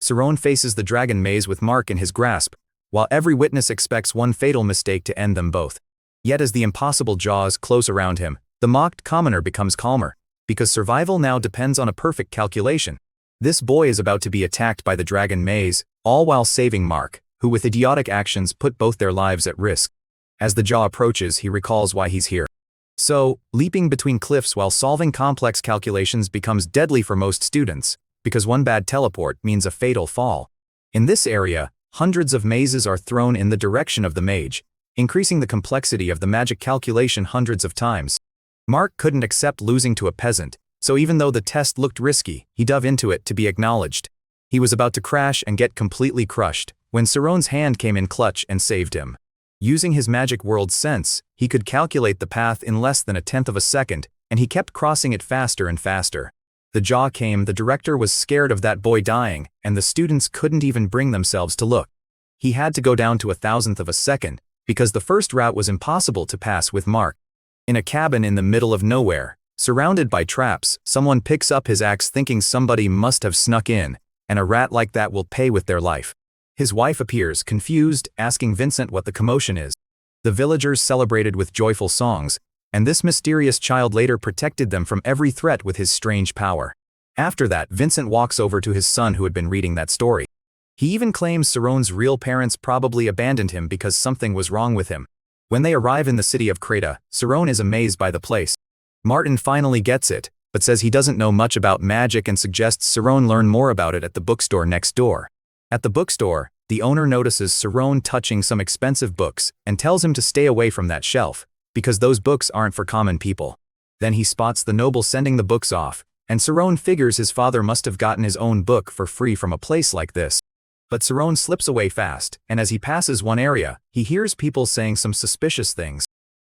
Saron faces the dragon maze with Mark in his grasp, while every witness expects one fatal mistake to end them both. Yet as the impossible jaws close around him, the mocked commoner becomes calmer, because survival now depends on a perfect calculation. This boy is about to be attacked by the dragon maze, all while saving Mark, who with idiotic actions put both their lives at risk. As the jaw approaches, he recalls why he's here. So, leaping between cliffs while solving complex calculations becomes deadly for most students, because one bad teleport means a fatal fall. In this area, hundreds of mazes are thrown in the direction of the mage, increasing the complexity of the magic calculation hundreds of times. Mark couldn't accept losing to a peasant, so even though the test looked risky, he dove into it to be acknowledged. He was about to crash and get completely crushed, when Saron's hand came in clutch and saved him. Using his magic world sense, he could calculate the path in less than a tenth of a second, and he kept crossing it faster and faster. The jaw came, the director was scared of that boy dying, and the students couldn't even bring themselves to look. He had to go down to a thousandth of a second, because the first route was impossible to pass with Mark. In a cabin in the middle of nowhere, surrounded by traps, someone picks up his axe thinking somebody must have snuck in, and a rat like that will pay with their life. His wife appears, confused, asking Vincent what the commotion is. The villagers celebrated with joyful songs, and this mysterious child later protected them from every threat with his strange power. After that, Vincent walks over to his son who had been reading that story. He even claims Saron's real parents probably abandoned him because something was wrong with him. When they arrive in the city of Kreta, Saron is amazed by the place. Martin finally gets it, but says he doesn't know much about magic and suggests Saron learn more about it at the bookstore next door. At the bookstore, the owner notices Saron touching some expensive books and tells him to stay away from that shelf, because those books aren't for common people. Then he spots the noble sending the books off, and Saron figures his father must have gotten his own book for free from a place like this. But Saron slips away fast, and as he passes one area, he hears people saying some suspicious things.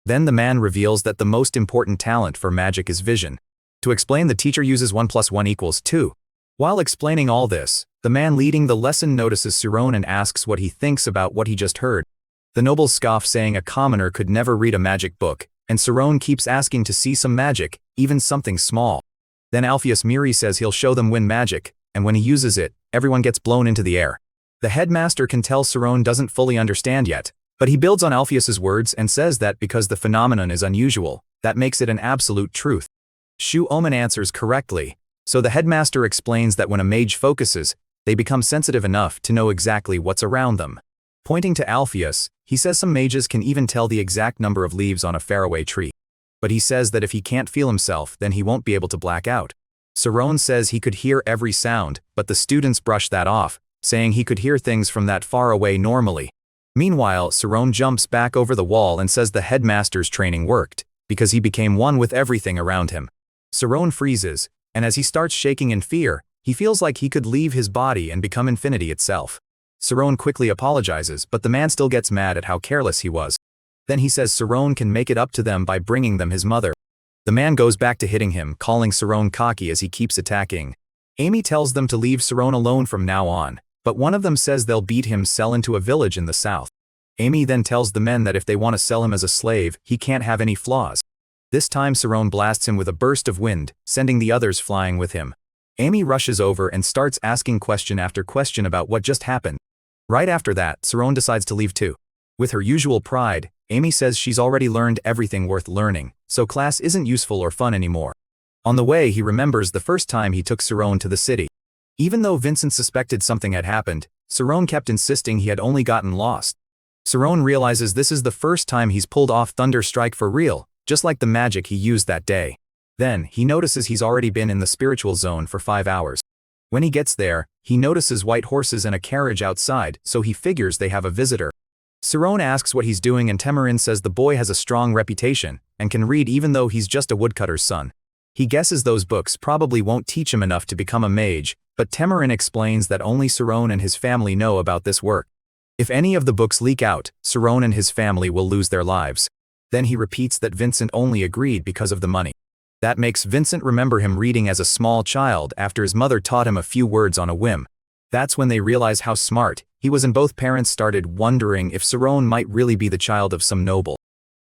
Then the man reveals that the most important talent for magic is vision. To explain, the teacher uses 1 + 1 = 2. While explaining all this, the man leading the lesson notices Saron and asks what he thinks about what he just heard. The nobles scoff, saying a commoner could never read a magic book, and Saron keeps asking to see some magic, even something small. Then Alpheus Miri says he'll show them wind magic, and when he uses it, everyone gets blown into the air. The headmaster can tell Saron doesn't fully understand yet, but he builds on Alpheus's words and says that because the phenomenon is unusual, that makes it an absolute truth. Shu Omen answers correctly, so the headmaster explains that when a mage focuses, they become sensitive enough to know exactly what's around them. Pointing to Alpheus, he says some mages can even tell the exact number of leaves on a faraway tree. But he says that if he can't feel himself, then he won't be able to black out. Saron says he could hear every sound, but the students brush that off, saying he could hear things from that far away normally. Meanwhile, Saron jumps back over the wall and says the headmaster's training worked, because he became one with everything around him. Saron freezes, and as he starts shaking in fear, he feels like he could leave his body and become infinity itself. Saron quickly apologizes, but the man still gets mad at how careless he was. Then he says Saron can make it up to them by bringing them his mother. The man goes back to hitting him, calling Saron cocky as he keeps attacking. Amy tells them to leave Saron alone from now on, but one of them says they'll beat him sell into a village in the south. Amy then tells the men that if they want to sell him as a slave, he can't have any flaws. This time Saron blasts him with a burst of wind, sending the others flying with him. Amy rushes over and starts asking question after question about what just happened. Right after that, Saron decides to leave too. With her usual pride, Amy says she's already learned everything worth learning, so class isn't useful or fun anymore. On the way, he remembers the first time he took Saron to the city. Even though Vincent suspected something had happened, Saron kept insisting he had only gotten lost. Saron realizes this is the first time he's pulled off Thunder Strike for real, just like the magic he used that day. Then, he notices he's already been in the spiritual zone for 5 hours. When he gets there, he notices white horses and a carriage outside, so he figures they have a visitor. Saron asks what he's doing and Temarin says the boy has a strong reputation, and can read even though he's just a woodcutter's son. He guesses those books probably won't teach him enough to become a mage, but Temarin explains that only Saron and his family know about this work. If any of the books leak out, Saron and his family will lose their lives. Then he repeats that Vincent only agreed because of the money. That makes Vincent remember him reading as a small child after his mother taught him a few words on a whim. That's when they realize how smart he was, and both parents started wondering if Saron might really be the child of some noble.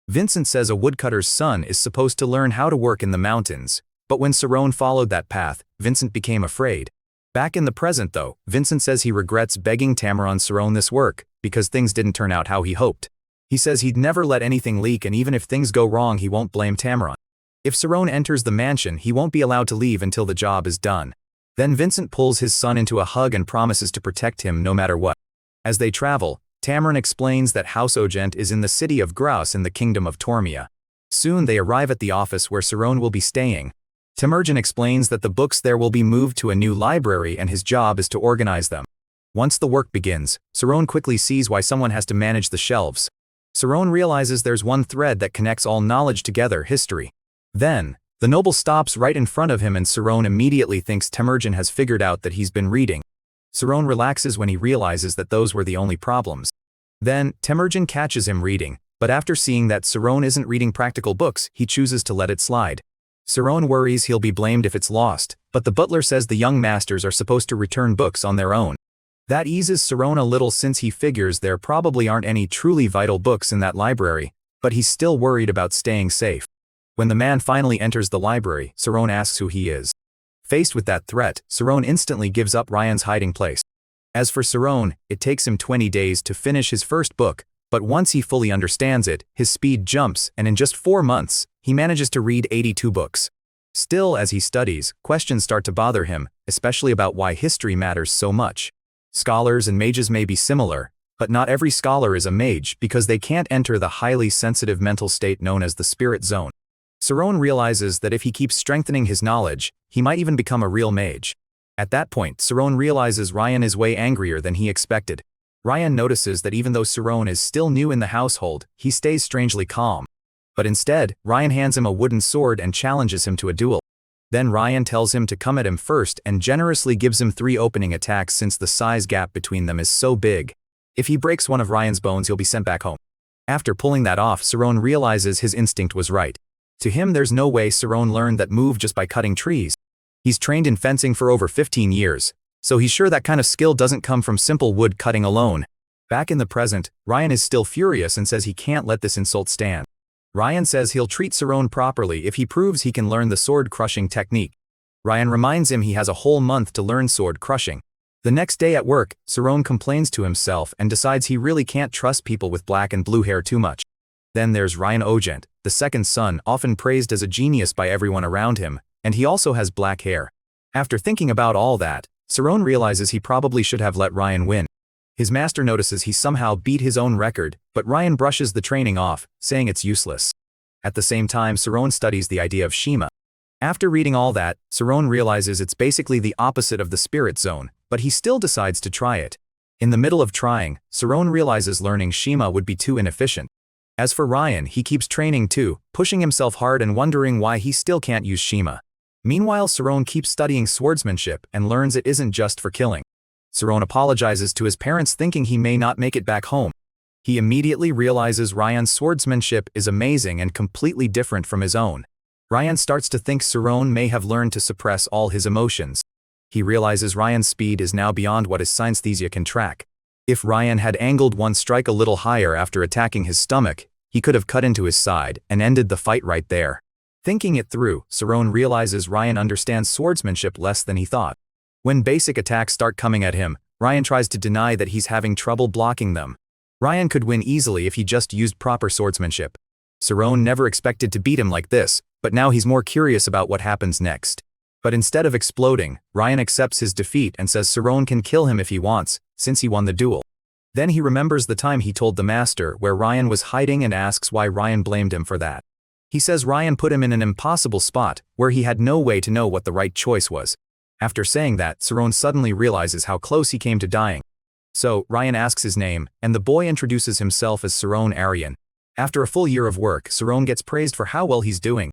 Vincent says a woodcutter's son is supposed to learn how to work in the mountains, but when Saron followed that path, Vincent became afraid. Back in the present though, Vincent says he regrets begging Tamaron Saron this work, because things didn't turn out how he hoped. He says he'd never let anything leak, and even if things go wrong he won't blame Tamaron. If Saron enters the mansion, he won't be allowed to leave until the job is done. Then Vincent pulls his son into a hug and promises to protect him no matter what. As they travel, Tamaron explains that House Ogent is in the city of Graus in the kingdom of Tormia. Soon they arrive at the office where Saron will be staying. Temurgen explains that the books there will be moved to a new library and his job is to organize them. Once the work begins, Saron quickly sees why someone has to manage the shelves. Saron realizes there's one thread that connects all knowledge together: history. Then, the noble stops right in front of him and Saron immediately thinks Temurgen has figured out that he's been reading. Saron relaxes when he realizes that those were the only problems. Then, Temurgen catches him reading, but after seeing that Saron isn't reading practical books, he chooses to let it slide. Saron worries he'll be blamed if it's lost, but the butler says the young masters are supposed to return books on their own. That eases Saron a little since he figures there probably aren't any truly vital books in that library, but he's still worried about staying safe. When the man finally enters the library, Saron asks who he is. Faced with that threat, Saron instantly gives up Ryan's hiding place. As for Saron, it takes him 20 days to finish his first book, but once he fully understands it, his speed jumps, and in just 4 months, he manages to read 82 books. Still, as he studies, questions start to bother him, especially about why history matters so much. Scholars and mages may be similar, but not every scholar is a mage because they can't enter the highly sensitive mental state known as the spirit zone. Saron realizes that if he keeps strengthening his knowledge, he might even become a real mage. At that point, Saron realizes Ryan is way angrier than he expected. Ryan notices that even though Saron is still new in the household, he stays strangely calm. But instead, Ryan hands him a wooden sword and challenges him to a duel. Then Ryan tells him to come at him first and generously gives him 3 opening attacks since the size gap between them is so big. If he breaks one of Ryan's bones, he'll be sent back home. After pulling that off, Saron realizes his instinct was right. To him, there's no way Saron learned that move just by cutting trees. He's trained in fencing for over 15 years, so he's sure that kind of skill doesn't come from simple wood cutting alone. Back in the present, Ryan is still furious and says he can't let this insult stand. Ryan says he'll treat Saron properly if he proves he can learn the sword crushing technique. Ryan reminds him he has a whole month to learn sword crushing. The next day at work, Saron complains to himself and decides he really can't trust people with black and blue hair too much. Then there's Ryan Ogent, the second son, often praised as a genius by everyone around him, and he also has black hair. After thinking about all that, Saron realizes he probably should have let Ryan win. His master notices he somehow beat his own record, but Ryan brushes the training off, saying it's useless. At the same time, Saron studies the idea of Shima. After reading all that, Saron realizes it's basically the opposite of the spirit zone, but he still decides to try it. In the middle of trying, Saron realizes learning Shima would be too inefficient. As for Ryan, he keeps training too, pushing himself hard and wondering why he still can't use Shima. Meanwhile, Saron keeps studying swordsmanship and learns it isn't just for killing. Saron apologizes to his parents, thinking he may not make it back home. He immediately realizes Ryan's swordsmanship is amazing and completely different from his own. Ryan starts to think Saron may have learned to suppress all his emotions. He realizes Ryan's speed is now beyond what his synesthesia can track. If Ryan had angled one strike a little higher after attacking his stomach, he could have cut into his side and ended the fight right there. Thinking it through, Saron realizes Ryan understands swordsmanship less than he thought. When basic attacks start coming at him, Ryan tries to deny that he's having trouble blocking them. Ryan could win easily if he just used proper swordsmanship. Saron never expected to beat him like this, but now he's more curious about what happens next. But instead of exploding, Ryan accepts his defeat and says Saron can kill him if he wants, since he won the duel. Then he remembers the time he told the master where Ryan was hiding and asks why Ryan blamed him for that. He says Ryan put him in an impossible spot where he had no way to know what the right choice was. After saying that, Saron suddenly realizes how close he came to dying. So, Ryan asks his name, and the boy introduces himself as Saron Aryan. After a full year of work, Saron gets praised for how well he's doing.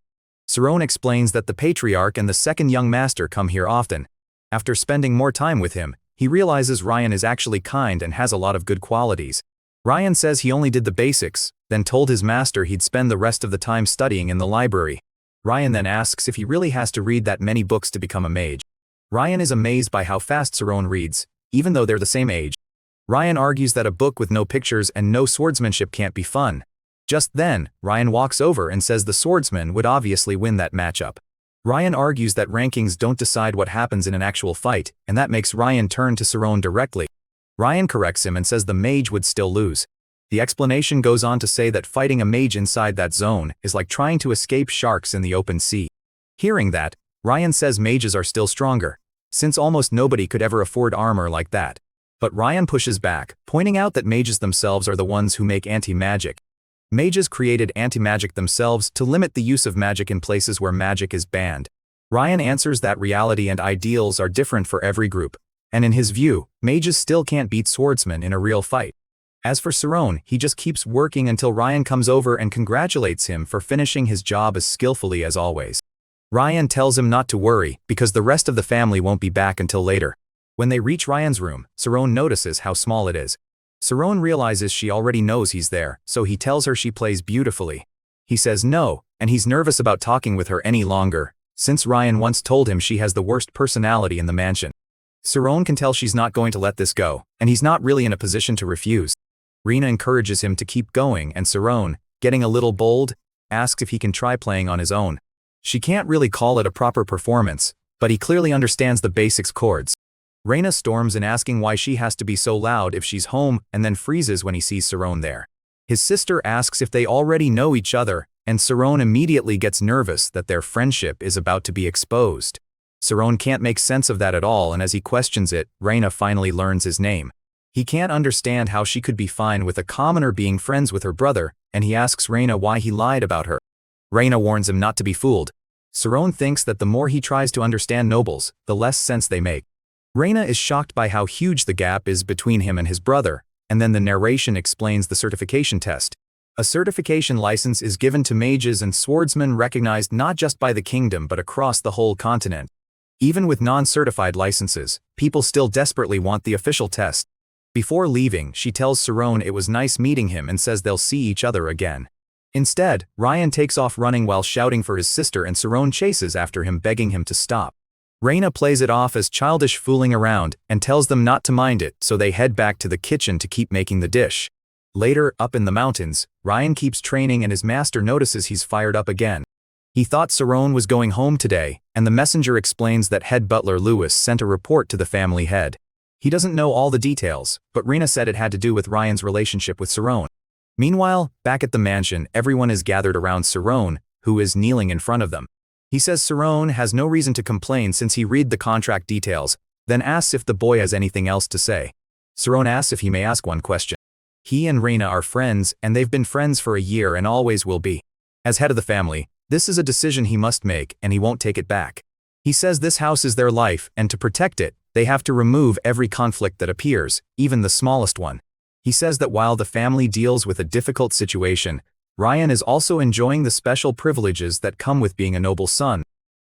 Saron explains that the patriarch and the second young master come here often. After spending more time with him, he realizes Ryan is actually kind and has a lot of good qualities. Ryan says he only did the basics, then told his master he'd spend the rest of the time studying in the library. Ryan then asks if he really has to read that many books to become a mage. Ryan is amazed by how fast Saron reads, even though they're the same age. Ryan argues that a book with no pictures and no swordsmanship can't be fun. Just then, Ryan walks over and says the swordsman would obviously win that matchup. Ryan argues that rankings don't decide what happens in an actual fight, and that makes Ryan turn to Saron directly. Ryan corrects him and says the mage would still lose. The explanation goes on to say that fighting a mage inside that zone is like trying to escape sharks in the open sea. Hearing that, Ryan says mages are still stronger, since almost nobody could ever afford armor like that. But Ryan pushes back, pointing out that mages themselves are the ones who make anti-magic. Mages created anti-magic themselves to limit the use of magic in places where magic is banned. Ryan answers that reality and ideals are different for every group, and in his view, mages still can't beat swordsmen in a real fight. As for Saron, he just keeps working until Ryan comes over and congratulates him for finishing his job as skillfully as always. Ryan tells him not to worry, because the rest of the family won't be back until later. When they reach Ryan's room, Saron notices how small it is. Saron realizes she already knows he's there, so he tells her she plays beautifully. He says no, and he's nervous about talking with her any longer, since Ryan once told him she has the worst personality in the mansion. Saron can tell she's not going to let this go, and he's not really in a position to refuse. Rina encourages him to keep going, and Saron, getting a little bold, asks if he can try playing on his own. She can't really call it a proper performance, but he clearly understands the basics chords. Reyna storms in asking why she has to be so loud if she's home, and then freezes when he sees Saron there. His sister asks if they already know each other, and Saron immediately gets nervous that their friendship is about to be exposed. Saron can't make sense of that at all, and as he questions it, Reyna finally learns his name. He can't understand how she could be fine with a commoner being friends with her brother, and he asks Reyna why he lied about her. Reyna warns him not to be fooled. Saron thinks that the more he tries to understand nobles, the less sense they make. Reyna is shocked by how huge the gap is between him and his brother, and then the narration explains the certification test. A certification license is given to mages and swordsmen recognized not just by the kingdom but across the whole continent. Even with non-certified licenses, people still desperately want the official test. Before leaving, she tells Saron it was nice meeting him and says they'll see each other again. Instead, Ryan takes off running while shouting for his sister, and Saron chases after him, begging him to stop. Reyna plays it off as childish fooling around and tells them not to mind it, so they head back to the kitchen to keep making the dish. Later, up in the mountains, Ryan keeps training and his master notices he's fired up again. He thought Saron was going home today, and the messenger explains that head butler Lewis sent a report to the family head. He doesn't know all the details, but Reyna said it had to do with Ryan's relationship with Saron. Meanwhile, back at the mansion, everyone is gathered around Saron, who is kneeling in front of them. He says Saron has no reason to complain since he read the contract details, then asks if the boy has anything else to say. Saron asks if he may ask one question. He and Reyna are friends, and they've been friends for a year and always will be. As head of the family, this is a decision he must make, and he won't take it back. He says this house is their life, and to protect it, they have to remove every conflict that appears, even the smallest one. He says that while the family deals with a difficult situation, Ryan is also enjoying the special privileges that come with being a noble son.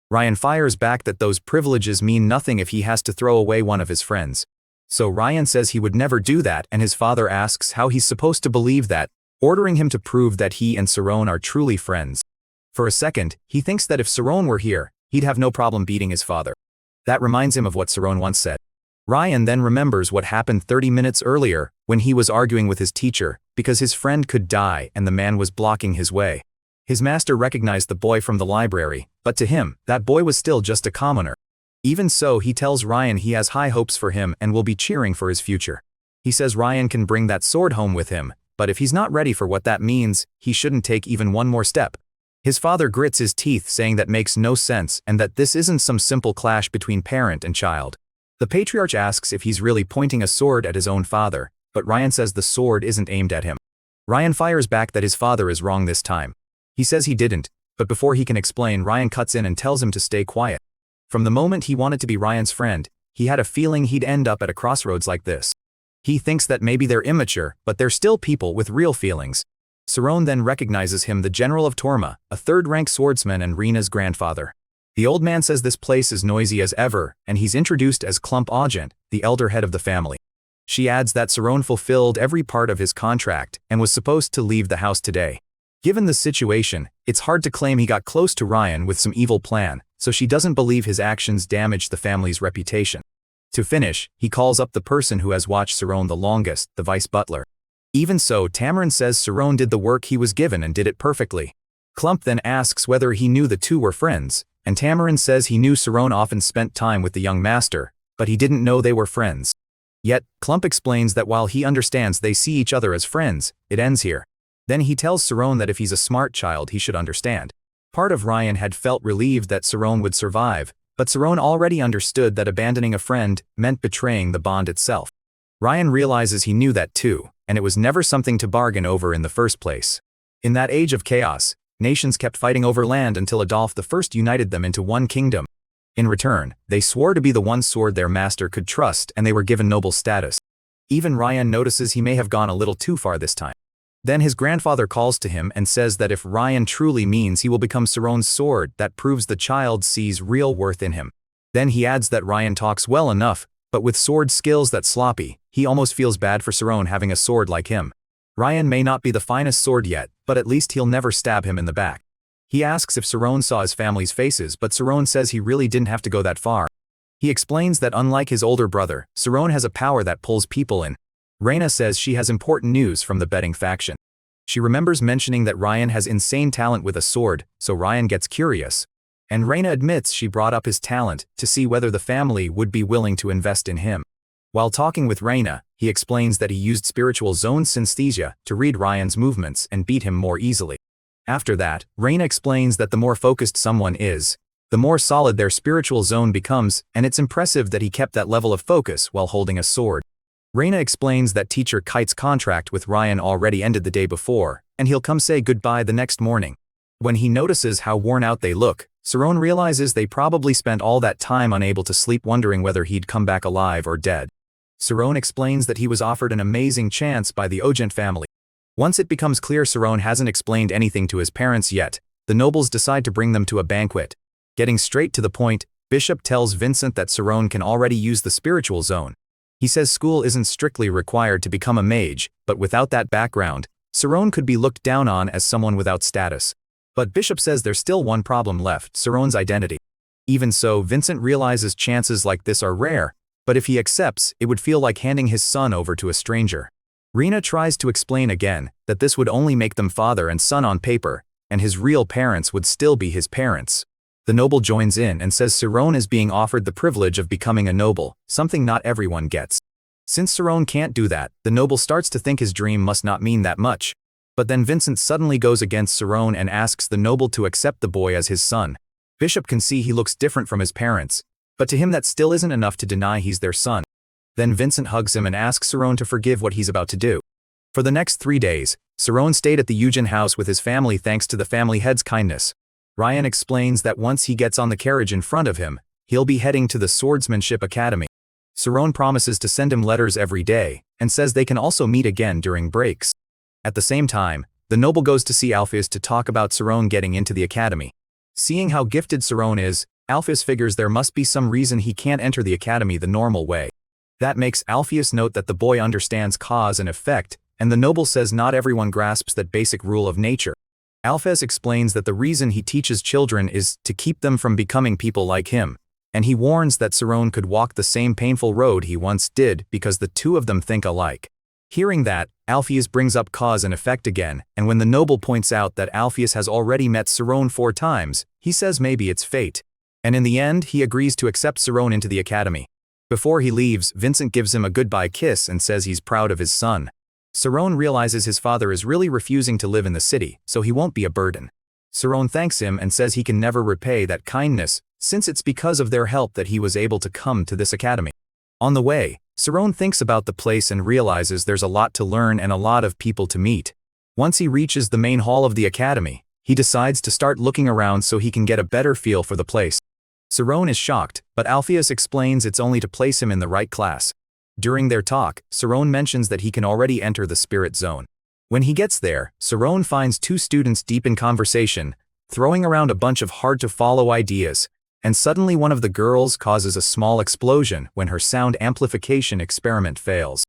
Ryan fires back that those privileges mean nothing if he has to throw away one of his friends. So Ryan says he would never do that, and his father asks how he's supposed to believe that, ordering him to prove that he and Saron are truly friends. For a second, he thinks that if Saron were here, he'd have no problem beating his father. That reminds him of what Saron once said. Ryan then remembers what happened 30 minutes earlier when he was arguing with his teacher because his friend could die and the man was blocking his way. His master recognized the boy from the library, but to him, that boy was still just a commoner. Even so, he tells Ryan he has high hopes for him and will be cheering for his future. He says Ryan can bring that sword home with him, but if he's not ready for what that means, he shouldn't take even one more step. His father grits his teeth, saying that makes no sense and that this isn't some simple clash between parent and child. The patriarch asks if he's really pointing a sword at his own father, but Ryan says the sword isn't aimed at him. Ryan fires back that his father is wrong this time. He says he didn't, but before he can explain, Ryan cuts in and tells him to stay quiet. From the moment he wanted to be Ryan's friend, he had a feeling he'd end up at a crossroads like this. He thinks that maybe they're immature, but they're still people with real feelings. Saron then recognizes him, the general of Torma, a third-rank swordsman and Rena's grandfather. The old man says this place is noisy as ever, and he's introduced as Clump Augent, the elder head of the family. She adds that Saron fulfilled every part of his contract and was supposed to leave the house today. Given the situation, it's hard to claim he got close to Ryan with some evil plan, so she doesn't believe his actions damaged the family's reputation. To finish, he calls up the person who has watched Saron the longest, the vice butler. Even so, Tamarin says Saron did the work he was given and did it perfectly. Clump then asks whether he knew the two were friends, and Tamarin says he knew Saron often spent time with the young master, but he didn't know they were friends. Yet, Clump explains that while he understands they see each other as friends, it ends here. Then he tells Saron that if he's a smart child he should understand. Part of Ryan had felt relieved that Saron would survive, but Saron already understood that abandoning a friend meant betraying the bond itself. Ryan realizes he knew that too, and it was never something to bargain over in the first place. In that age of chaos, nations kept fighting over land until Adolf I united them into one kingdom. In return, they swore to be the one sword their master could trust, and they were given noble status. Even Ryan notices he may have gone a little too far this time. Then his grandfather calls to him and says that if Ryan truly means he will become Saron's sword, that proves the child sees real worth in him. Then he adds that Ryan talks well enough, but with sword skills that sloppy, he almost feels bad for Saron having a sword like him. Ryan may not be the finest sword yet, but at least he'll never stab him in the back. He asks if Saron saw his family's faces, but Saron says he really didn't have to go that far. He explains that unlike his older brother, Saron has a power that pulls people in. Reina says she has important news from the betting faction. She remembers mentioning that Ryan has insane talent with a sword, so Ryan gets curious. And Reina admits she brought up his talent to see whether the family would be willing to invest in him. While talking with Reina, he explains that he used spiritual zone synesthesia to read Ryan's movements and beat him more easily. After that, Reina explains that the more focused someone is, the more solid their spiritual zone becomes, and it's impressive that he kept that level of focus while holding a sword. Reina explains that teacher Kite's contract with Ryan already ended the day before, and he'll come say goodbye the next morning. When he notices how worn out they look, Saron realizes they probably spent all that time unable to sleep wondering whether he'd come back alive or dead. Saron explains that he was offered an amazing chance by the Ogent family. Once it becomes clear Saron hasn't explained anything to his parents yet, the nobles decide to bring them to a banquet. Getting straight to the point, Bishop tells Vincent that Saron can already use the spiritual zone. He says school isn't strictly required to become a mage, but without that background, Saron could be looked down on as someone without status. But Bishop says there's still one problem left, Saron's identity. Even so, Vincent realizes chances like this are rare, but if he accepts, it would feel like handing his son over to a stranger. Reina tries to explain again that this would only make them father and son on paper, and his real parents would still be his parents. The noble joins in and says Saron is being offered the privilege of becoming a noble, something not everyone gets. Since Saron can't do that, the noble starts to think his dream must not mean that much. But then Vincent suddenly goes against Saron and asks the noble to accept the boy as his son. Bishop can see he looks different from his parents, but to him that still isn't enough to deny he's their son. Then Vincent hugs him and asks Saron to forgive what he's about to do. For the next 3 days, Saron stayed at the Eugen house with his family thanks to the family head's kindness. Ryan explains that once he gets on the carriage in front of him, he'll be heading to the Swordsmanship Academy. Saron promises to send him letters every day, and says they can also meet again during breaks. At the same time, the noble goes to see Alpheus to talk about Saron getting into the academy. Seeing how gifted Saron is, Alpheus figures there must be some reason he can't enter the academy the normal way. That makes Alpheus note that the boy understands cause and effect, and the noble says not everyone grasps that basic rule of nature. Alpheus explains that the reason he teaches children is to keep them from becoming people like him, and he warns that Saron could walk the same painful road he once did because the two of them think alike. Hearing that, Alpheus brings up cause and effect again, and when the noble points out that Alpheus has already met Saron 4 times, he says maybe it's fate. And in the end, he agrees to accept Saron into the academy. Before he leaves, Vincent gives him a goodbye kiss and says he's proud of his son. Saron realizes his father is really refusing to live in the city, so he won't be a burden. Saron thanks him and says he can never repay that kindness, since it's because of their help that he was able to come to this academy. On the way, Saron thinks about the place and realizes there's a lot to learn and a lot of people to meet. Once he reaches the main hall of the academy, he decides to start looking around so he can get a better feel for the place. Saron is shocked, but Alpheus explains it's only to place him in the right class. During their talk, Saron mentions that he can already enter the spirit zone. When he gets there, Saron finds 2 students deep in conversation, throwing around a bunch of hard-to-follow ideas, and suddenly one of the girls causes a small explosion when her sound amplification experiment fails.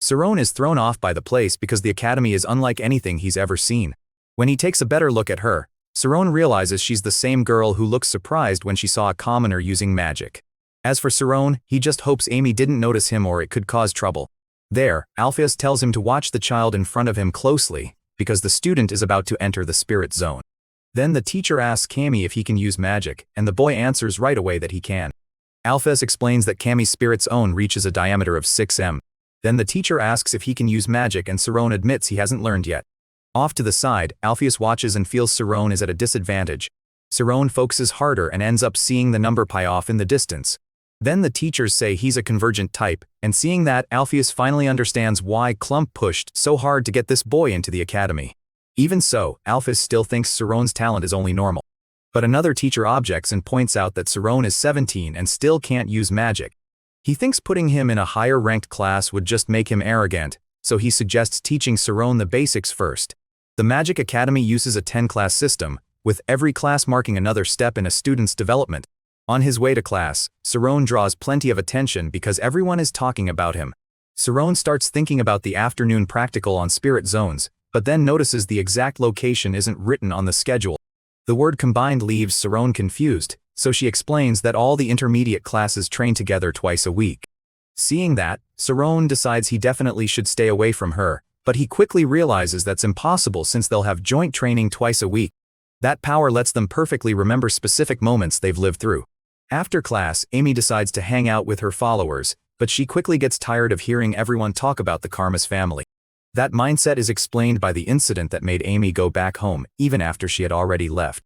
Saron is thrown off by the place because the academy is unlike anything he's ever seen. When he takes a better look at her, Saron realizes she's the same girl who looks surprised when she saw a commoner using magic. As for Saron, he just hopes Amy didn't notice him or it could cause trouble. There, Alpheus tells him to watch the child in front of him closely, because the student is about to enter the spirit zone. Then the teacher asks Kami if he can use magic, and the boy answers right away that he can. Alphys explains that Kami's spirit's own reaches a diameter of 6 m. Then the teacher asks if he can use magic and Saron admits he hasn't learned yet. Off to the side, Alpheus watches and feels Saron is at a disadvantage. Saron focuses harder and ends up seeing the number pi off in the distance. Then the teachers say he's a convergent type, and seeing that, Alpheus finally understands why Clump pushed so hard to get this boy into the academy. Even so, Alphys still thinks Saron's talent is only normal. But another teacher objects and points out that Saron is 17 and still can't use magic. He thinks putting him in a higher ranked class would just make him arrogant, so he suggests teaching Saron the basics first. The Magic Academy uses a 10-class system, with every class marking another step in a student's development. On his way to class, Saron draws plenty of attention because everyone is talking about him. Saron starts thinking about the afternoon practical on spirit zones, but then notices the exact location isn't written on the schedule. The word combined leaves Saron confused, so she explains that all the intermediate classes train together twice a week. Seeing that, Saron decides he definitely should stay away from her, but he quickly realizes that's impossible since they'll have joint training twice a week. That power lets them perfectly remember specific moments they've lived through. After class, Amy decides to hang out with her followers, but she quickly gets tired of hearing everyone talk about the Karmas family. That mindset is explained by the incident that made Amy go back home, even after she had already left.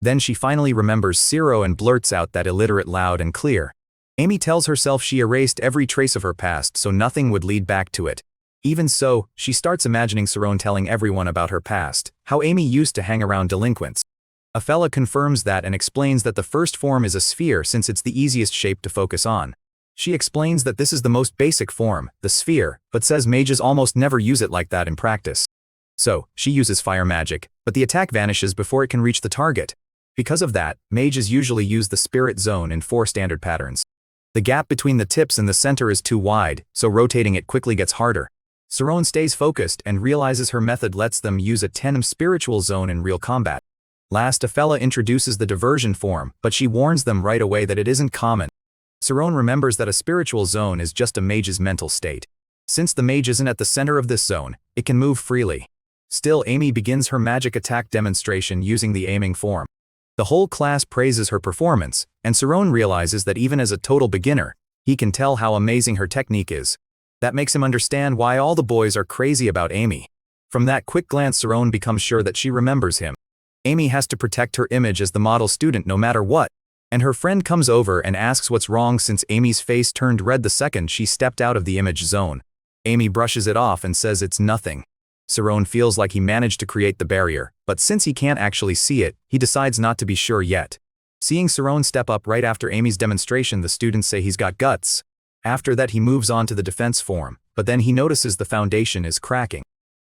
Then she finally remembers Ciro and blurts out that illiterate loud and clear. Amy tells herself she erased every trace of her past so nothing would lead back to it. Even so, she starts imagining Saron telling everyone about her past, how Amy used to hang around delinquents. Aphela confirms that and explains that the first form is a sphere since it's the easiest shape to focus on. She explains that this is the most basic form, the sphere, but says mages almost never use it like that in practice. So, she uses fire magic, but the attack vanishes before it can reach the target. Because of that, mages usually use the spirit zone in 4 standard patterns. The gap between the tips and the center is too wide, so rotating it quickly gets harder. Saron stays focused and realizes her method lets them use a 10m spiritual zone in real combat. Last, Aphela introduces the diversion form, but she warns them right away that it isn't common. Saron remembers that a spiritual zone is just a mage's mental state. Since the mage isn't at the center of this zone, it can move freely. Still, Amy begins her magic attack demonstration using the aiming form. The whole class praises her performance, and Saron realizes that even as a total beginner, he can tell how amazing her technique is. That makes him understand why all the boys are crazy about Amy. From that quick glance, Saron becomes sure that she remembers him. Amy has to protect her image as the model student no matter what, and her friend comes over and asks what's wrong since Amy's face turned red the second she stepped out of the image zone. Amy brushes it off and says it's nothing. Saron feels like he managed to create the barrier, but since he can't actually see it, he decides not to be sure yet. Seeing Saron step up right after Amy's demonstration, the students say he's got guts. After that, he moves on to the defense form, but then he notices the foundation is cracking.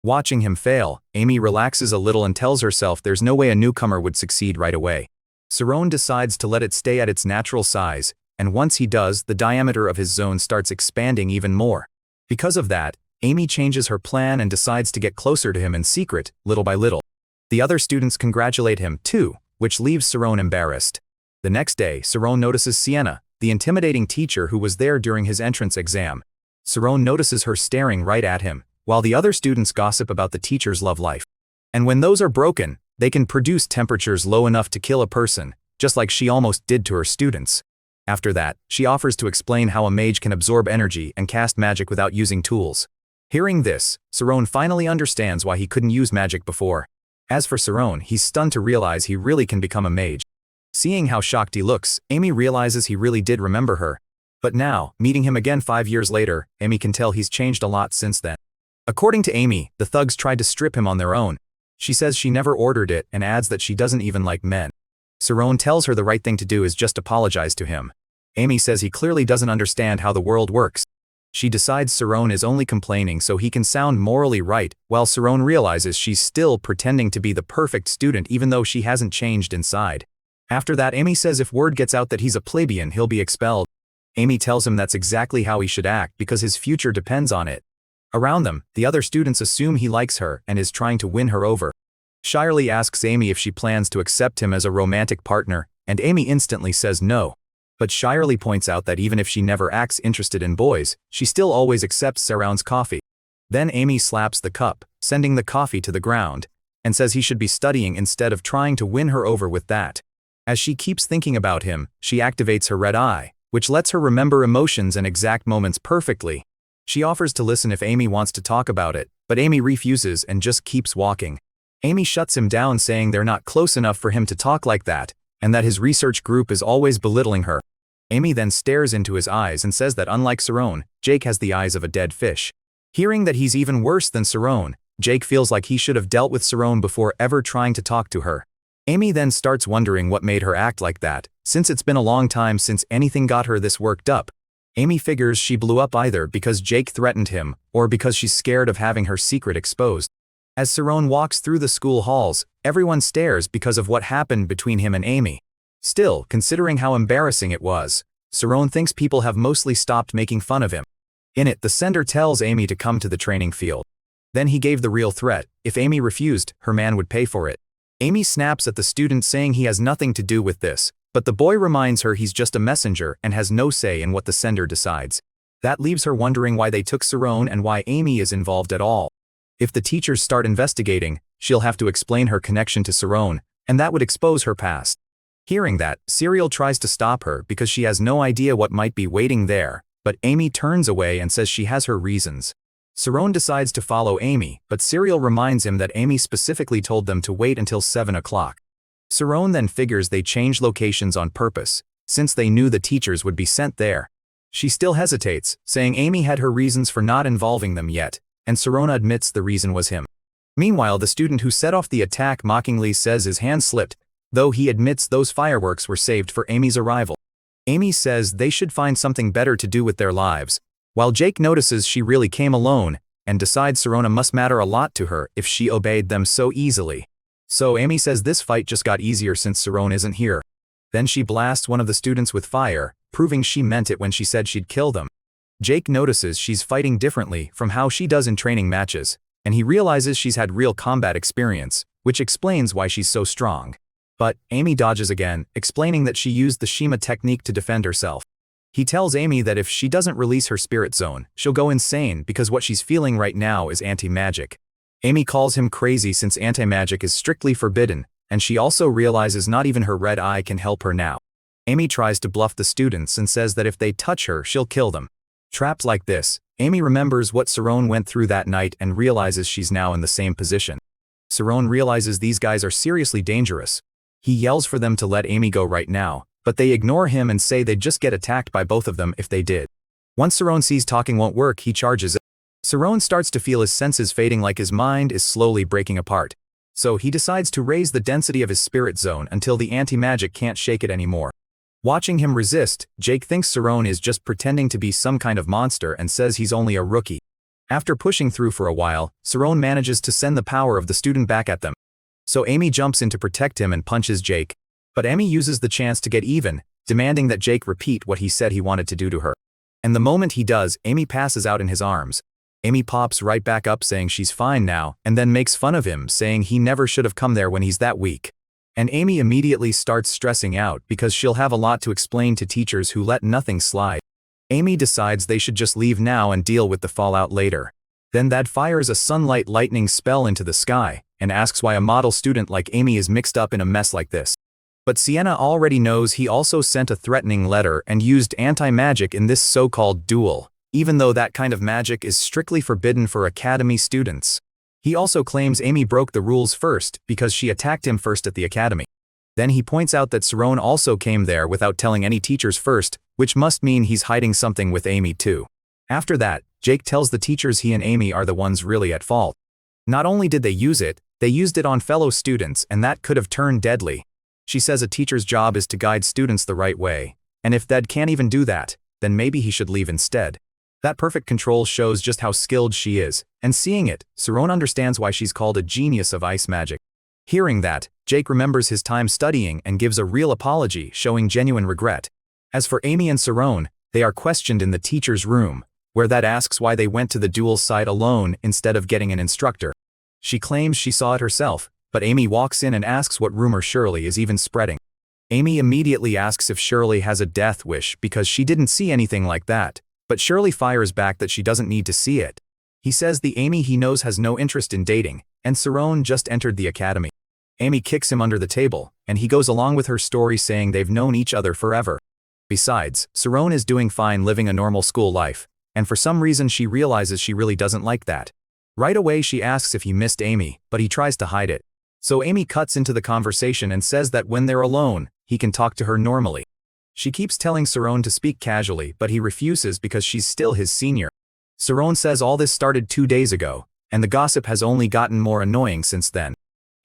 Watching him fail, Amy relaxes a little and tells herself there's no way a newcomer would succeed right away. Saron decides to let it stay at its natural size, and once he does, the diameter of his zone starts expanding even more. Because of that, Amy changes her plan and decides to get closer to him in secret, little by little. The other students congratulate him too, which leaves Saron embarrassed. The next day, Saron notices Sienna, the intimidating teacher who was there during his entrance exam. Saron notices her staring right at him, while the other students gossip about the teacher's love life. And when those are broken, they can produce temperatures low enough to kill a person, just like she almost did to her students. After that, she offers to explain how a mage can absorb energy and cast magic without using tools. Hearing this, Saron finally understands why he couldn't use magic before. As for Saron, he's stunned to realize he really can become a mage. Seeing how shocked he looks, Amy realizes he really did remember her. But now, meeting him again 5 years later, Amy can tell he's changed a lot since then. According to Amy, the thugs tried to strip him on their own. She says she never ordered it and adds that she doesn't even like men. Saron tells her the right thing to do is just apologize to him. Amy says he clearly doesn't understand how the world works. She decides Saron is only complaining so he can sound morally right, while Saron realizes she's still pretending to be the perfect student even though she hasn't changed inside. After that, Amy says if word gets out that he's a plebeian, he'll be expelled. Amy tells him that's exactly how he should act because his future depends on it. Around them, the other students assume he likes her and is trying to win her over. Shirley asks Amy if she plans to accept him as a romantic partner, and Amy instantly says no. But Shirley points out that even if she never acts interested in boys, she still always accepts Saron's coffee. Then Amy slaps the cup, sending the coffee to the ground. and says he should be studying instead of trying to win her over with that. As she keeps thinking about him, she activates her red eye, which lets her remember emotions and exact moments perfectly. She offers to listen if Amy wants to talk about it, but Amy refuses and just keeps walking. Amy shuts him down, saying they're not close enough for him to talk like that, and that his research group is always belittling her. Amy then stares into his eyes and says that unlike Saron, Jake has the eyes of a dead fish. Hearing that he's even worse than Saron, Jake feels like he should have dealt with Saron before ever trying to talk to her. Amy then starts wondering what made her act like that, since it's been a long time since anything got her this worked up. Amy figures she blew up either because Jake threatened him, or because she's scared of having her secret exposed. As Saron walks through the school halls, everyone stares because of what happened between him and Amy. Still, considering how embarrassing it was, Saron thinks people have mostly stopped making fun of him. In it, the sender tells Amy to come to the training field. Then he gave the real threat: if Amy refused, her man would pay for it. Amy snaps at the student, saying he has nothing to do with this, but the boy reminds her he's just a messenger and has no say in what the sender decides. That leaves her wondering why they took Saron and why Amy is involved at all. If the teachers start investigating, she'll have to explain her connection to Saron, and that would expose her past. Hearing that, Serial tries to stop her because she has no idea what might be waiting there, but Amy turns away and says she has her reasons. Saron decides to follow Amy, but Serial reminds him that Amy specifically told them to wait until 7 o'clock. Saron then figures they changed locations on purpose, since they knew the teachers would be sent there. She still hesitates, saying Amy had her reasons for not involving them yet, and Saron admits the reason was him. Meanwhile, the student who set off the attack mockingly says his hand slipped, though he admits those fireworks were saved for Amy's arrival. Amy says they should find something better to do with their lives, while Jake notices she really came alone, and decides Sarona must matter a lot to her if she obeyed them so easily. So Amy says this fight just got easier since Saron isn't here. Then she blasts one of the students with fire, proving she meant it when she said she'd kill them. Jake notices she's fighting differently from how she does in training matches, and he realizes she's had real combat experience, which explains why she's so strong. But Amy dodges again, explaining that she used the Shima technique to defend herself. He tells Amy that if she doesn't release her spirit zone, she'll go insane because what she's feeling right now is anti-magic. Amy calls him crazy since anti-magic is strictly forbidden, and she also realizes not even her red eye can help her now. Amy tries to bluff the students and says that if they touch her, she'll kill them. Trapped like this, Amy remembers what Saron went through that night and realizes she's now in the same position. Saron realizes these guys are seriously dangerous. He yells for them to let Amy go right now, but they ignore him and say they'd just get attacked by both of them if they did. Once Saron sees talking won't work, he charges it. Saron starts to feel his senses fading, like his mind is slowly breaking apart. So he decides to raise the density of his spirit zone until the anti-magic can't shake it anymore. Watching him resist, Jake thinks Saron is just pretending to be some kind of monster and says he's only a rookie. After pushing through for a while, Saron manages to send the power of the student back at them. So Amy jumps in to protect him and punches Jake. But Amy uses the chance to get even, demanding that Jake repeat what he said he wanted to do to her. And the moment he does, Amy passes out in his arms. Amy pops right back up saying she's fine now, and then makes fun of him, saying he never should have come there when he's that weak. And Amy immediately starts stressing out because she'll have a lot to explain to teachers who let nothing slide. Amy decides they should just leave now and deal with the fallout later. Then Thad fires a sunlight lightning spell into the sky, and asks why a model student like Amy is mixed up in a mess like this. But Sienna already knows he also sent a threatening letter and used anti-magic in this so-called duel, even though that kind of magic is strictly forbidden for academy students. He also claims Amy broke the rules first because she attacked him first at the academy. Then he points out that Saron also came there without telling any teachers first, which must mean he's hiding something with Amy too. After that, Jake tells the teachers he and Amy are the ones really at fault. Not only did they use it, they used it on fellow students, and that could have turned deadly. She says a teacher's job is to guide students the right way, and if Thad can't even do that, then maybe he should leave instead. That perfect control shows just how skilled she is, and seeing it, Saron understands why she's called a genius of ice magic. Hearing that, Jake remembers his time studying and gives a real apology, showing genuine regret. As for Amy and Saron, they are questioned in the teacher's room, where Thad asks why they went to the duel site alone instead of getting an instructor. She claims she saw it herself, but Amy walks in and asks what rumor Shirley is even spreading. Amy immediately asks if Shirley has a death wish because she didn't see anything like that, but Shirley fires back that she doesn't need to see it. He says the Amy he knows has no interest in dating, and Saron just entered the academy. Amy kicks him under the table, and he goes along with her story saying they've known each other forever. Besides, Saron is doing fine living a normal school life, and for some reason she realizes she really doesn't like that. Right away she asks if he missed Amy, but he tries to hide it. So Amy cuts into the conversation and says that when they're alone, he can talk to her normally. She keeps telling Saron to speak casually, but he refuses because she's still his senior. Saron says all this started 2 days ago, and the gossip has only gotten more annoying since then.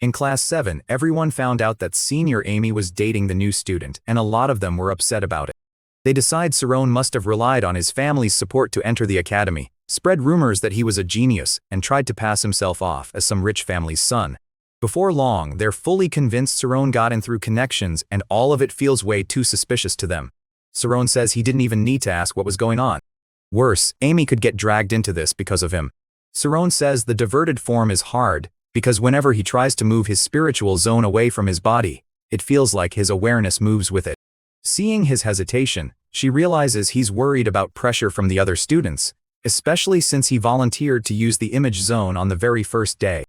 In Class 7, everyone found out that senior Amy was dating the new student, and a lot of them were upset about it. They decide Saron must have relied on his family's support to enter the academy, spread rumors that he was a genius, and tried to pass himself off as some rich family's son. Before long, they're fully convinced Saron got in through connections, and all of it feels way too suspicious to them. Saron says he didn't even need to ask what was going on. Worse, Amy could get dragged into this because of him. Saron says the diverted form is hard, because whenever he tries to move his spiritual zone away from his body, it feels like his awareness moves with it. Seeing his hesitation, she realizes he's worried about pressure from the other students, especially since he volunteered to use the image zone on the very first day.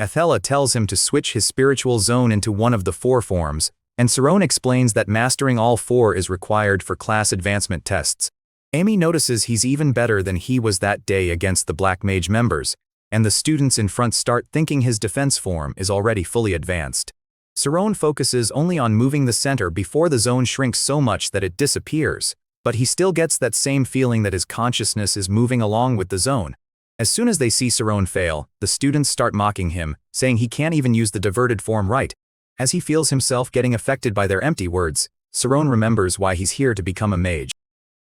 Athela tells him to switch his spiritual zone into one of the 4 forms, and Saron explains that mastering all 4 is required for class advancement tests. Amy notices he's even better than he was that day against the Black Mage members, and the students in front start thinking his defense form is already fully advanced. Saron focuses only on moving the center before the zone shrinks so much that it disappears, but he still gets that same feeling that his consciousness is moving along with the zone. As soon as they see Saron fail, the students start mocking him, saying he can't even use the diverted form right. As he feels himself getting affected by their empty words, Saron remembers why he's here to become a mage.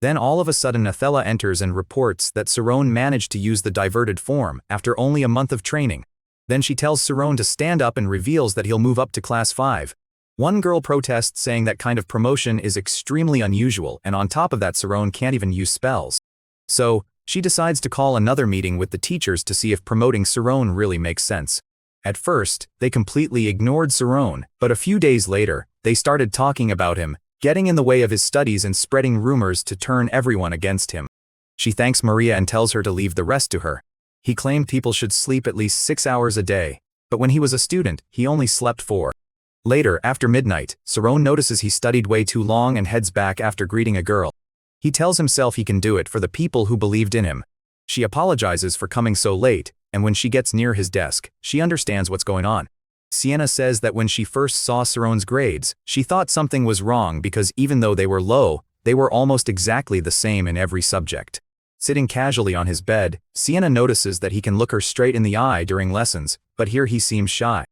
Then all of a sudden Athela enters and reports that Saron managed to use the diverted form after only a month of training. Then she tells Saron to stand up and reveals that he'll move up to Class 5. One girl protests saying that kind of promotion is extremely unusual, and on top of that Saron can't even use spells. So, she decides to call another meeting with the teachers to see if promoting Saron really makes sense. At first, they completely ignored Saron, but a few days later, they started talking about him, getting in the way of his studies and spreading rumors to turn everyone against him. She thanks Maria and tells her to leave the rest to her. He claimed people should sleep at least 6 hours a day, but when he was a student, he only slept 4. Later, after midnight, Saron notices he studied way too long and heads back after greeting a girl. He tells himself he can do it for the people who believed in him. She apologizes for coming so late, and when she gets near his desk, she understands what's going on. Sienna says that when she first saw Saron's grades, she thought something was wrong because even though they were low, they were almost exactly the same in every subject. Sitting casually on his bed, Sienna notices that he can look her straight in the eye during lessons, but here he seems shy.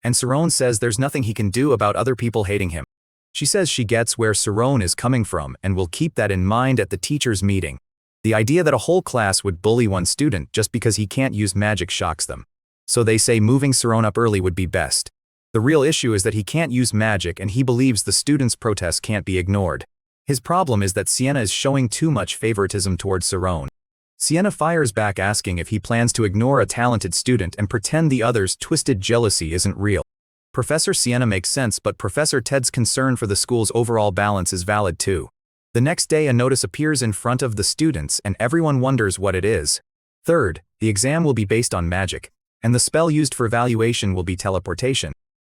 And Saron says there's nothing he can do about other people hating him. She says she gets where Saron is coming from and will keep that in mind at the teachers' meeting. The idea that a whole class would bully one student just because he can't use magic shocks them. So they say moving Saron up early would be best. The real issue is that he can't use magic and he believes the students' protests can't be ignored. His problem is that Sienna is showing too much favoritism towards Saron. Sienna fires back asking if he plans to ignore a talented student and pretend the other's twisted jealousy isn't real. Professor Sienna makes sense, but Professor Ted's concern for the school's overall balance is valid too. The next day a notice appears in front of the students and everyone wonders what it is. Third, the exam will be based on magic, and the spell used for evaluation will be teleportation.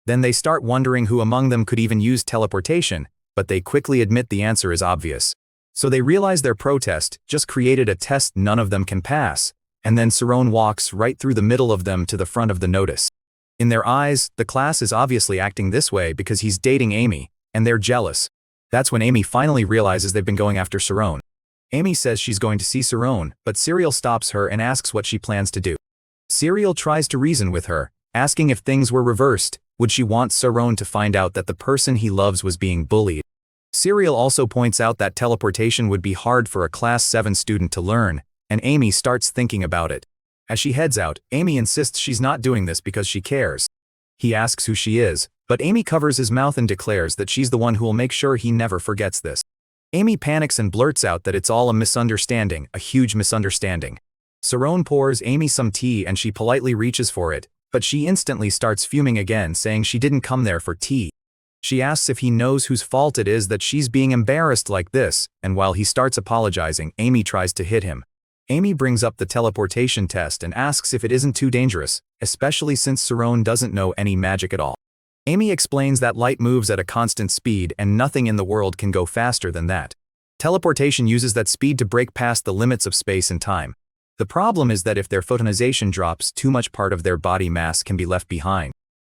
Then they start wondering who among them could even use teleportation, but they quickly admit the answer is obvious. So they realize their protest just created a test none of them can pass, and then Saron walks right through the middle of them to the front of the notice. In their eyes, the class is obviously acting this way because he's dating Amy, and they're jealous. That's when Amy finally realizes they've been going after Saron. Amy says she's going to see Saron, but Serial stops her and asks what she plans to do. Serial tries to reason with her, asking if things were reversed, would she want Saron to find out that the person he loves was being bullied? Serial also points out that teleportation would be hard for a Class 7 student to learn, and Amy starts thinking about it. As she heads out, Amy insists she's not doing this because she cares. He asks who she is, but Amy covers his mouth and declares that she's the one who will make sure he never forgets this. Amy panics and blurts out that it's all a misunderstanding, a huge misunderstanding. Saron pours Amy some tea and she politely reaches for it, but she instantly starts fuming again, saying she didn't come there for tea. She asks if he knows whose fault it is that she's being embarrassed like this, and while he starts apologizing, Amy tries to hit him. Amy brings up the teleportation test and asks if it isn't too dangerous, especially since Saron doesn't know any magic at all. Amy explains that light moves at a constant speed and nothing in the world can go faster than that. Teleportation uses that speed to break past the limits of space and time. The problem is that if their photonization drops, too much part of their body mass can be left behind.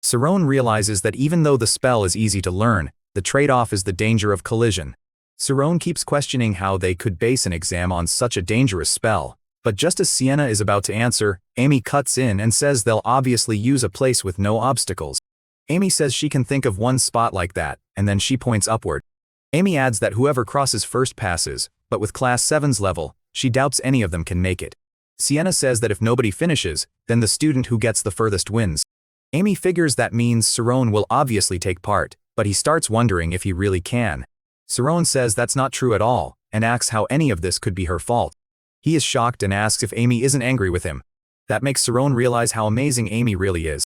Saron realizes that even though the spell is easy to learn, the trade-off is the danger of collision. Saron keeps questioning how they could base an exam on such a dangerous spell, but just as Sienna is about to answer, Amy cuts in and says they'll obviously use a place with no obstacles. Amy says she can think of one spot like that, and then she points upward. Amy adds that whoever crosses first passes, but with Class 7's level, she doubts any of them can make it. Sienna says that if nobody finishes, then the student who gets the furthest wins. Amy figures that means Saron will obviously take part, but he starts wondering if he really can. Saron says that's not true at all, and asks how any of this could be her fault. He is shocked and asks if Amy isn't angry with him. That makes Saron realize how amazing Amy really is.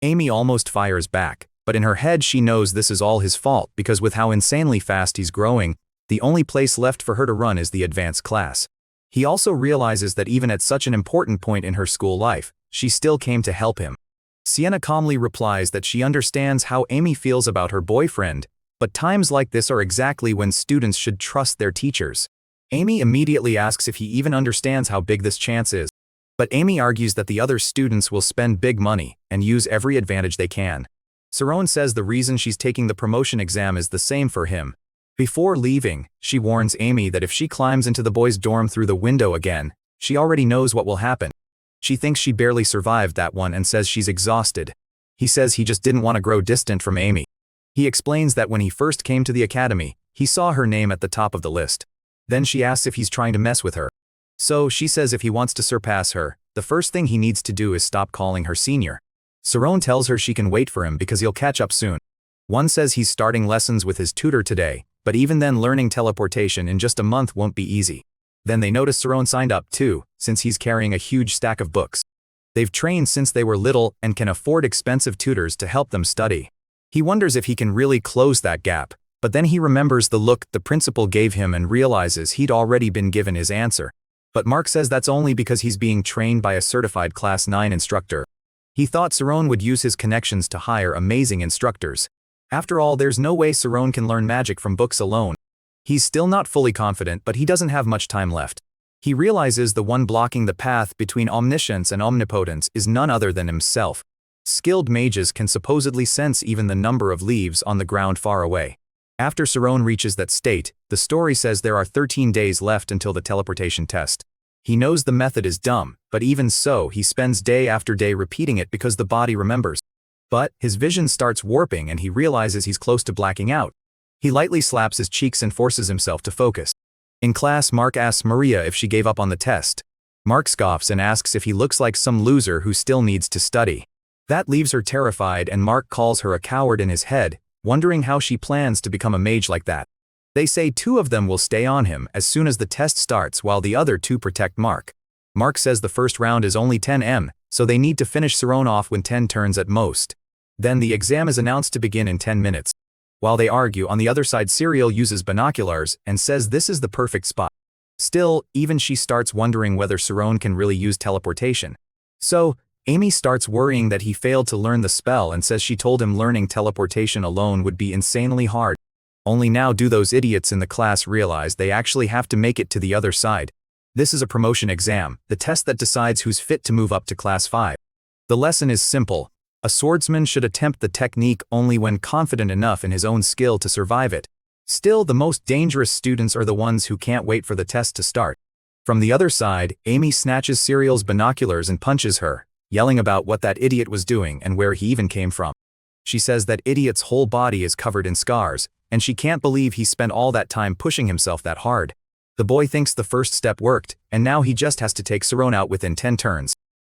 Amy almost fires back, but in her head she knows this is all his fault because with how insanely fast he's growing, the only place left for her to run is the advanced class. He also realizes that even at such an important point in her school life, she still came to help him. Sienna calmly replies that she understands how Amy feels about her boyfriend, but times like this are exactly when students should trust their teachers. Amy immediately asks if he even understands how big this chance is. But Amy argues that the other students will spend big money and use every advantage they can. Saron says the reason she's taking the promotion exam is the same for him. Before leaving, she warns Amy that if she climbs into the boys' dorm through the window again, she already knows what will happen. She thinks she barely survived that one and says she's exhausted. He says he just didn't want to grow distant from Amy. He explains that when he first came to the academy, he saw her name at the top of the list. Then she asks if he's trying to mess with her. So she says if he wants to surpass her, the first thing he needs to do is stop calling her senior. Saron tells her she can wait for him because he'll catch up soon. One says he's starting lessons with his tutor today, but even then learning teleportation in just a month won't be easy. Then they notice Saron signed up too, since he's carrying a huge stack of books. They've trained since they were little and can afford expensive tutors to help them study. He wonders if he can really close that gap, but then he remembers the look the principal gave him and realizes he'd already been given his answer. But Mark says that's only because he's being trained by a certified Class 9 instructor. He thought Saron would use his connections to hire amazing instructors. After all, there's no way Saron can learn magic from books alone. He's still not fully confident, but he doesn't have much time left. He realizes the one blocking the path between omniscience and omnipotence is none other than himself. Skilled mages can supposedly sense even the number of leaves on the ground far away. After Saron reaches that state, the story says there are 13 days left until the teleportation test. He knows the method is dumb, but even so, he spends day after day repeating it because the body remembers. But his vision starts warping and he realizes he's close to blacking out. He lightly slaps his cheeks and forces himself to focus. In class, Mark asks Maria if she gave up on the test. Mark scoffs and asks if he looks like some loser who still needs to study. That leaves her terrified and Mark calls her a coward in his head, wondering how she plans to become a mage like that. They say two of them will stay on him as soon as the test starts while the other two protect Mark. Mark says the first round is only 10 so they need to finish Saron off when 10 turns at most. Then the exam is announced to begin in 10 minutes. While they argue, on the other side Serial uses binoculars and says this is the perfect spot. Still, even she starts wondering whether Saron can really use teleportation. So, Amy starts worrying that he failed to learn the spell and says she told him learning teleportation alone would be insanely hard. Only now do those idiots in the class realize they actually have to make it to the other side. This is a promotion exam, the test that decides who's fit to move up to Class 5. The lesson is simple. A swordsman should attempt the technique only when confident enough in his own skill to survive it. Still, the most dangerous students are the ones who can't wait for the test to start. From the other side, Amy snatches Serial's binoculars and punches her, yelling about what that idiot was doing and where he even came from. She says that idiot's whole body is covered in scars, and she can't believe he spent all that time pushing himself that hard. The boy thinks the first step worked, and now he just has to take Saron out within 10 turns.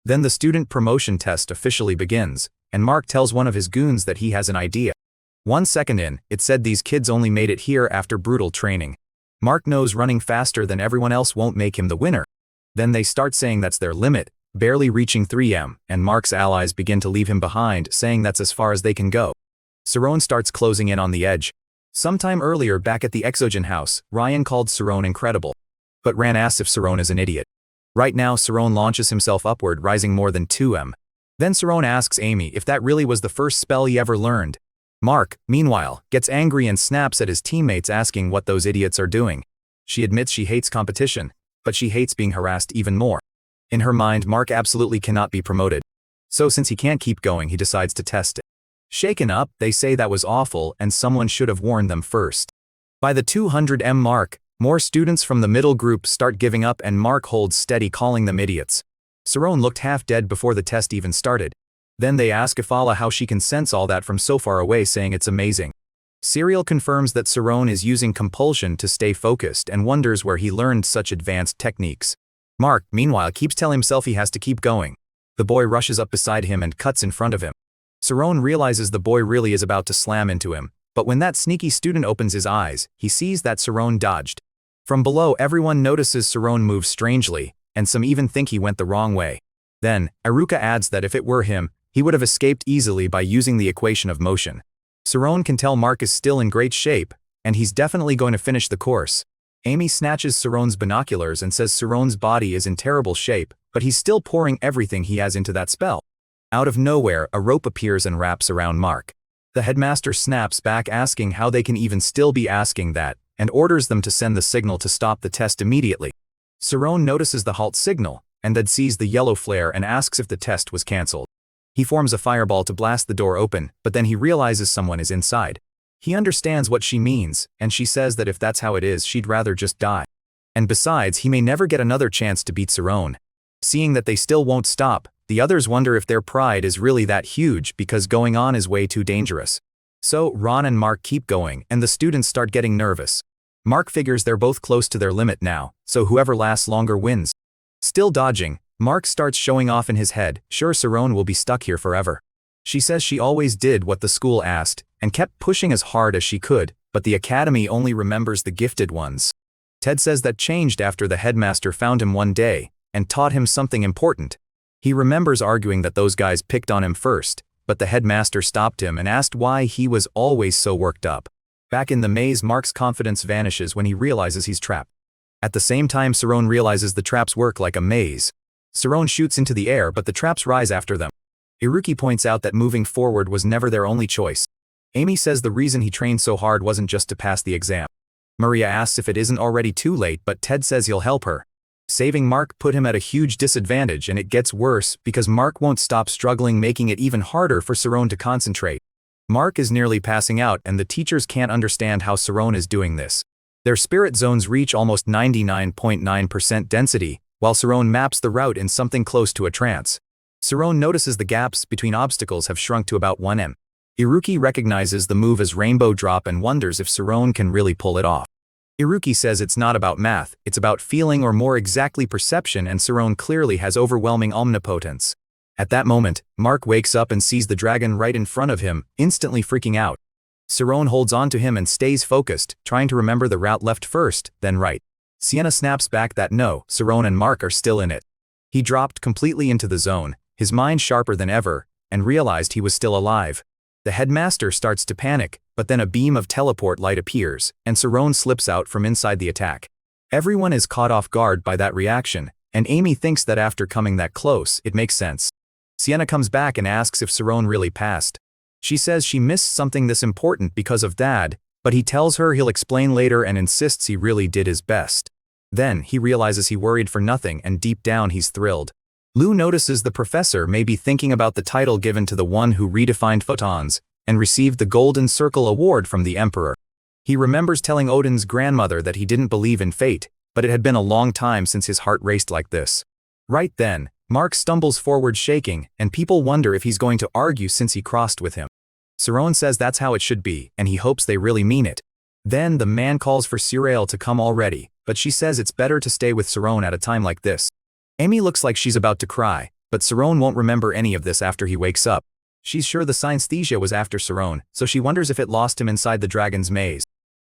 Then the student promotion test officially begins, and Mark tells one of his goons that he has an idea. 1 second in, it said these kids only made it here after brutal training. Mark knows running faster than everyone else won't make him the winner. Then they start saying that's their limit, barely reaching 3M, and Mark's allies begin to leave him behind, saying that's as far as they can go. Saron starts closing in on the edge. Sometime earlier back at the Exogen house, Ryan called Saron incredible. But Ran asks if Saron is an idiot. Right now Saron launches himself upward, rising more than 2m. Then Saron asks Amy if that really was the first spell he ever learned. Mark, meanwhile, gets angry and snaps at his teammates, asking what those idiots are doing. She admits she hates competition, but she hates being harassed even more. In her mind, Mark absolutely cannot be promoted. So since he can't keep going, he decides to test it. Shaken up, they say that was awful and someone should have warned them first. By the 200m mark, more students from the middle group start giving up and Mark holds steady, calling them idiots. Saron looked half dead before the test even started. Then they ask Ifala how she can sense all that from so far away, saying it's amazing. Serial confirms that Saron is using compulsion to stay focused and wonders where he learned such advanced techniques. Mark, meanwhile, keeps telling himself he has to keep going. The boy rushes up beside him and cuts in front of him. Saron realizes the boy really is about to slam into him, but when that sneaky student opens his eyes, he sees that Saron dodged. From below, everyone notices Saron moves strangely, and some even think he went the wrong way. Then, Iruka adds that if it were him, he would have escaped easily by using the equation of motion. Saron can tell Mark is still in great shape, and he's definitely going to finish the course. Amy snatches Saron's binoculars and says Saron's body is in terrible shape, but he's still pouring everything he has into that spell. Out of nowhere, a rope appears and wraps around Mark. The headmaster snaps back, asking how they can even still be asking that, and orders them to send the signal to stop the test immediately. Saron notices the halt signal, and then sees the yellow flare and asks if the test was cancelled. He forms a fireball to blast the door open, but then he realizes someone is inside. He understands what she means, and she says that if that's how it is, she'd rather just die. And besides, he may never get another chance to beat Saron. Seeing that they still won't stop, the others wonder if their pride is really that huge because going on is way too dangerous. So Ron and Mark keep going, and the students start getting nervous. Mark figures they're both close to their limit now, so whoever lasts longer wins. Still dodging, Mark starts showing off in his head, sure Saron will be stuck here forever. She says she always did what the school asked, and kept pushing as hard as she could, but the academy only remembers the gifted ones. Ted says that changed after the headmaster found him one day, and taught him something important. He remembers arguing that those guys picked on him first, but the headmaster stopped him and asked why he was always so worked up. Back in the maze, Mark's confidence vanishes when he realizes he's trapped. At the same time, Saron realizes the traps work like a maze. Saron shoots into the air, but the traps rise after them. Iruki points out that moving forward was never their only choice. Amy says the reason he trained so hard wasn't just to pass the exam. Maria asks if it isn't already too late, but Ted says he'll help her. Saving Mark put him at a huge disadvantage, and it gets worse because Mark won't stop struggling, making it even harder for Saron to concentrate. Mark is nearly passing out, and the teachers can't understand how Saron is doing this. Their spirit zones reach almost 99.9% density, while Saron maps the route in something close to a trance. Saron notices the gaps between obstacles have shrunk to about 1m. Iruki recognizes the move as Rainbow Drop and wonders if Saron can really pull it off. Iruki says it's not about math, it's about feeling, or more exactly perception, and Saron clearly has overwhelming omnipotence. At that moment, Mark wakes up and sees the dragon right in front of him, instantly freaking out. Saron holds on to him and stays focused, trying to remember the route left first, then right. Sienna snaps back that no, Saron and Mark are still in it. He dropped completely into the zone, his mind sharper than ever, and realized he was still alive. The headmaster starts to panic, but then a beam of teleport light appears, and Saron slips out from inside the attack. Everyone is caught off guard by that reaction, and Amy thinks that after coming that close, it makes sense. Sienna comes back and asks if Saron really passed. She says she missed something this important because of Dad, but he tells her he'll explain later and insists he really did his best. Then, he realizes he worried for nothing, and deep down he's thrilled. Lou notices the professor may be thinking about the title given to the one who redefined photons, and received the Golden Circle Award from the Emperor. He remembers telling Odin's grandmother that he didn't believe in fate, but it had been a long time since his heart raced like this. Right then, Mark stumbles forward shaking, and people wonder if he's going to argue since he crossed with him. Saron says that's how it should be, and he hopes they really mean it. Then the man calls for Surael to come already, but she says it's better to stay with Saron at a time like this. Amy looks like she's about to cry, but Saron won't remember any of this after he wakes up. She's sure the synesthesia was after Saron, so she wonders if it lost him inside the dragon's maze.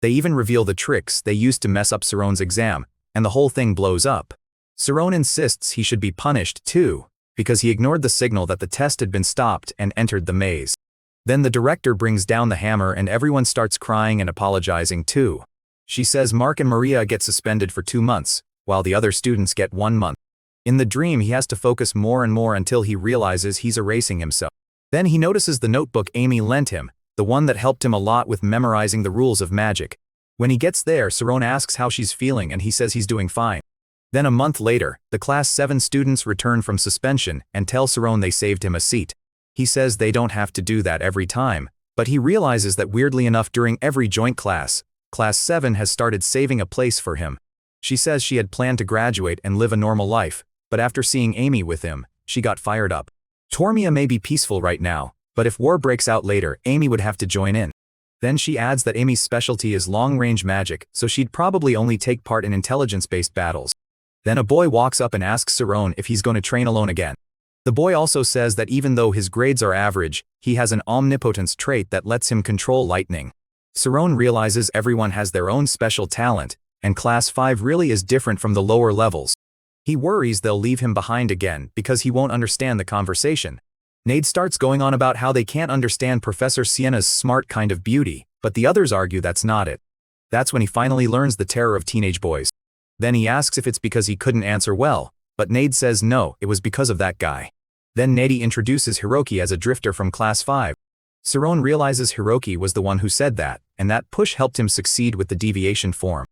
They even reveal the tricks they used to mess up Saron's exam, and the whole thing blows up. Saron insists he should be punished too, because he ignored the signal that the test had been stopped and entered the maze. Then the director brings down the hammer and everyone starts crying and apologizing too. She says Mark and Maria get suspended for 2 months, while the other students get 1 month. In the dream he has to focus more and more until he realizes he's erasing himself. Then he notices the notebook Amy lent him, the one that helped him a lot with memorizing the rules of magic. When he gets there, Saron asks how she's feeling and he says he's doing fine. Then a month later, the Class 7 students return from suspension and tell Saron they saved him a seat. He says they don't have to do that every time, but he realizes that weirdly enough during every joint class, Class 7 has started saving a place for him. She says she had planned to graduate and live a normal life, but after seeing Amy with him, she got fired up. Tormia may be peaceful right now, but if war breaks out later, Amy would have to join in. Then she adds that Amy's specialty is long-range magic, so she'd probably only take part in intelligence-based battles. Then a boy walks up and asks Saron if he's going to train alone again. The boy also says that even though his grades are average, he has an omnipotence trait that lets him control lightning. Saron realizes everyone has their own special talent, and Class 5 really is different from the lower levels. He worries they'll leave him behind again because he won't understand the conversation. Nade starts going on about how they can't understand Professor Siena's smart kind of beauty, but the others argue that's not it. That's when he finally learns the terror of teenage boys. Then he asks if it's because he couldn't answer well, but Nade says no, it was because of that guy. Then Nade introduces Hiroki as a drifter from Class 5. Saron realizes Hiroki was the one who said that, and that push helped him succeed with the deviation form.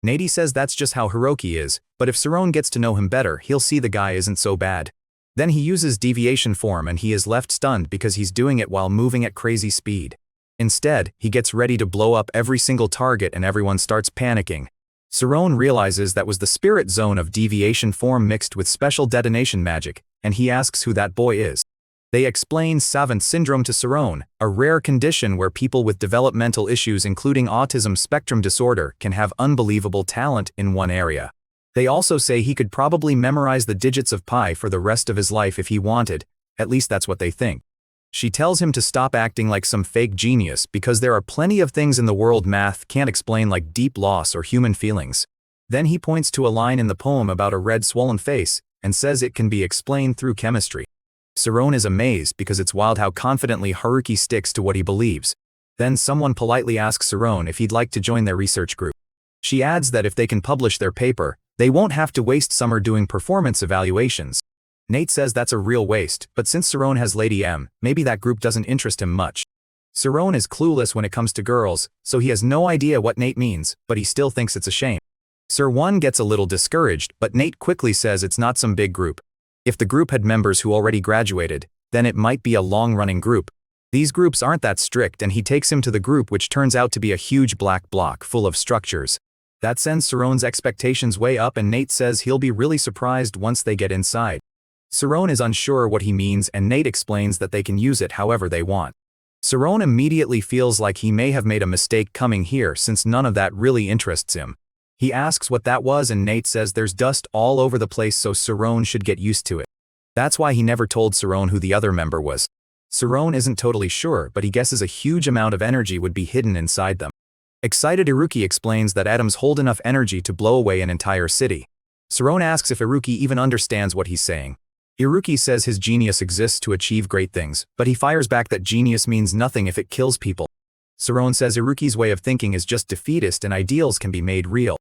Nade says that's just how Hiroki is, but if Saron gets to know him better, he'll see the guy isn't so bad. Then he uses deviation form and he is left stunned because he's doing it while moving at crazy speed. Instead, he gets ready to blow up every single target and everyone starts panicking. Saron realizes that was the spirit zone of deviation form mixed with special detonation magic, and he asks who that boy is. They explain Savant syndrome to Saron, a rare condition where people with developmental issues including autism spectrum disorder can have unbelievable talent in one area. They also say he could probably memorize the digits of pi for the rest of his life if he wanted, at least that's what they think. She tells him to stop acting like some fake genius because there are plenty of things in the world math can't explain like deep loss or human feelings. Then he points to a line in the poem about a red swollen face and says it can be explained through chemistry. Saron is amazed because it's wild how confidently Haruki sticks to what he believes. Then someone politely asks Saron if he'd like to join their research group. She adds that if they can publish their paper, they won't have to waste summer doing performance evaluations. Nate says that's a real waste, but since Saron has Lady M, maybe that group doesn't interest him much. Saron is clueless when it comes to girls, so he has no idea what Nate means, but he still thinks it's a shame. Sir One gets a little discouraged, but Nate quickly says it's not some big group. If the group had members who already graduated, then it might be a long-running group. These groups aren't that strict and he takes him to the group which turns out to be a huge black block full of structures. That sends Saron's expectations way up and Nate says he'll be really surprised once they get inside. Saron is unsure what he means and Nate explains that they can use it however they want. Saron immediately feels like he may have made a mistake coming here since none of that really interests him. He asks what that was and Nate says there's dust all over the place so Saron should get used to it. That's why he never told Saron who the other member was. Saron isn't totally sure, but he guesses a huge amount of energy would be hidden inside them. Excited Iruki explains that atoms hold enough energy to blow away an entire city. Saron asks if Iruki even understands what he's saying. Iruki says his genius exists to achieve great things, but he fires back that genius means nothing if it kills people. Saron says Iruki's way of thinking is just defeatist and ideals can be made real.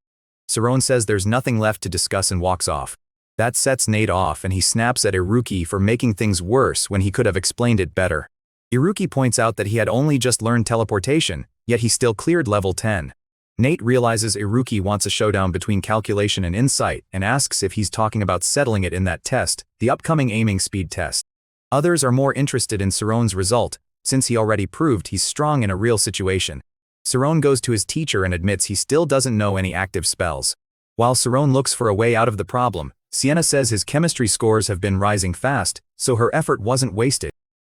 Saron says there's nothing left to discuss and walks off. That sets Nate off and he snaps at Iruki for making things worse when he could have explained it better. Iruki points out that he had only just learned teleportation, yet he still cleared level 10. Nate realizes Iruki wants a showdown between calculation and insight and asks if he's talking about settling it in that test, the upcoming aiming speed test. Others are more interested in Saron's result, since he already proved he's strong in a real situation. Saron goes to his teacher and admits he still doesn't know any active spells. While Saron looks for a way out of the problem, Sienna says his chemistry scores have been rising fast, so her effort wasn't wasted.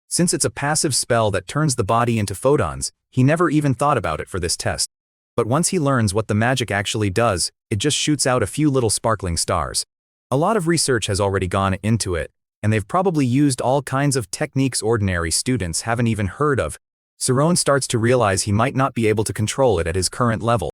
Since it's a passive spell that turns the body into photons, he never even thought about it for this test. But once he learns what the magic actually does, it just shoots out a few little sparkling stars. A lot of research has already gone into it, and they've probably used all kinds of techniques ordinary students haven't even heard of. Saron starts to realize he might not be able to control it at his current level.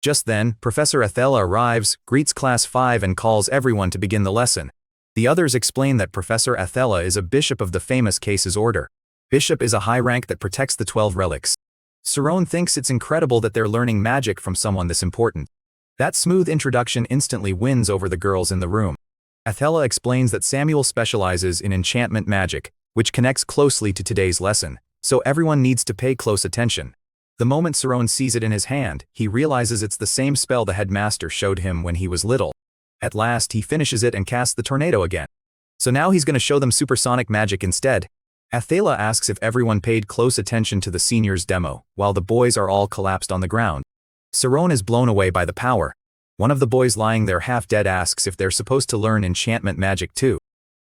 Just then, Professor Athela arrives, greets Class 5 and calls everyone to begin the lesson. The others explain that Professor Athela is a bishop of the famous Cases Order. Bishop is a high rank that protects the 12 relics. Saron thinks it's incredible that they're learning magic from someone this important. That smooth introduction instantly wins over the girls in the room. Athela explains that Samuel specializes in enchantment magic, which connects closely to today's lesson, so everyone needs to pay close attention. The moment Saron sees it in his hand, he realizes it's the same spell the headmaster showed him when he was little. At last, he finishes it and casts the tornado again. So now he's going to show them supersonic magic instead. Athela asks if everyone paid close attention to the seniors' demo, while the boys are all collapsed on the ground. Saron is blown away by the power. One of the boys lying there half-dead asks if they're supposed to learn enchantment magic too.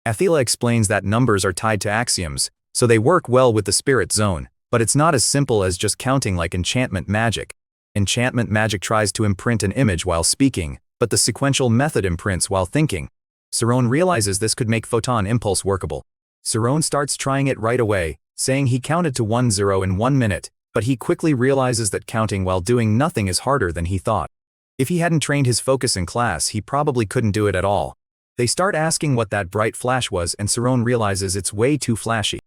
Athela explains that numbers are tied to axioms, so they work well with the spirit zone, but it's not as simple as just counting like enchantment magic. Enchantment magic tries to imprint an image while speaking, but the sequential method imprints while thinking. Saron realizes this could make photon impulse workable. Saron starts trying it right away, saying he counted to 10 in 1 minute, but he quickly realizes that counting while doing nothing is harder than he thought. If he hadn't trained his focus in class, he probably couldn't do it at all. They start asking what that bright flash was, and Saron realizes it's way too flashy.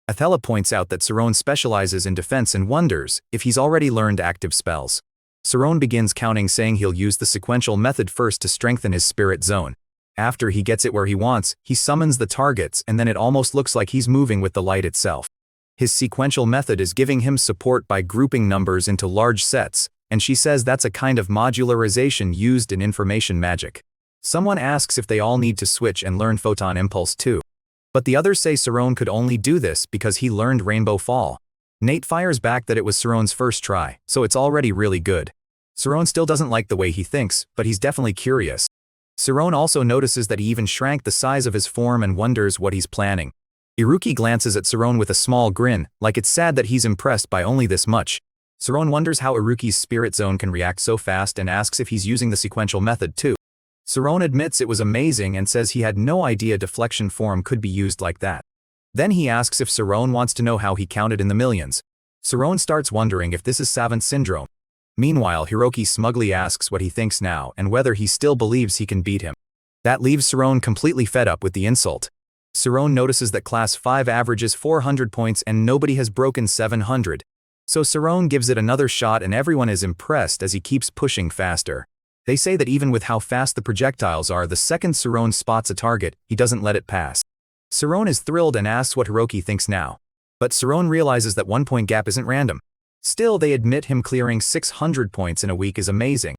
Athela points out that Saron specializes in defense and wonders if he's already learned active spells. Saron begins counting, saying he'll use the sequential method first to strengthen his spirit zone. After he gets it where he wants, he summons the targets, and then it almost looks like he's moving with the light itself. His sequential method is giving him support by grouping numbers into large sets, and she says that's a kind of modularization used in information magic. Someone asks if they all need to switch and learn photon impulse too. But the others say Saron could only do this because he learned Rainbow Fall. Nate fires back that it was Saron's first try, so it's already really good. Saron still doesn't like the way he thinks, but he's definitely curious. Saron also notices that he even shrank the size of his form and wonders what he's planning. Iruki glances at Saron with a small grin, like it's sad that he's impressed by only this much. Saron wonders how Iruki's spirit zone can react so fast and asks if he's using the sequential method too. Saron admits it was amazing and says he had no idea deflection form could be used like that. Then he asks if Saron wants to know how he counted in the millions. Saron starts wondering if this is savant syndrome. Meanwhile, Hiroki smugly asks what he thinks now and whether he still believes he can beat him. That leaves Saron completely fed up with the insult. Saron notices that Class 5 averages 400 points and nobody has broken 700. So Saron gives it another shot and everyone is impressed as he keeps pushing faster. They say that even with how fast the projectiles are, the second Saron spots a target, he doesn't let it pass. Saron is thrilled and asks what Hiroki thinks now. But Saron realizes that 1 point gap isn't random. Still, they admit him clearing 600 points in a week is amazing.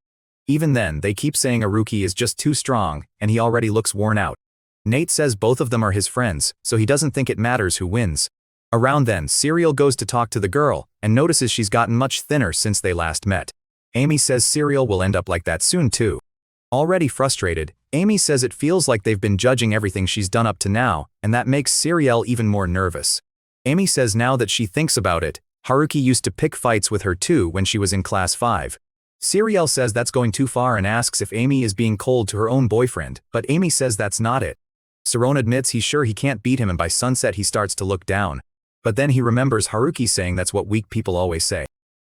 Even then, they keep saying Iruki is just too strong, and he already looks worn out. Nate says both of them are his friends, so he doesn't think it matters who wins. Around then, Serial goes to talk to the girl, and notices she's gotten much thinner since they last met. Amy says Serial will end up like that soon too. Already frustrated, Amy says it feels like they've been judging everything she's done up to now, and that makes Serial even more nervous. Amy says now that she thinks about it, Haruki used to pick fights with her too when she was in Class 5. Serial says that's going too far and asks if Amy is being cold to her own boyfriend, but Amy says that's not it. Saron admits he's sure he can't beat him, and by sunset he starts to look down. But then he remembers Haruki saying that's what weak people always say.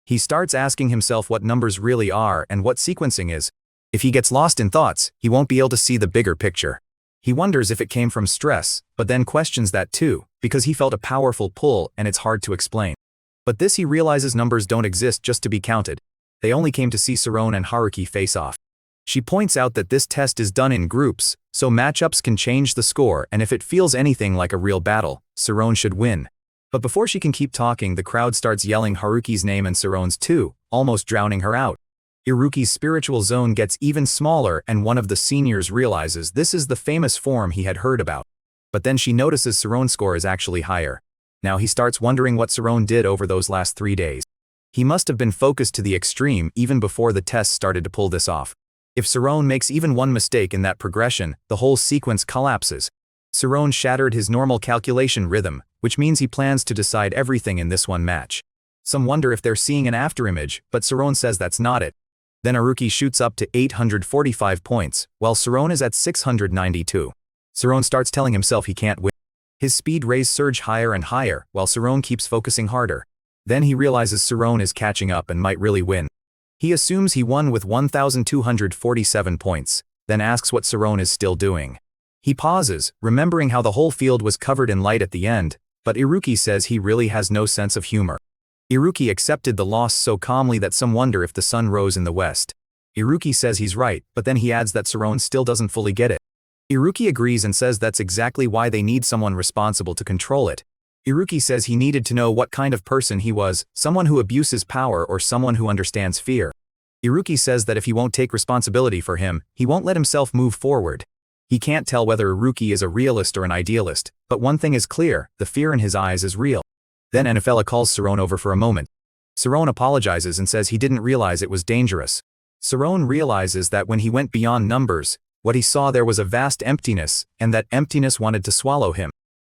He starts asking himself what numbers really are and what sequencing is. If he gets lost in thoughts, he won't be able to see the bigger picture. He wonders if it came from stress, but then questions that too, because he felt a powerful pull and it's hard to explain. But this he realizes numbers don't exist just to be counted. They only came to see Saron and Haruki face off. She points out that this test is done in groups, so matchups can change the score, and if it feels anything like a real battle, Saron should win. But before she can keep talking, the crowd starts yelling Haruki's name and Saron's too, almost drowning her out. Iruki's spiritual zone gets even smaller, and one of the seniors realizes this is the famous form he had heard about. But then she notices Saron's score is actually higher. Now he starts wondering what Saron did over those last 3 days. He must have been focused to the extreme even before the test started to pull this off. If Saron makes even one mistake in that progression, the whole sequence collapses. Saron shattered his normal calculation rhythm, which means he plans to decide everything in this one match. Some wonder if they're seeing an afterimage, but Saron says that's not it. Then Haruki shoots up to 845 points, while Saron is at 692. Saron starts telling himself he can't win. His speed rays surge higher and higher, while Saron keeps focusing harder. Then he realizes Saron is catching up and might really win. He assumes he won with 1,247 points, then asks what Saron is still doing. He pauses, remembering how the whole field was covered in light at the end, but Iruki says he really has no sense of humor. Iruki accepted the loss so calmly that some wonder if the sun rose in the west. Iruki says he's right, but then he adds that Saron still doesn't fully get it. Iruki agrees and says that's exactly why they need someone responsible to control it. Iruki says he needed to know what kind of person he was, someone who abuses power or someone who understands fear. Iruki says that if he won't take responsibility for him, he won't let himself move forward. He can't tell whether Iruki is a realist or an idealist, but one thing is clear, the fear in his eyes is real. Then Anafela calls Saron over for a moment. Saron apologizes and says he didn't realize it was dangerous. Saron realizes that when he went beyond numbers, what he saw there was a vast emptiness, and that emptiness wanted to swallow him.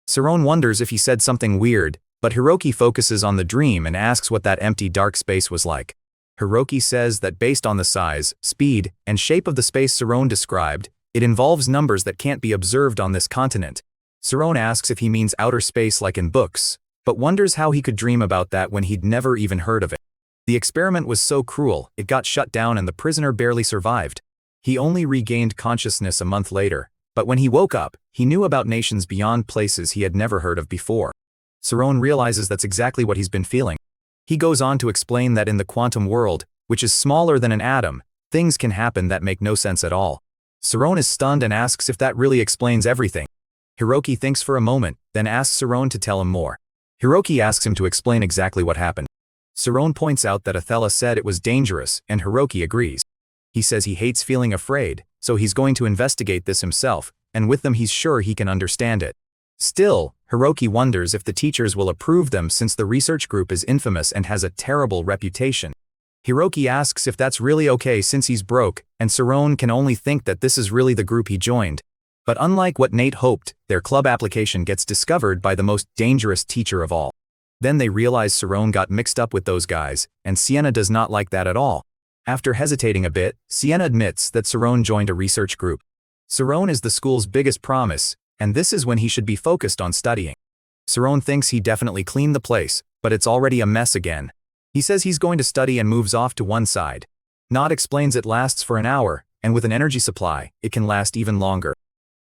Saron wonders if he said something weird, but Hiroki focuses on the dream and asks what that empty dark space was like. Hiroki says that based on the size, speed, and shape of the space Saron described, it involves numbers that can't be observed on this continent. Saron asks if he means outer space like in books, but wonders how he could dream about that when he'd never even heard of it. The experiment was so cruel, it got shut down and the prisoner barely survived. He only regained consciousness a month later, but when he woke up, he knew about nations beyond places he had never heard of before. Saron realizes that's exactly what he's been feeling. He goes on to explain that in the quantum world, which is smaller than an atom, things can happen that make no sense at all. Saron is stunned and asks if that really explains everything. Hiroki thinks for a moment, then asks Saron to tell him more. Hiroki asks him to explain exactly what happened. Saron points out that Athela said it was dangerous, and Hiroki agrees. He says he hates feeling afraid, so he's going to investigate this himself, and with them he's sure he can understand it. Still, Hiroki wonders if the teachers will approve them since the research group is infamous and has a terrible reputation. Hiroki asks if that's really okay since he's broke, and Saron can only think that this is really the group he joined. But unlike what Nate hoped, their club application gets discovered by the most dangerous teacher of all. Then they realize Saron got mixed up with those guys, and Sienna does not like that at all. After hesitating a bit, Sienna admits that Saron joined a research group. Saron is the school's biggest promise, and this is when he should be focused on studying. Saron thinks he definitely cleaned the place, but it's already a mess again. He says he's going to study and moves off to one side. Nod explains it lasts for an hour, and with an energy supply, it can last even longer.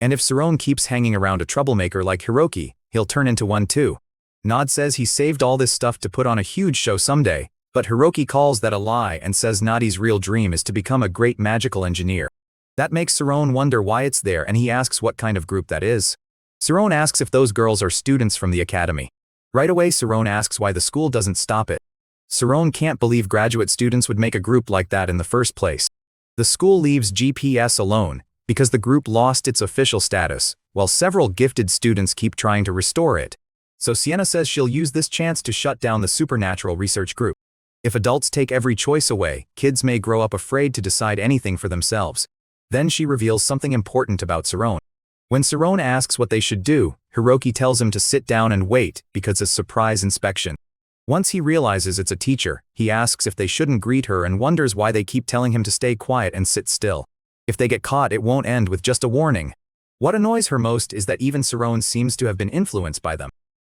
And if Saron keeps hanging around a troublemaker like Hiroki, he'll turn into one too. Nod says he saved all this stuff to put on a huge show someday, but Hiroki calls that a lie and says Nadi's real dream is to become a great magical engineer. That makes Saron wonder why it's there and he asks what kind of group that is. Saron asks if those girls are students from the academy. Right away Saron asks why the school doesn't stop it. Saron can't believe graduate students would make a group like that in the first place. The school leaves GPS alone, because the group lost its official status, while several gifted students keep trying to restore it. So Sienna says she'll use this chance to shut down the supernatural research group. If adults take every choice away, kids may grow up afraid to decide anything for themselves. Then she reveals something important about Saron. When Saron asks what they should do, Hiroki tells him to sit down and wait because it's a surprise inspection. Once he realizes it's a teacher, he asks if they shouldn't greet her and wonders why they keep telling him to stay quiet and sit still. If they get caught, it won't end with just a warning. What annoys her most is that even Saron seems to have been influenced by them.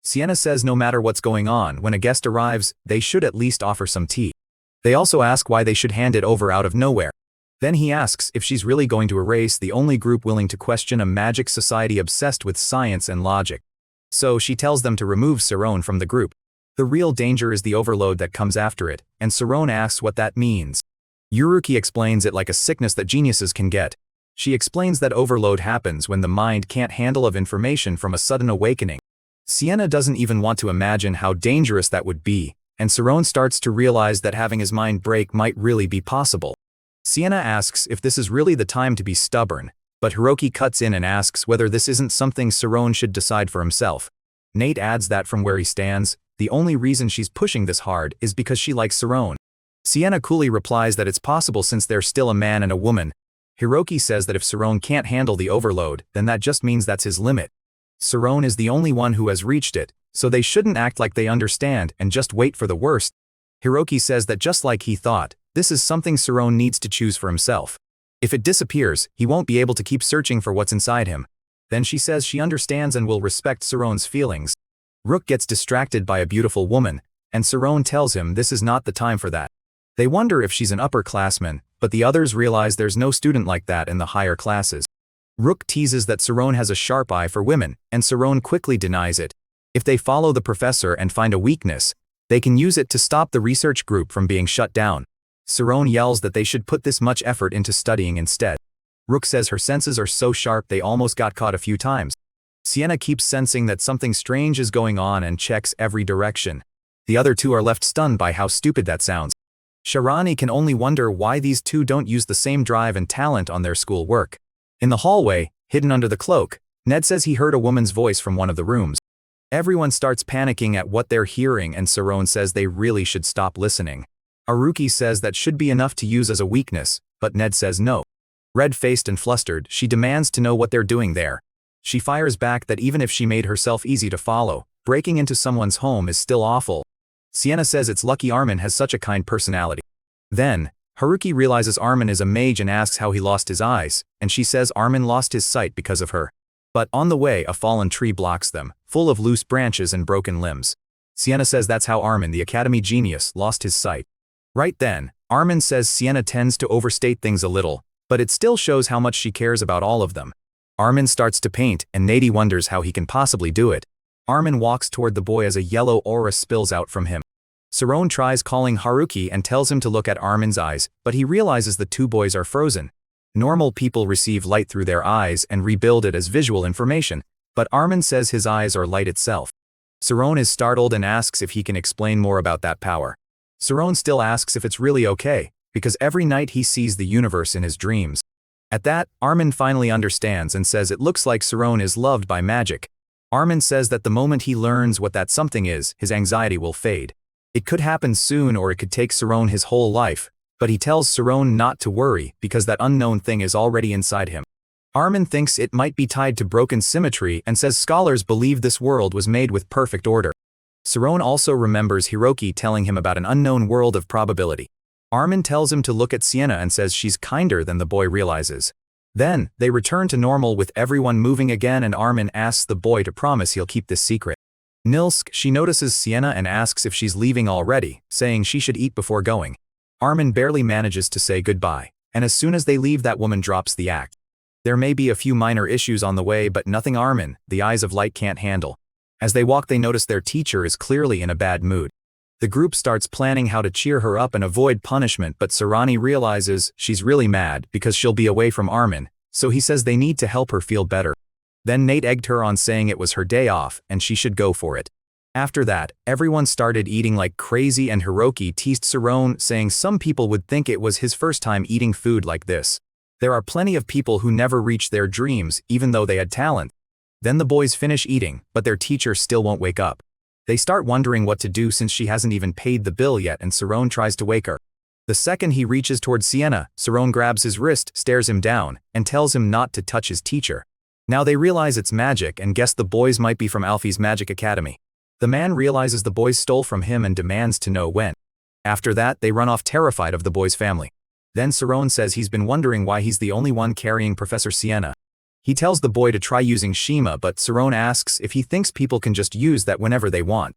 Sienna says no matter what's going on, when a guest arrives, they should at least offer some tea. They also ask why they should hand it over out of nowhere. Then he asks if she's really going to erase the only group willing to question a magic society obsessed with science and logic. So she tells them to remove Saron from the group. The real danger is the overload that comes after it, and Saron asks what that means. Yuruki explains it like a sickness that geniuses can get. She explains that overload happens when the mind can't handle of information from a sudden awakening. Sienna doesn't even want to imagine how dangerous that would be, and Saron starts to realize that having his mind break might really be possible. Sienna asks if this is really the time to be stubborn, but Hiroki cuts in and asks whether this isn't something Saron should decide for himself. Nate adds that from where he stands, the only reason she's pushing this hard is because she likes Saron. Sienna coolly replies that it's possible since they're still a man and a woman. Hiroki says that if Saron can't handle the overload, then that just means that's his limit. Saron is the only one who has reached it, so they shouldn't act like they understand and just wait for the worst. Hiroki says that just like he thought, this is something Saron needs to choose for himself. If it disappears, he won't be able to keep searching for what's inside him. Then she says she understands and will respect Saron's feelings. Rook gets distracted by a beautiful woman, and Saron tells him this is not the time for that. They wonder if she's an upperclassman, but the others realize there's no student like that in the higher classes. Rook teases that Saron has a sharp eye for women, and Saron quickly denies it. If they follow the professor and find a weakness, they can use it to stop the research group from being shut down. Saron yells that they should put this much effort into studying instead. Rook says her senses are so sharp they almost got caught a few times. Sienna keeps sensing that something strange is going on and checks every direction. The other two are left stunned by how stupid that sounds. Sharani can only wonder why these two don't use the same drive and talent on their school work. In the hallway, hidden under the cloak, Ned says he heard a woman's voice from one of the rooms. Everyone starts panicking at what they're hearing and Saron says they really should stop listening. Aruki says that should be enough to use as a weakness, but Ned says no. Red-faced and flustered, she demands to know what they're doing there. She fires back that even if she made herself easy to follow, breaking into someone's home is still awful. Sienna says it's lucky Armin has such a kind personality. Then, Haruki realizes Armin is a mage and asks how he lost his eyes, and she says Armin lost his sight because of her. But on the way, a fallen tree blocks them, full of loose branches and broken limbs. Sienna says that's how Armin, the academy genius, lost his sight. Right then, Armin says Sienna tends to overstate things a little, but it still shows how much she cares about all of them. Armin starts to paint, and Nady wonders how he can possibly do it. Armin walks toward the boy as a yellow aura spills out from him. Saron tries calling Haruki and tells him to look at Armin's eyes, but he realizes the two boys are frozen. Normal people receive light through their eyes and rebuild it as visual information, but Armin says his eyes are light itself. Saron is startled and asks if he can explain more about that power. Saron still asks if it's really okay, because every night he sees the universe in his dreams. At that, Armin finally understands and says it looks like Saron is loved by magic. Armin says that the moment he learns what that something is, his anxiety will fade. It could happen soon or it could take Saron his whole life, but he tells Saron not to worry because that unknown thing is already inside him. Armin thinks it might be tied to broken symmetry and says scholars believe this world was made with perfect order. Saron also remembers Hiroki telling him about an unknown world of probability. Armin tells him to look at Sienna and says she's kinder than the boy realizes. Then, they return to normal with everyone moving again and Armin asks the boy to promise he'll keep this secret. Nilsk, she notices Sienna and asks if she's leaving already, saying she should eat before going. Armin barely manages to say goodbye, and as soon as they leave that woman drops the act. There may be a few minor issues on the way but nothing Armin, the eyes of light can't handle. As they walk they notice their teacher is clearly in a bad mood. The group starts planning how to cheer her up and avoid punishment but Sarani realizes she's really mad because she'll be away from Armin, so he says they need to help her feel better. Then Nate egged her on saying it was her day off and she should go for it. After that, everyone started eating like crazy and Hiroki teased Saron saying some people would think it was his first time eating food like this. There are plenty of people who never reach their dreams even though they had talent. Then the boys finish eating, but their teacher still won't wake up. They start wondering what to do since she hasn't even paid the bill yet and Saron tries to wake her. The second he reaches towards Sienna, Saron grabs his wrist, stares him down, and tells him not to touch his teacher. Now they realize it's magic and guess the boys might be from Alfie's Magic Academy. The man realizes the boys stole from him and demands to know when. After that, they run off terrified of the boys' family. Then Saron says he's been wondering why he's the only one carrying Professor Sienna. He tells the boy to try using Shima but Saron asks if he thinks people can just use that whenever they want.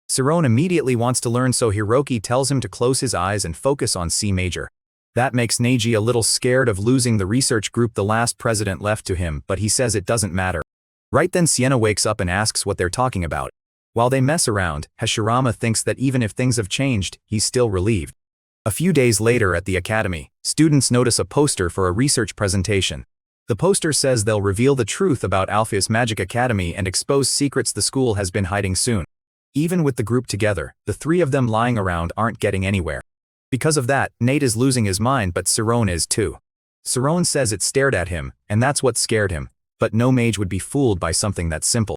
Saron immediately wants to learn so Hiroki tells him to close his eyes and focus on C major. That makes Neji a little scared of losing the research group the last president left to him but he says it doesn't matter. Right then Sienna wakes up and asks what they're talking about. While they mess around, Hashirama thinks that even if things have changed, he's still relieved. A few days later at the academy, students notice a poster for a research presentation. The poster says they'll reveal the truth about Alpheus Magic Academy and expose secrets the school has been hiding soon. Even with the group together, the three of them lying around aren't getting anywhere. Because of that, Nate is losing his mind but Saron is too. Saron says it stared at him, and that's what scared him, but no mage would be fooled by something that simple.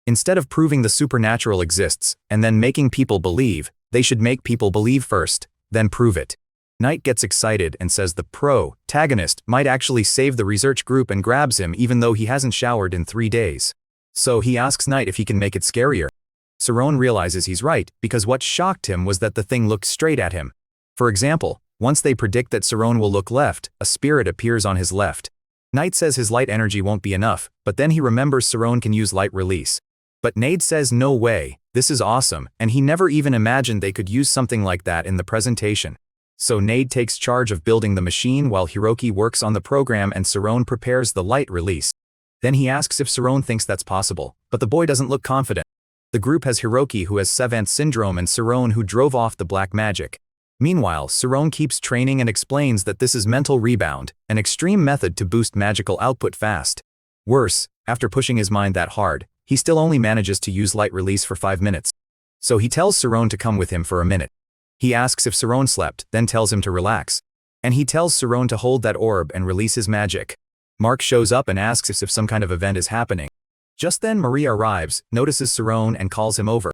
Instead of proving the supernatural exists, and then making people believe, they should make people believe first, then prove it. Knight gets excited and says the protagonist might actually save the research group and grabs him even though he hasn't showered in 3 days. So he asks Knight if he can make it scarier. Saron realizes he's right, because what shocked him was that the thing looked straight at him. For example, once they predict that Saron will look left, a spirit appears on his left. Knight says his light energy won't be enough, but then he remembers Saron can use light release. But Nade says no way, this is awesome, and he never even imagined they could use something like that in the presentation. So Nade takes charge of building the machine while Hiroki works on the program and Saron prepares the light release. Then he asks if Saron thinks that's possible, but the boy doesn't look confident. The group has Hiroki who has Savant syndrome and Saron who drove off the black magic. Meanwhile, Saron keeps training and explains that this is mental rebound, an extreme method to boost magical output fast. Worse, after pushing his mind that hard, he still only manages to use light release for 5 minutes. So he tells Saron to come with him for a minute. He asks if Saron slept, then tells him to relax. And he tells Saron to hold that orb and release his magic. Mark shows up and asks if some kind of event is happening. Just then Maria arrives, notices Saron and calls him over.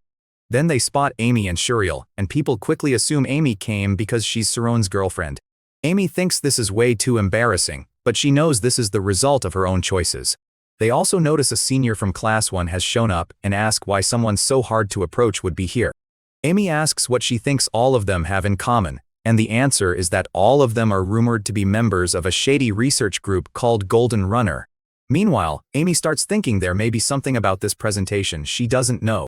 Then they spot Amy and Shuriel, and people quickly assume Amy came because she's Saron's girlfriend. Amy thinks this is way too embarrassing, but she knows this is the result of her own choices. They also notice a senior from class 1 has shown up and ask why someone so hard to approach would be here. Amy asks what she thinks all of them have in common, and the answer is that all of them are rumored to be members of a shady research group called Golden Runner. Meanwhile, Amy starts thinking there may be something about this presentation she doesn't know.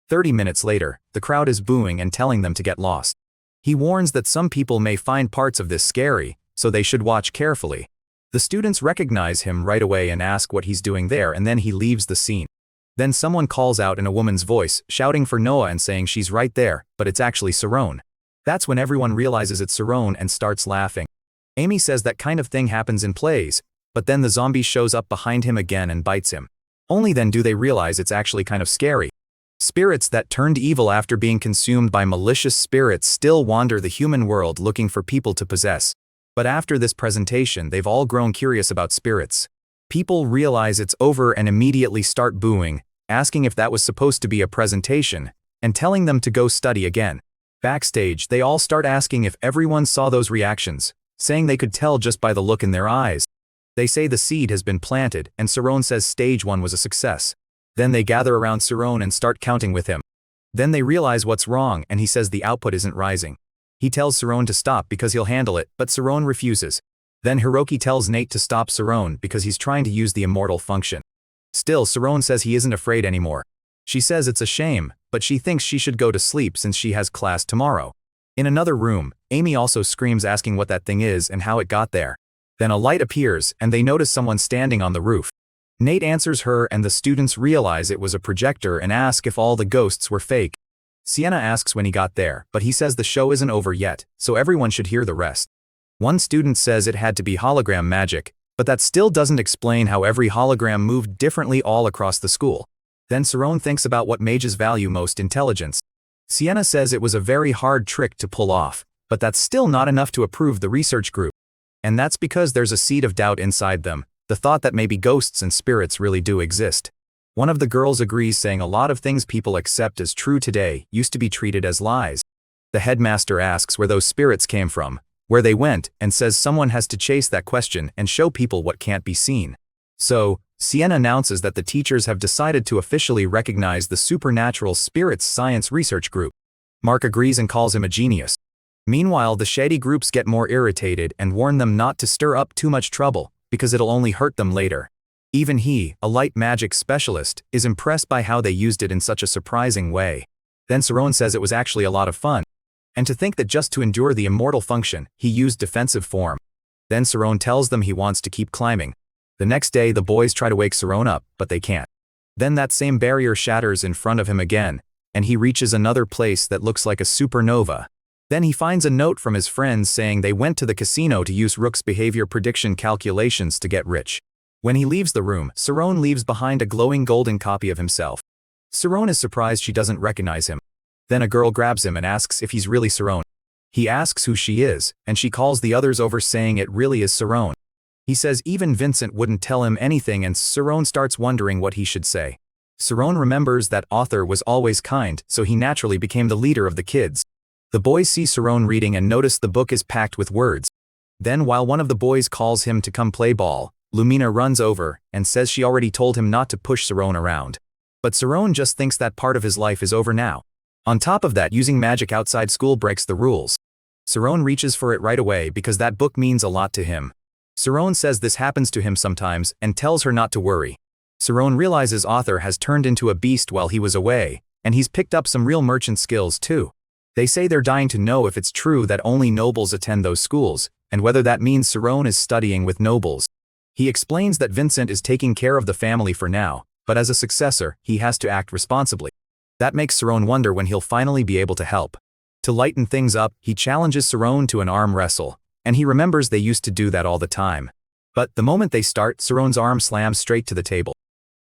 30 minutes later, the crowd is booing and telling them to get lost. He warns that some people may find parts of this scary, so they should watch carefully. The students recognize him right away and ask what he's doing there, and then he leaves the scene. Then someone calls out in a woman's voice, shouting for Noah and saying she's right there, but it's actually Saron. That's when everyone realizes it's Saron and starts laughing. Amy says that kind of thing happens in plays, but then the zombie shows up behind him again and bites him. Only then do they realize it's actually kind of scary. Spirits that turned evil after being consumed by malicious spirits still wander the human world looking for people to possess. But after this presentation, they've all grown curious about spirits. People realize it's over and immediately start booing, asking if that was supposed to be a presentation, and telling them to go study again. Backstage, they all start asking if everyone saw those reactions, saying they could tell just by the look in their eyes. They say the seed has been planted, and Saron says stage 1 was a success. Then they gather around Saron and start counting with him. Then they realize what's wrong, and he says the output isn't rising. He tells Saron to stop because he'll handle it, but Saron refuses. Then Hiroki tells Nate to stop Saron because he's trying to use the immortal function. Still, Saron says he isn't afraid anymore. She says it's a shame, but she thinks she should go to sleep since she has class tomorrow. In another room, Amy also screams asking what that thing is and how it got there. Then a light appears, and they notice someone standing on the roof. Nate answers her, and the students realize it was a projector and ask if all the ghosts were fake. Sienna asks when he got there, but he says the show isn't over yet, so everyone should hear the rest. One student says it had to be hologram magic, but that still doesn't explain how every hologram moved differently all across the school. Then Saron thinks about what mages value most: intelligence. Sienna says it was a very hard trick to pull off, but that's still not enough to approve the research group. And that's because there's a seed of doubt inside them, the thought that maybe ghosts and spirits really do exist. One of the girls agrees, saying a lot of things people accept as true today used to be treated as lies. The headmaster asks where those spirits came from, where they went, and says someone has to chase that question and show people what can't be seen. So, Sienna announces that the teachers have decided to officially recognize the Supernatural Spirits Science Research Group. Mark agrees and calls him a genius. Meanwhile, the shady groups get more irritated and warn them not to stir up too much trouble, because it'll only hurt them later. Even he, a light magic specialist, is impressed by how they used it in such a surprising way. Then Saron says it was actually a lot of fun. And to think that just to endure the immortal function, he used defensive form. Then Saron tells them he wants to keep climbing. The next day, the boys try to wake Saron up, but they can't. Then that same barrier shatters in front of him again, and he reaches another place that looks like a supernova. Then he finds a note from his friends saying they went to the casino to use Rook's behavior prediction calculations to get rich. When he leaves the room, Saron leaves behind a glowing golden copy of himself. Saron is surprised she doesn't recognize him. Then a girl grabs him and asks if he's really Saron. He asks who she is, and she calls the others over, saying it really is Saron. He says even Vincent wouldn't tell him anything, and Saron starts wondering what he should say. Saron remembers that Author was always kind, so he naturally became the leader of the kids. The boys see Saron reading and notice the book is packed with words. Then while one of the boys calls him to come play ball, Lumina runs over and says she already told him not to push Saron around. But Saron just thinks that part of his life is over now. On top of that, using magic outside school breaks the rules. Saron reaches for it right away because that book means a lot to him. Saron says this happens to him sometimes and tells her not to worry. Saron realizes Author has turned into a beast while he was away, and he's picked up some real merchant skills too. They say they're dying to know if it's true that only nobles attend those schools, and whether that means Saron is studying with nobles. He explains that Vincent is taking care of the family for now, but as a successor, he has to act responsibly. That makes Saron wonder when he'll finally be able to help. To lighten things up, he challenges Saron to an arm wrestle, and he remembers they used to do that all the time. But the moment they start, Saron's arm slams straight to the table.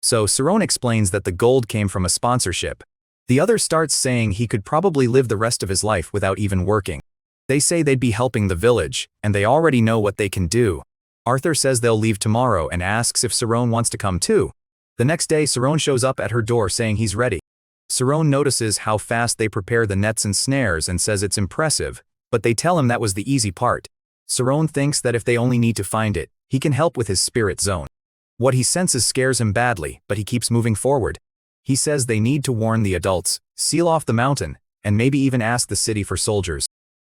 So Saron explains that the gold came from a sponsorship. The other starts saying he could probably live the rest of his life without even working. They say they'd be helping the village, and they already know what they can do. Arthur says they'll leave tomorrow and asks if Saron wants to come too. The next day, Saron shows up at her door saying he's ready. Saron notices how fast they prepare the nets and snares and says it's impressive, but they tell him that was the easy part. Saron thinks that if they only need to find it, he can help with his spirit zone. What he senses scares him badly, but he keeps moving forward. He says they need to warn the adults, seal off the mountain, and maybe even ask the city for soldiers.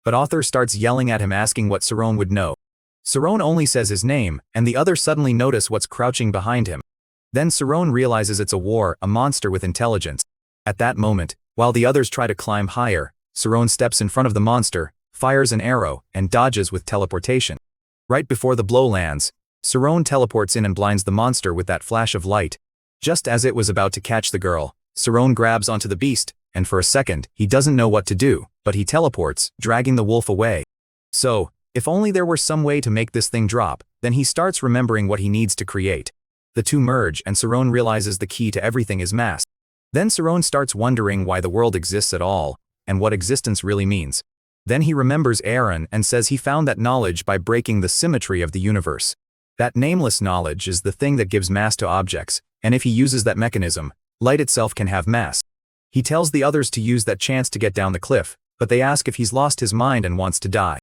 But Arthur starts yelling at him asking what Saron would know. Saron only says his name, and the others suddenly notice what's crouching behind him. Then Saron realizes it's a monster with intelligence. At that moment, while the others try to climb higher, Saron steps in front of the monster, fires an arrow, and dodges with teleportation. Right before the blow lands, Saron teleports in and blinds the monster with that flash of light. Just as it was about to catch the girl, Saron grabs onto the beast, and for a second, he doesn't know what to do, but he teleports, dragging the wolf away. So, if only there were some way to make this thing drop, then he starts remembering what he needs to create. The two merge and Saron realizes the key to everything is mass. Then Saron starts wondering why the world exists at all, and what existence really means. Then he remembers Aaron and says he found that knowledge by breaking the symmetry of the universe. That nameless knowledge is the thing that gives mass to objects, and if he uses that mechanism, light itself can have mass. He tells the others to use that chance to get down the cliff, but they ask if he's lost his mind and wants to die.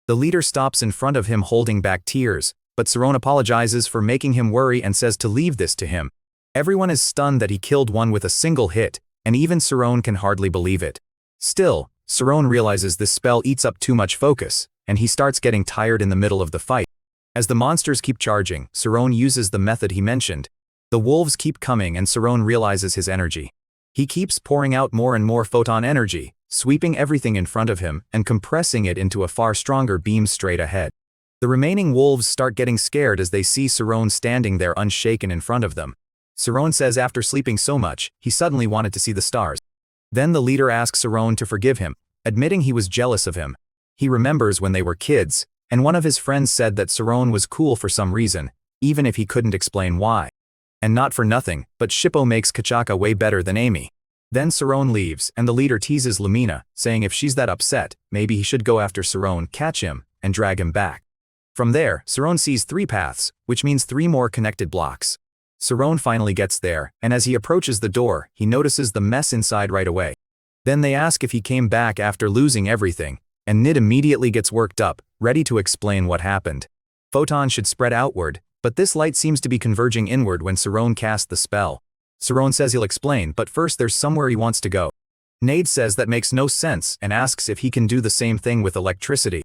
The leader stops in front of him holding back tears, but Saron apologizes for making him worry and says to leave this to him. Everyone is stunned that he killed one with a single hit, and even Saron can hardly believe it. Still, Saron realizes this spell eats up too much focus, and he starts getting tired in the middle of the fight. As the monsters keep charging, Saron uses the method he mentioned. The wolves keep coming and Saron realizes his energy. He keeps pouring out more and more photon energy, sweeping everything in front of him and compressing it into a far stronger beam straight ahead. The remaining wolves start getting scared as they see Saron standing there unshaken in front of them. Saron says after sleeping so much, he suddenly wanted to see the stars. Then the leader asks Saron to forgive him, admitting he was jealous of him. He remembers when they were kids, and one of his friends said that Saron was cool for some reason, even if he couldn't explain why. And not for nothing, but Shippo makes Kachaka way better than Amy. Then Saron leaves, and the leader teases Lumina, saying if she's that upset, maybe he should go after Saron, catch him, and drag him back. From there, Saron sees 3 paths, which means 3 more connected blocks. Saron finally gets there, and as he approaches the door, he notices the mess inside right away. Then they ask if he came back after losing everything, and Nid immediately gets worked up, ready to explain what happened. Photons should spread outward, but this light seems to be converging inward when Saron casts the spell. Saron says he'll explain, but first there's somewhere he wants to go. Nade says that makes no sense and asks if he can do the same thing with electricity.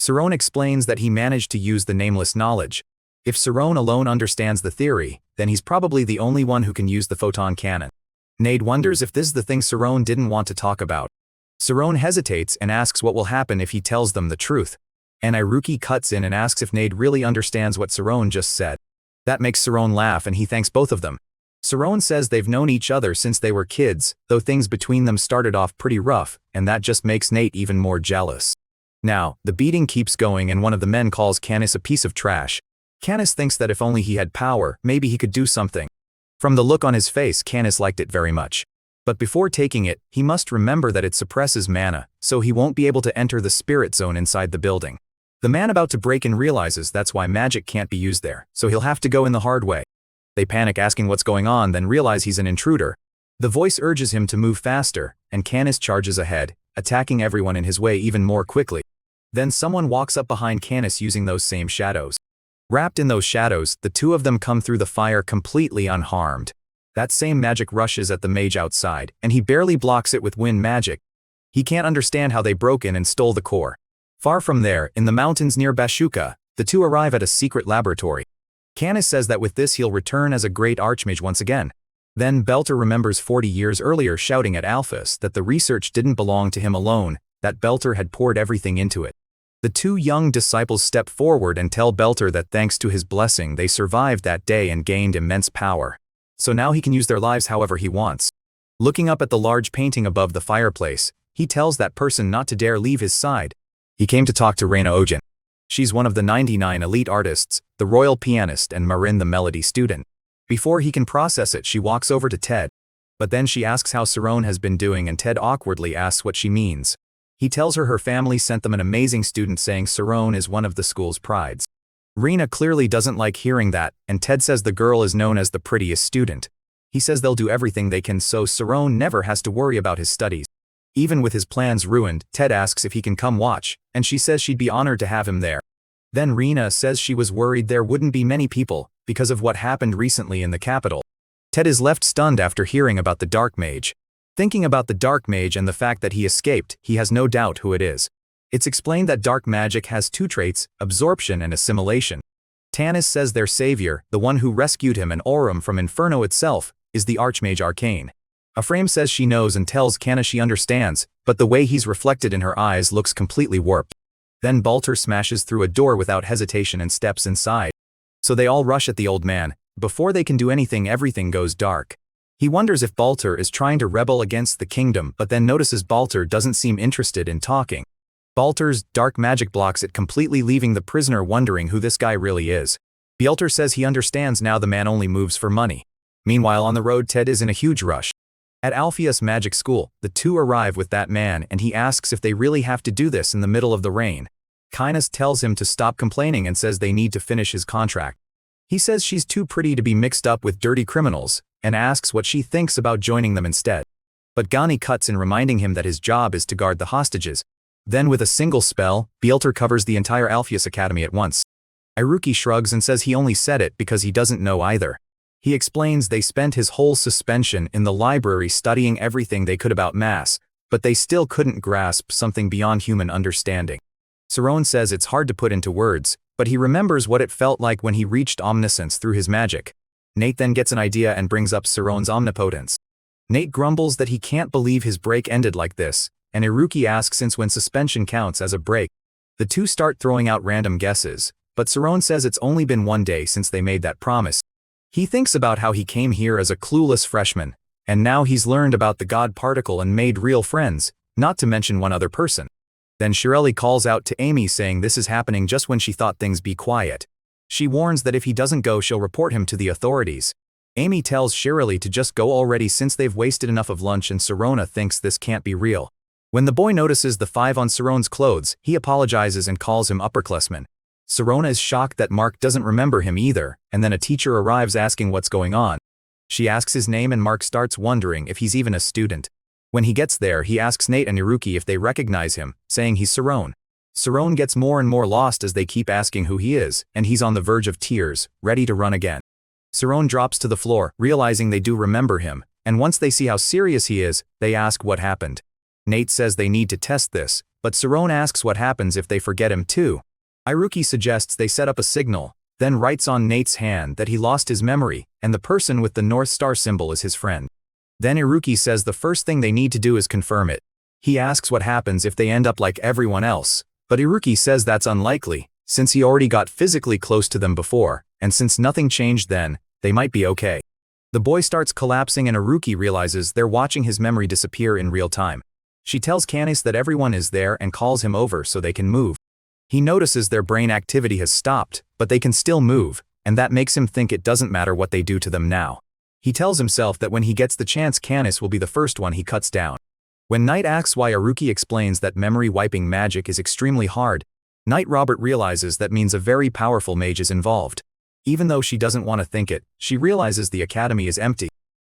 Saron explains that he managed to use the nameless knowledge. If Saron alone understands the theory, then he's probably the only one who can use the photon cannon. Nade wonders if this is the thing Saron didn't want to talk about. Saron hesitates and asks what will happen if he tells them the truth. And Iruki cuts in and asks if Nade really understands what Saron just said. That makes Saron laugh and he thanks both of them. Saron says they've known each other since they were kids, though things between them started off pretty rough, and that just makes Nate even more jealous. Now, the beating keeps going and one of the men calls Canis a piece of trash. Canis thinks that if only he had power, maybe he could do something. From the look on his face, Canis liked it very much. But before taking it, he must remember that it suppresses mana, so he won't be able to enter the spirit zone inside the building. The man about to break in realizes that's why magic can't be used there, so he'll have to go in the hard way. They panic asking what's going on, then realize he's an intruder. The voice urges him to move faster, and Canis charges ahead, attacking everyone in his way even more quickly. Then someone walks up behind Canis using those same shadows. Wrapped in those shadows, the two of them come through the fire completely unharmed. That same magic rushes at the mage outside, and he barely blocks it with wind magic. He can't understand how they broke in and stole the core. Far from there, in the mountains near Bashuka, the two arrive at a secret laboratory. Canis says that with this he'll return as a great archmage once again. Then Belter remembers 40 years earlier shouting at Alphys that the research didn't belong to him alone, that Belter had poured everything into it. The two young disciples step forward and tell Belter that thanks to his blessing they survived that day and gained immense power. So now he can use their lives however he wants. Looking up at the large painting above the fireplace, He tells that person not to dare leave his side. He came to talk to Reina Ojin. She's one of the 99 elite artists, the royal pianist and Marin the melody student. Before he can process it, she walks over to Ted. But then she asks how Saron has been doing and Ted awkwardly asks what she means. He tells her family sent them an amazing student saying Saron is one of the school's prides. Reina clearly doesn't like hearing that, and Ted says the girl is known as the prettiest student. He says they'll do everything they can so Saron never has to worry about his studies. Even with his plans ruined, Ted asks if he can come watch, and she says she'd be honored to have him there. Then Reina says she was worried there wouldn't be many people, because of what happened recently in the capital. Ted is left stunned after hearing about the Dark Mage. Thinking about the Dark Mage and the fact that he escaped, he has no doubt who it is. It's explained that dark magic has two traits, absorption and assimilation. Tanis says their savior, the one who rescued him and Aurum from Inferno itself, is the Archmage Arcane. Ephraim says she knows and tells Canna she understands, but the way he's reflected in her eyes looks completely warped. Then Balter smashes through a door without hesitation and steps inside. So they all rush at the old man. Before they can do anything, everything goes dark. He wonders if Balter is trying to rebel against the kingdom, but then notices Balter doesn't seem interested in talking. Balter's dark magic blocks it completely, leaving the prisoner wondering who this guy really is. Balter says he understands now the man only moves for money. Meanwhile on the road, Ted is in a huge rush. At Alpheus Magic School, the two arrive with that man and he asks if they really have to do this in the middle of the rain. Kynes tells him to stop complaining and says they need to finish his contract. He says she's too pretty to be mixed up with dirty criminals, and asks what she thinks about joining them instead. But Gani cuts in, reminding him that his job is to guard the hostages. Then with a single spell, Balter covers the entire Alpheus Academy at once. Iruki shrugs and says he only said it because he doesn't know either. He explains they spent his whole suspension in the library studying everything they could about mass, but they still couldn't grasp something beyond human understanding. Saron says it's hard to put into words, but he remembers what it felt like when he reached omniscience through his magic. Nate then gets an idea and brings up Saron's omnipotence. Nate grumbles that he can't believe his break ended like this, and Iruki asks since when suspension counts as a break. The two start throwing out random guesses, but Saron says it's only been one day since they made that promise. He thinks about how he came here as a clueless freshman, and now he's learned about the God particle and made real friends, not to mention one other person. Then Shirley calls out to Amy saying this is happening just when she thought things be quiet. She warns that if he doesn't go she'll report him to the authorities. Amy tells Shirley to just go already since they've wasted enough of lunch, and Sirona thinks this can't be real. When the boy notices the 5 on Saron's clothes, he apologizes and calls him upperclassman. Sirona is shocked that Mark doesn't remember him either, and then a teacher arrives asking what's going on. She asks his name and Mark starts wondering if he's even a student. When he gets there, he asks Nate and Iruki if they recognize him, saying he's Saron. Saron gets more and more lost as they keep asking who he is, and he's on the verge of tears, ready to run again. Saron drops to the floor, realizing they do remember him, and once they see how serious he is, they ask what happened. Nate says they need to test this, but Saron asks what happens if they forget him too. Iruki suggests they set up a signal, then writes on Nate's hand that he lost his memory, and the person with the North Star symbol is his friend. Then Iruki says the first thing they need to do is confirm it. He asks what happens if they end up like everyone else, but Iruki says that's unlikely, since he already got physically close to them before, and since nothing changed then, they might be okay. The boy starts collapsing and Iruki realizes they're watching his memory disappear in real time. She tells Canis that everyone is there and calls him over so they can move. He notices their brain activity has stopped, but they can still move, and that makes him think it doesn't matter what they do to them now. He tells himself that when he gets the chance, Canis will be the first one he cuts down. When Knight asks why, Iruki explains that memory-wiping magic is extremely hard. Knight Robert realizes that means a very powerful mage is involved. Even though she doesn't want to think it, she realizes the academy is empty.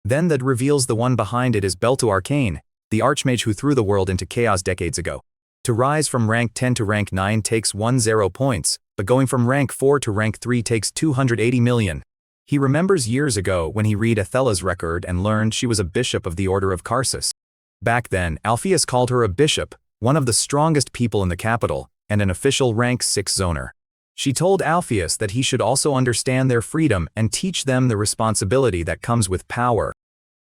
Then that reveals the one behind it is Belto Arcane, the archmage who threw the world into chaos decades ago. To rise from rank 10 to rank 9 takes 10 points, but going from rank 4 to rank 3 takes 280 million. He remembers years ago when he read Athela's record and learned she was a bishop of the Order of Karsus. Back then, Alpheus called her a bishop, one of the strongest people in the capital, and an official rank 6 zoner. She told Alpheus that he should also understand their freedom and teach them the responsibility that comes with power.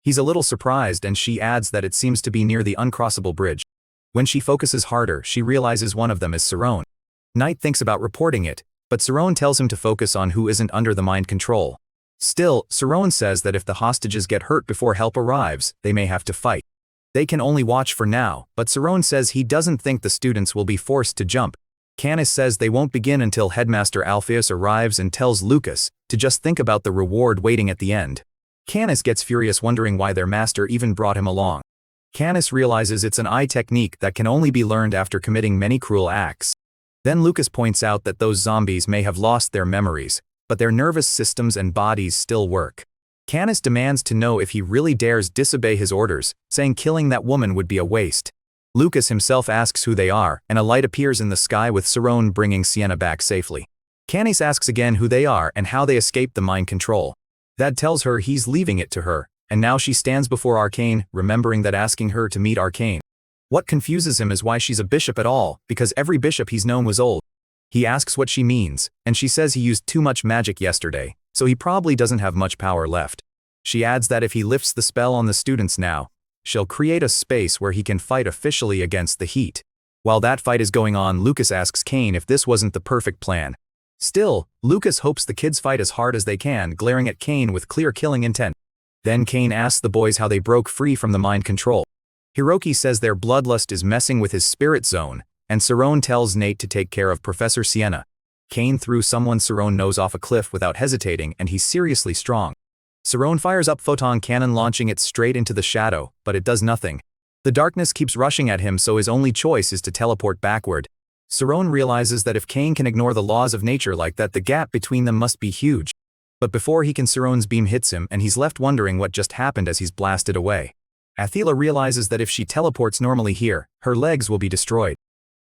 He's a little surprised and she adds that it seems to be near the uncrossable bridge. When she focuses harder, she realizes one of them is Saron. Knight thinks about reporting it, but Saron tells him to focus on who isn't under the mind control. Still, Saron says that if the hostages get hurt before help arrives, they may have to fight. They can only watch for now, but Saron says he doesn't think the students will be forced to jump. Canis says they won't begin until Headmaster Alpheus arrives and tells Lucas to just think about the reward waiting at the end. Canis gets furious, wondering why their master even brought him along. Canis realizes it's an eye technique that can only be learned after committing many cruel acts. Then Lucas points out that those zombies may have lost their memories, but their nervous systems and bodies still work. Canis demands to know if he really dares disobey his orders, saying killing that woman would be a waste. Lucas himself asks who they are, and a light appears in the sky with Saron bringing Sienna back safely. Canis asks again who they are and how they escaped the mind control. That tells her he's leaving it to her, and now she stands before Arcane, remembering that asking her to meet Arcane. What confuses him is why she's a bishop at all, because every bishop he's known was old. He asks what she means, and she says he used too much magic yesterday, so he probably doesn't have much power left. She adds that if he lifts the spell on the students now, she'll create a space where he can fight officially against the heat. While that fight is going on, Lucas asks Cain if this wasn't the perfect plan. Still, Lucas hopes the kids fight as hard as they can, glaring at Cain with clear killing intent. Then Cain asks the boys how they broke free from the mind control. Hiroki says their bloodlust is messing with his spirit zone, and Saron tells Nate to take care of Professor Sienna. Cain threw someone Saron knows off a cliff without hesitating, and he's seriously strong. Saron fires up photon cannon, launching it straight into the shadow, but it does nothing. The darkness keeps rushing at him, so his only choice is to teleport backward. Saron realizes that if Cain can ignore the laws of nature like that, the gap between them must be huge. But before he can, Saron's beam hits him, and he's left wondering what just happened as he's blasted away. Athela realizes that if she teleports normally here, her legs will be destroyed.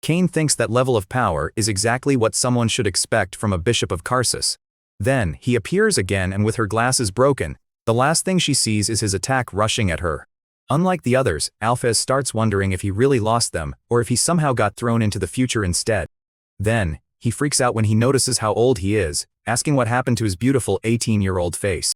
Cain thinks that level of power is exactly what someone should expect from a bishop of Karsus. Then, he appears again, and with her glasses broken, the last thing she sees is his attack rushing at her. Unlike the others, Alphys starts wondering if he really lost them, or if he somehow got thrown into the future instead. Then, he freaks out when he notices how old he is, asking what happened to his beautiful 18-year-old face.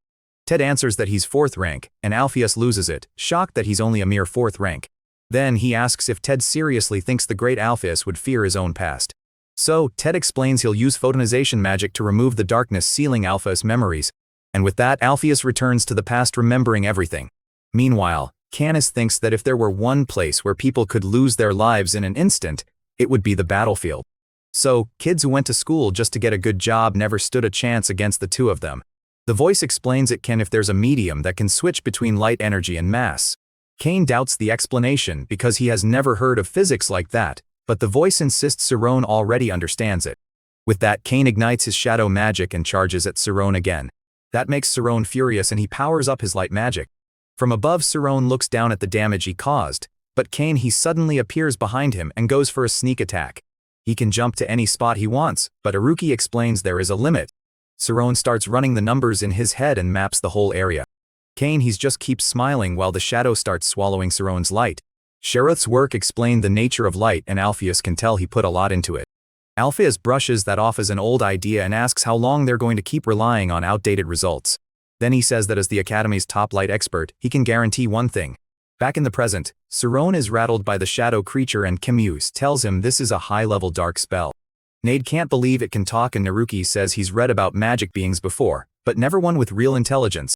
Ted answers that he's 4th rank, and Alpheus loses it, shocked that he's only a mere 4th rank. Then he asks if Ted seriously thinks the great Alpheus would fear his own past. So, Ted explains he'll use photonization magic to remove the darkness sealing Alpheus' memories, and with that Alpheus returns to the past, remembering everything. Meanwhile, Canis thinks that if there were one place where people could lose their lives in an instant, it would be the battlefield. So, kids who went to school just to get a good job never stood a chance against the two of them. The voice explains it can if there's a medium that can switch between light energy and mass. Cain doubts the explanation because he has never heard of physics like that, but the voice insists Saron already understands it. With that, Cain ignites his shadow magic and charges at Saron again. That makes Saron furious, and he powers up his light magic. From above, Saron looks down at the damage he caused, but he suddenly appears behind him and goes for a sneak attack. He can jump to any spot he wants, but Iruki explains there is a limit. Saron starts running the numbers in his head and maps the whole area. He just keeps smiling while the shadow starts swallowing Saron's light. Sheriff's work explained the nature of light, and Alpheus can tell he put a lot into it. Alpheus brushes that off as an old idea and asks how long they're going to keep relying on outdated results. Then he says that as the Academy's top light expert, he can guarantee one thing. Back in the present, Saron is rattled by the shadow creature, and Kimuse tells him this is a high-level dark spell. Nade can't believe it can talk, and Naruki says he's read about magic beings before, but never one with real intelligence.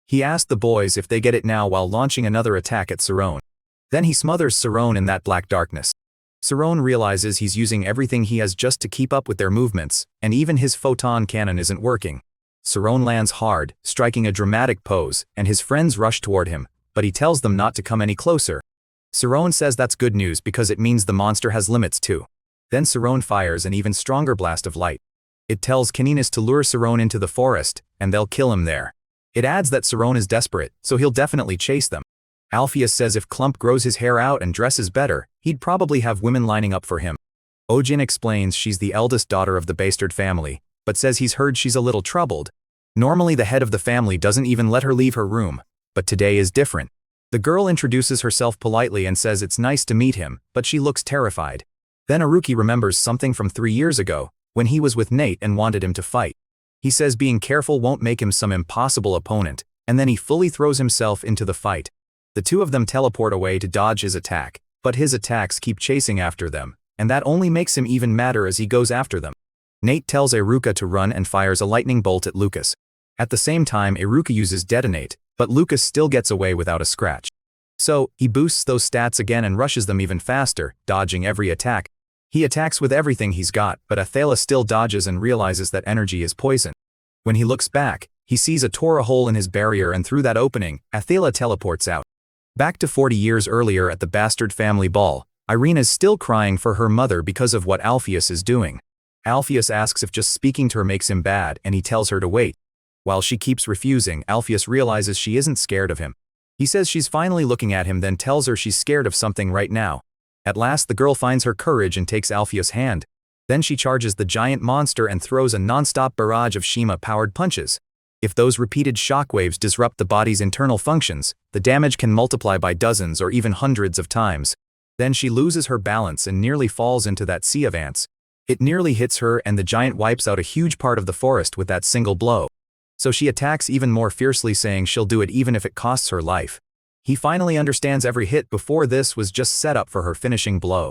He asks the boys if they get it now while launching another attack at Saron. Then he smothers Saron in that black darkness. Saron realizes he's using everything he has just to keep up with their movements, and even his photon cannon isn't working. Saron lands hard, striking a dramatic pose, and his friends rush toward him, but he tells them not to come any closer. Saron says that's good news because it means the monster has limits too. Then Saron fires an even stronger blast of light. It tells Caninis to lure Saron into the forest, and they'll kill him there. It adds that Saron is desperate, so he'll definitely chase them. Alpheus says if Clump grows his hair out and dresses better, he'd probably have women lining up for him. Ojin explains she's the eldest daughter of the Bastard family, but says he's heard she's a little troubled. Normally the head of the family doesn't even let her leave her room, but today is different. The girl introduces herself politely and says it's nice to meet him, but she looks terrified. Then Iruki remembers something from 3 years ago, when he was with Nate and wanted him to fight. He says being careful won't make him some impossible opponent, and then he fully throws himself into the fight. The two of them teleport away to dodge his attack, but his attacks keep chasing after them, and that only makes him even madder as he goes after them. Nate tells Iruka to run and fires a lightning bolt at Lucas. At the same time, Iruka uses detonate, but Lucas still gets away without a scratch. So, he boosts those stats again and rushes them even faster, dodging every attack. He attacks with everything he's got, but Athela still dodges and realizes that energy is poison. When he looks back, he sees a tore hole in his barrier, and through that opening, Athela teleports out. Back to 40 years earlier at the bastard family ball, Irene is still crying for her mother because of what Alpheus is doing. Alpheus asks if just speaking to her makes him bad, and he tells her to wait. While she keeps refusing, Alpheus realizes she isn't scared of him. He says she's finally looking at him, then tells her she's scared of something right now. At last the girl finds her courage and takes Alpheus' hand. Then she charges the giant monster and throws a non-stop barrage of Shima-powered punches. If those repeated shockwaves disrupt the body's internal functions, the damage can multiply by dozens or even hundreds of times. Then she loses her balance and nearly falls into that sea of ants. It nearly hits her, and the giant wipes out a huge part of the forest with that single blow. So she attacks even more fiercely, saying she'll do it even if it costs her life. He finally understands every hit before this was just set up for her finishing blow.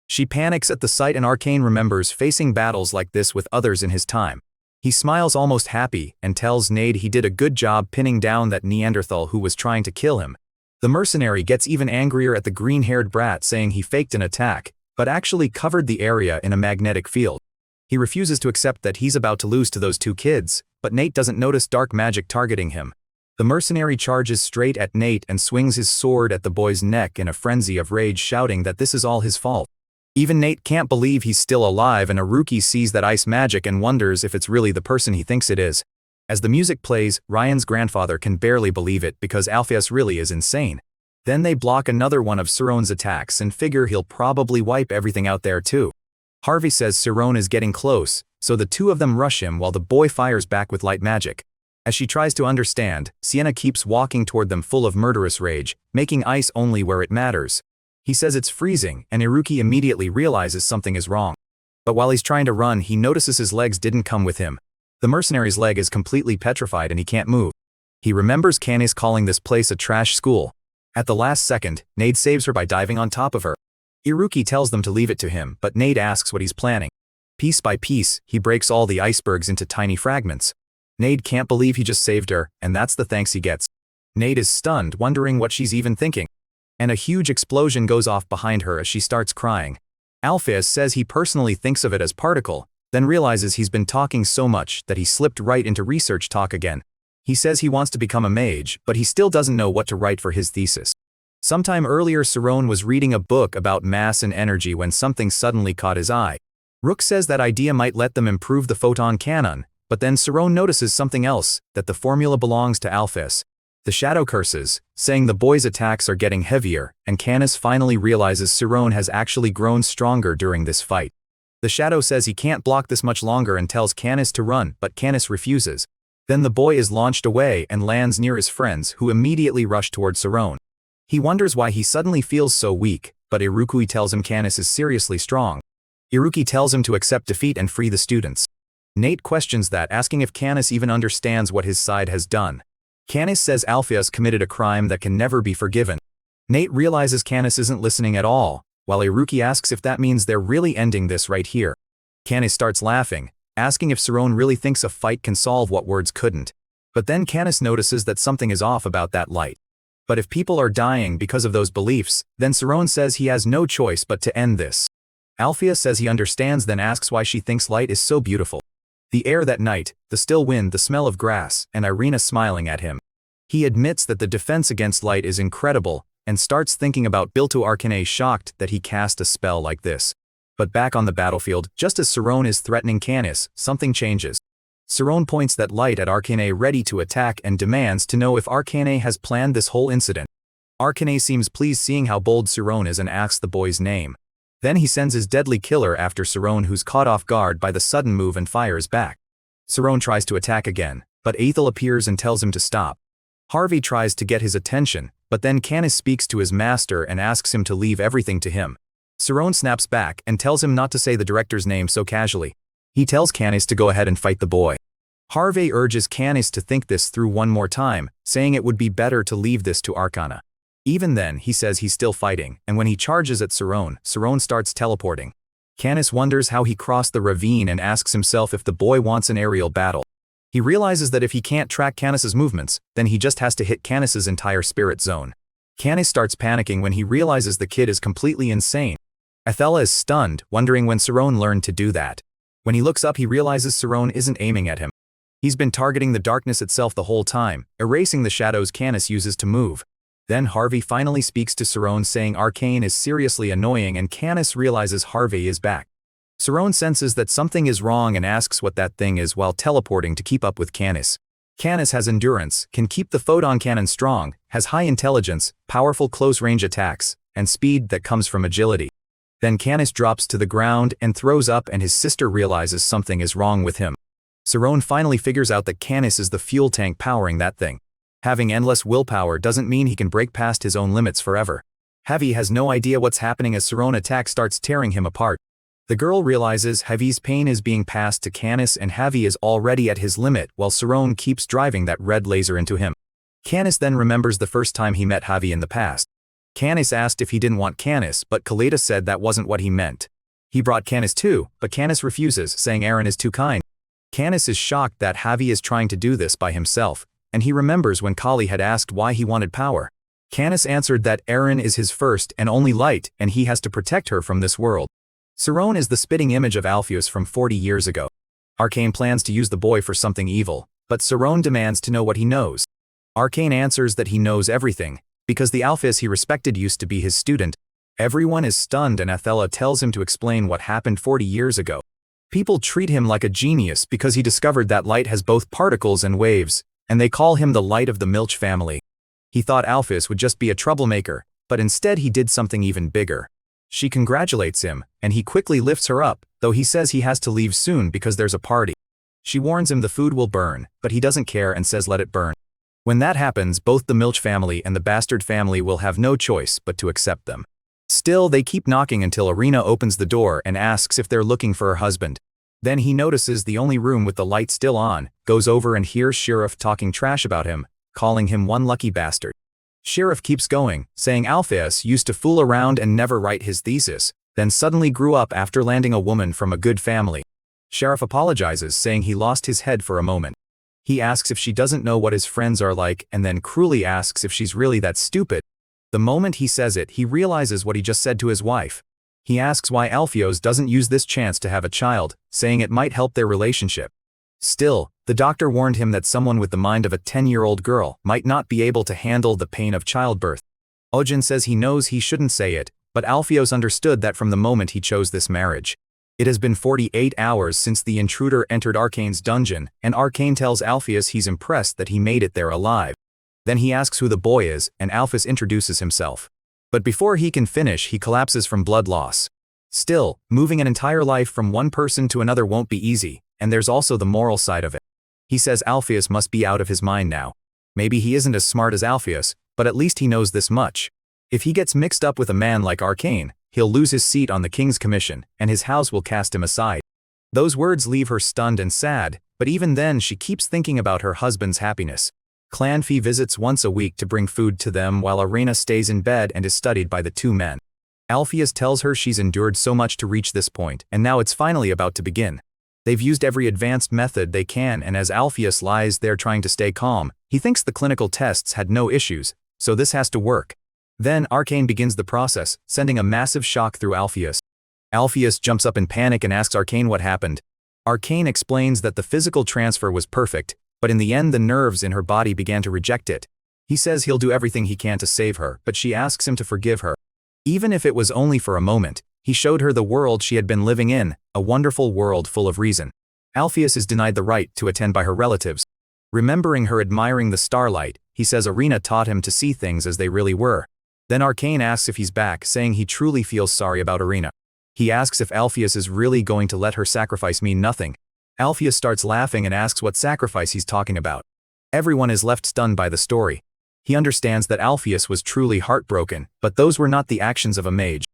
She panics at the sight, and Arcane remembers facing battles like this with others in his time. He smiles almost happy and tells Nade he did a good job pinning down that Neanderthal who was trying to kill him. The mercenary gets even angrier at the green-haired brat, saying he faked an attack, but actually covered the area in a magnetic field. He refuses to accept that he's about to lose to those two kids, but Nate doesn't notice dark magic targeting him. The mercenary charges straight at Nate and swings his sword at the boy's neck in a frenzy of rage, shouting that this is all his fault. Even Nate can't believe he's still alive, and Iruki sees that ice magic and wonders if it's really the person he thinks it is. As the music plays, Ryan's grandfather can barely believe it because Alpheus really is insane. Then they block another one of Sirone's attacks and figure he'll probably wipe everything out there too. Harvey says Sirone is getting close, so the two of them rush him while the boy fires back with light magic. As she tries to understand, Sienna keeps walking toward them full of murderous rage, making ice only where it matters. He says it's freezing, and Iruki immediately realizes something is wrong. But while he's trying to run, he notices his legs didn't come with him. The mercenary's leg is completely petrified and he can't move. He remembers Canis calling this place a trash school. At the last second, Nade saves her by diving on top of her. Iruki tells them to leave it to him, but Nade asks what he's planning. Piece by piece, he breaks all the icebergs into tiny fragments. Nade can't believe he just saved her, and that's the thanks he gets. Nade is stunned, wondering what she's even thinking. And a huge explosion goes off behind her as she starts crying. Alpheus says he personally thinks of it as particle, then realizes he's been talking so much that he slipped right into research talk again. He says he wants to become a mage, but he still doesn't know what to write for his thesis. Sometime earlier, Sirone was reading a book about mass and energy when something suddenly caught his eye. Rook says that idea might let them improve the photon cannon, but then Sirone notices something else, that the formula belongs to Alpheus. The shadow curses, saying the boy's attacks are getting heavier, and Canis finally realizes Sirone has actually grown stronger during this fight. The shadow says he can't block this much longer and tells Canis to run, but Canis refuses. Then the boy is launched away and lands near his friends, who immediately rush toward Sirone. He wonders why he suddenly feels so weak, but Iruki tells him Canis is seriously strong. Iruki tells him to accept defeat and free the students. Nate questions that, asking if Canis even understands what his side has done. Canis says Alpheus committed a crime that can never be forgiven. Nate realizes Canis isn't listening at all, while Iruki asks if that means they're really ending this right here. Canis starts laughing, asking if Sirone really thinks a fight can solve what words couldn't. But then Canis notices that something is off about that light. But if people are dying because of those beliefs, then Sirone says he has no choice but to end this. Alpheus says he understands, then asks why she thinks light is so beautiful. The air that night, the still wind, the smell of grass, and Irina smiling at him. He admits that the defense against light is incredible, and starts thinking about Bilto Arcane, shocked that he cast a spell like this. But back on the battlefield, just as Sirone is threatening Canis, something changes. Sirone points that light at Arcane, ready to attack, and demands to know if Arcane has planned this whole incident. Arcane seems pleased seeing how bold Sirone is and asks the boy's name. Then he sends his deadly killer after Sirone, who's caught off guard by the sudden move and fires back. Sirone tries to attack again, but Aethel appears and tells him to stop. Harvey tries to get his attention, but then Canis speaks to his master and asks him to leave everything to him. Sirone snaps back and tells him not to say the director's name so casually. He tells Canis to go ahead and fight the boy. Harvey urges Canis to think this through one more time, saying it would be better to leave this to Arcana. Even then, he says he's still fighting, and when he charges at Sirone, Sirone starts teleporting. Canis wonders how he crossed the ravine and asks himself if the boy wants an aerial battle. He realizes that if he can't track Canis's movements, then he just has to hit Canis's entire spirit zone. Canis starts panicking when he realizes the kid is completely insane. Athela is stunned, wondering when Cerrone learned to do that. When he looks up, he realizes Cerrone isn't aiming at him. He's been targeting the darkness itself the whole time, erasing the shadows Canis uses to move. Then Harvey finally speaks to Cerrone, saying Arcane is seriously annoying, and Canis realizes Harvey is back. Cerrone senses that something is wrong and asks what that thing is while teleporting to keep up with Canis. Canis has endurance, can keep the photon cannon strong, has high intelligence, powerful close-range attacks, and speed that comes from agility. Then Canis drops to the ground and throws up, and his sister realizes something is wrong with him. Cerrone finally figures out that Canis is the fuel tank powering that thing. Having endless willpower doesn't mean he can break past his own limits forever. Javi has no idea what's happening as Cerrone attack starts tearing him apart. The girl realizes Javi's pain is being passed to Canis, and Javi is already at his limit while Cerrone keeps driving that red laser into him. Canis then remembers the first time he met Javi in the past. Canis asked if he didn't want Canis, but Kaleda said that wasn't what he meant. He brought Canis too, but Canis refuses, saying Aaron is too kind. Canis is shocked that Javi is trying to do this by himself, and he remembers when Kali had asked why he wanted power. Canis answered that Aaron is his first and only light, and he has to protect her from this world. Cerrone is the spitting image of Alpheus from 40 years ago. Arcane plans to use the boy for something evil, but Cerrone demands to know what he knows. Arcane answers that he knows everything, because the Alpheus he respected used to be his student. Everyone is stunned, and Athela tells him to explain what happened 40 years ago. People treat him like a genius because he discovered that light has both particles and waves, and they call him the light of the Milch family. He thought Alpheus would just be a troublemaker, but instead he did something even bigger. She congratulates him, and he quickly lifts her up, though he says he has to leave soon because there's a party. She warns him the food will burn, but he doesn't care and says let it burn. When that happens, both the Milch family and the Bastard family will have no choice but to accept them. Still, they keep knocking until Irina opens the door and asks if they're looking for her husband. Then he notices the only room with the light still on, goes over and hears Sheriff talking trash about him, calling him one lucky bastard. Sheriff keeps going, saying Alpheus used to fool around and never write his thesis, then suddenly grew up after landing a woman from a good family. Sheriff apologizes, saying he lost his head for a moment. He asks if she doesn't know what his friends are like, and then cruelly asks if she's really that stupid. The moment he says it, he realizes what he just said to his wife. He asks why Alpheus doesn't use this chance to have a child, saying it might help their relationship. Still, the doctor warned him that someone with the mind of a 10-year-old girl might not be able to handle the pain of childbirth. Ojin says he knows he shouldn't say it, but Alpheus understood that from the moment he chose this marriage. It has been 48 hours since the intruder entered Arcane's dungeon, and Arcane tells Alpheus he's impressed that he made it there alive. Then he asks who the boy is, and Alpheus introduces himself. But before he can finish, he collapses from blood loss. Still, moving an entire life from one person to another won't be easy, and there's also the moral side of it. He says Alpheus must be out of his mind now. Maybe he isn't as smart as Alpheus, but at least he knows this much. If he gets mixed up with a man like Arcane, he'll lose his seat on the king's commission, and his house will cast him aside. Those words leave her stunned and sad, but even then she keeps thinking about her husband's happiness. Clanfee visits once a week to bring food to them while Arena stays in bed and is studied by the two men. Alpheus tells her she's endured so much to reach this point, and now it's finally about to begin. They've used every advanced method they can, and as Alpheus lies there trying to stay calm, he thinks the clinical tests had no issues, so this has to work. Then Arcane begins the process, sending a massive shock through Alpheus. Alpheus jumps up in panic and asks Arcane what happened. Arcane explains that the physical transfer was perfect, but in the end the nerves in her body began to reject it. He says he'll do everything he can to save her, but she asks him to forgive her. Even if it was only for a moment, he showed her the world she had been living in, a wonderful world full of reason. Alpheus is denied the right to attend by her relatives. Remembering her admiring the starlight, he says Arena taught him to see things as they really were. Then Arcane asks if he's back, saying he truly feels sorry about Arena. He asks if Alpheus is really going to let her sacrifice mean nothing. Alpheus starts laughing and asks what sacrifice he's talking about. Everyone is left stunned by the story. He understands that Alpheus was truly heartbroken, but those were not the actions of a mage.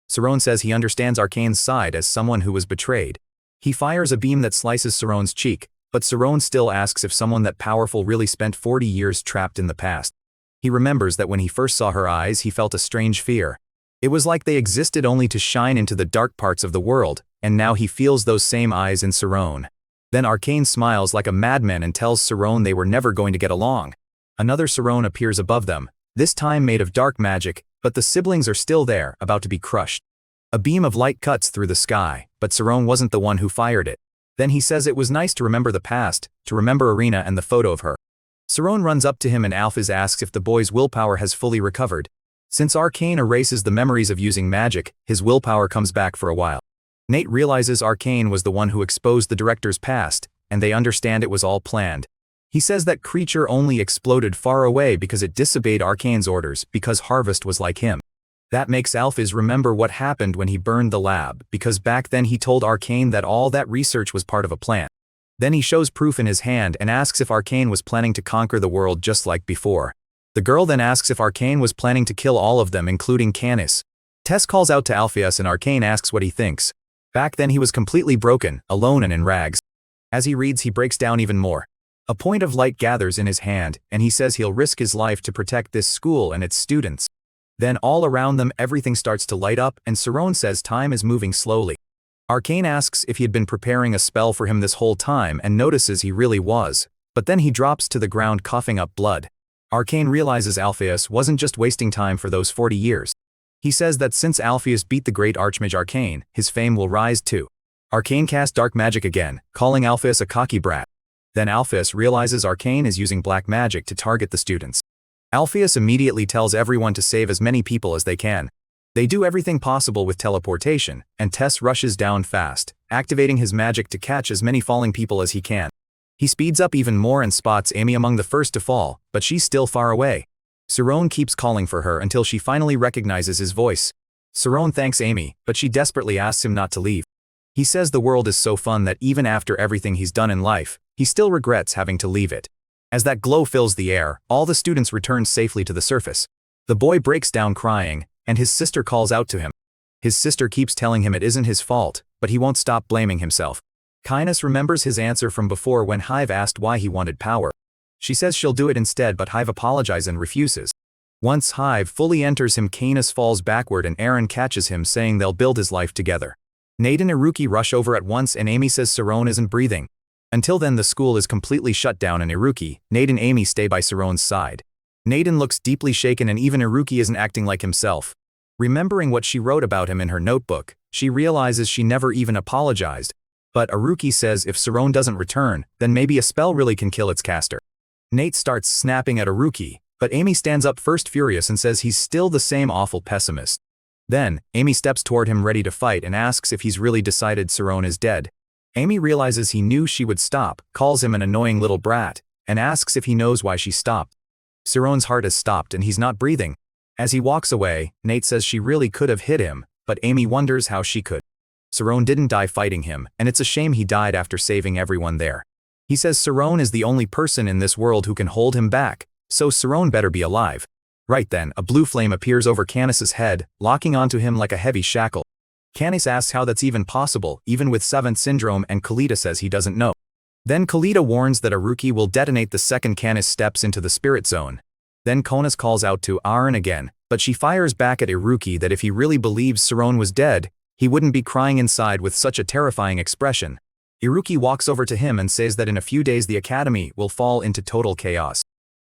Cerrone says he understands Arcane's side as someone who was betrayed. He fires a beam that slices Cerrone's cheek, but Cerrone still asks if someone that powerful really spent 40 years trapped in the past. He remembers that when he first saw her eyes, he felt a strange fear. It was like they existed only to shine into the dark parts of the world, and now he feels those same eyes in Cerrone. Then Arcane smiles like a madman and tells Cerrone they were never going to get along. Another Cerrone appears above them, This time made of dark magic, but the siblings are still there, about to be crushed. A beam of light cuts through the sky, but Saron wasn't the one who fired it. Then he says it was nice to remember the past, to remember Arena and the photo of her. Saron runs up to him and Alphys asks if the boy's willpower has fully recovered. Since Arcane erases the memories of using magic, his willpower comes back for a while. Nate realizes Arcane was the one who exposed the director's past, and they understand it was all planned. He says that creature only exploded far away because it disobeyed Arcane's orders because Harvest was like him. That makes Alphys remember what happened when he burned the lab, because back then he told Arcane that all that research was part of a plan. Then he shows proof in his hand and asks if Arcane was planning to conquer the world just like before. The girl then asks if Arcane was planning to kill all of them including Canis. Tess calls out to Alpheus and Arcane asks what he thinks. Back then he was completely broken, alone and in rags. As he reads he breaks down even more. A point of light gathers in his hand, and he says he'll risk his life to protect this school and its students. Then all around them everything starts to light up and Saron says time is moving slowly. Arcane asks if he had been preparing a spell for him this whole time and notices he really was, but then he drops to the ground coughing up blood. Arcane realizes Alpheus wasn't just wasting time for those 40 years. He says that since Alpheus beat the great Archmage Arcane, his fame will rise too. Arcane casts dark magic again, calling Alpheus a cocky brat. Then Alpheus realizes Arcane is using black magic to target the students. Alpheus immediately tells everyone to save as many people as they can. They do everything possible with teleportation, and Tess rushes down fast, activating his magic to catch as many falling people as he can. He speeds up even more and spots Amy among the first to fall, but she's still far away. Saron keeps calling for her until she finally recognizes his voice. Saron thanks Amy, but she desperately asks him not to leave. He says the world is so fun that even after everything he's done in life, he still regrets having to leave it. As that glow fills the air, all the students return safely to the surface. The boy breaks down crying, and his sister calls out to him. His sister keeps telling him it isn't his fault, but he won't stop blaming himself. Canis remembers his answer from before when Hive asked why he wanted power. She says she'll do it instead, but Hive apologizes and refuses. Once Hive fully enters him, Canis falls backward and Aaron catches him, saying they'll build his life together. Nate and Iruki rush over at once and Amy says Saron isn't breathing. Until then the school is completely shut down and Iruki, Nate and Amy stay by Saron's side. Naden looks deeply shaken and even Iruki isn't acting like himself. Remembering what she wrote about him in her notebook, she realizes she never even apologized. But Iruki says if Saron doesn't return, then maybe a spell really can kill its caster. Nate starts snapping at Iruki, but Amy stands up first furious and says he's still the same awful pessimist. Then, Amy steps toward him ready to fight and asks if he's really decided Saron is dead. Amy realizes he knew she would stop, calls him an annoying little brat, and asks if he knows why she stopped. Saron's heart has stopped and he's not breathing. As he walks away, Nate says she really could have hit him, but Amy wonders how she could. Saron didn't die fighting him, and it's a shame he died after saving everyone there. He says Saron is the only person in this world who can hold him back, so Saron better be alive. Right then, a blue flame appears over Canis's head, locking onto him like a heavy shackle. Canis asks how that's even possible, even with 7th syndrome, and Kalita says he doesn't know. Then Kalita warns that Iruki will detonate the second Canis steps into the spirit zone. Then Konas calls out to Aaron again, but she fires back at Iruki that if he really believes Saron was dead, he wouldn't be crying inside with such a terrifying expression. Iruki walks over to him and says that in a few days the academy will fall into total chaos.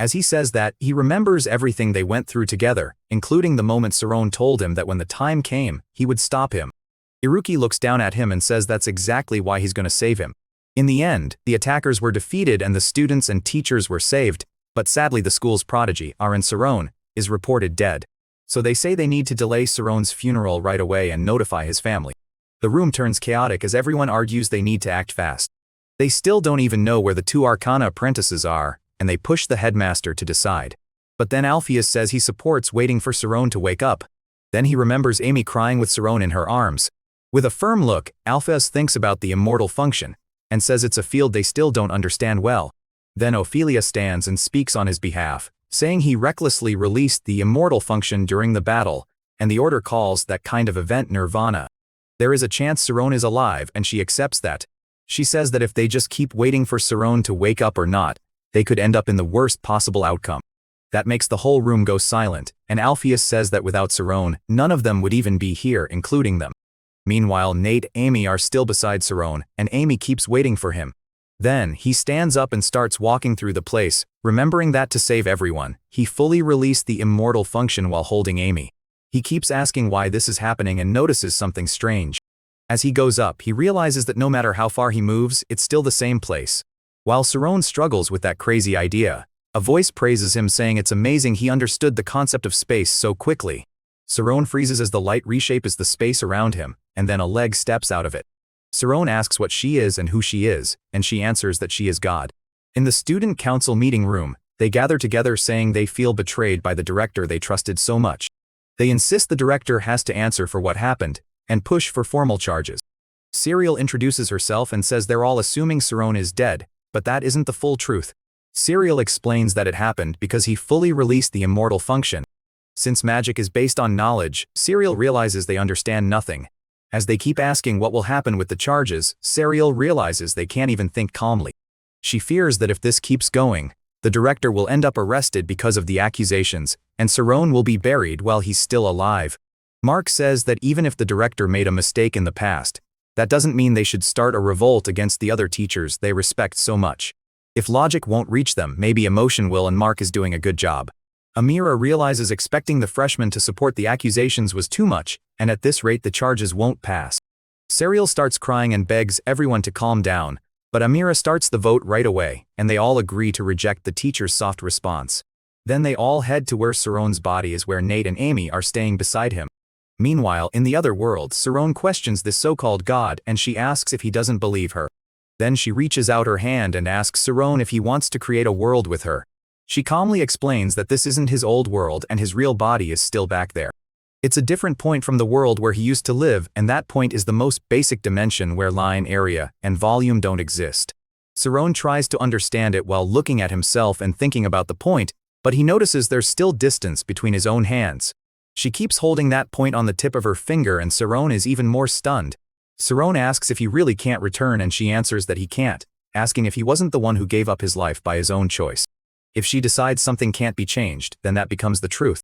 As he says that, he remembers everything they went through together, including the moment Saron told him that when the time came, he would stop him. Iruki looks down at him and says that's exactly why he's going to save him. In the end, the attackers were defeated and the students and teachers were saved, but sadly the school's prodigy, Aaron Saron, is reported dead. So they say they need to delay Saron's funeral right away and notify his family. The room turns chaotic as everyone argues they need to act fast. They still don't even know where the 2 Arcana apprentices are, and they push the headmaster to decide. But then Alpheus says he supports waiting for Saron to wake up. Then he remembers Amy crying with Saron in her arms. With a firm look, Alpheus thinks about the immortal function, and says it's a field they still don't understand well. Then Ophelia stands and speaks on his behalf, saying he recklessly released the immortal function during the battle, and the order calls that kind of event nirvana. There is a chance Saron is alive and she accepts that. She says that if they just keep waiting for Saron to wake up or not, they could end up in the worst possible outcome. That makes the whole room go silent, and Alpheus says that without Saron, none of them would even be here, including them. Meanwhile, Nate and Amy are still beside Saron, and Amy keeps waiting for him. Then, he stands up and starts walking through the place, remembering that to save everyone, he fully released the immortal function while holding Amy. He keeps asking why this is happening and notices something strange. As he goes up, he realizes that no matter how far he moves, it's still the same place. While Saron struggles with that crazy idea, a voice praises him saying it's amazing he understood the concept of space so quickly. Saron freezes as the light reshapes the space around him, and then a leg steps out of it. Saron asks what she is and who she is, and she answers that she is God. In the student council meeting room, they gather together saying they feel betrayed by the director they trusted so much. They insist the director has to answer for what happened, and push for formal charges. Serial introduces herself and says they're all assuming Saron is dead, but that isn't the full truth. Serial explains that it happened because he fully released the immortal function. Since magic is based on knowledge, Serial realizes they understand nothing. As they keep asking what will happen with the charges, Serial realizes they can't even think calmly. She fears that if this keeps going, the director will end up arrested because of the accusations, and Saron will be buried while he's still alive. Mark says that even if the director made a mistake in the past, that doesn't mean they should start a revolt against the other teachers they respect so much. If logic won't reach them, maybe emotion will, and Mark is doing a good job. Amira realizes expecting the freshmen to support the accusations was too much, and at this rate the charges won't pass. Serial starts crying and begs everyone to calm down, but Amira starts the vote right away, and they all agree to reject the teacher's soft response. Then they all head to where Saron's body is, where Nate and Amy are staying beside him. Meanwhile, in the other world, Saron questions this so-called God, and she asks if he doesn't believe her. Then she reaches out her hand and asks Saron if he wants to create a world with her. She calmly explains that this isn't his old world and his real body is still back there. It's a different point from the world where he used to live, and that point is the most basic dimension where line, area, and volume don't exist. Saron tries to understand it while looking at himself and thinking about the point, but he notices there's still distance between his own hands. She keeps holding that point on the tip of her finger, and Saron is even more stunned. Saron asks if he really can't return, and she answers that he can't, asking if he wasn't the one who gave up his life by his own choice. If she decides something can't be changed, then that becomes the truth.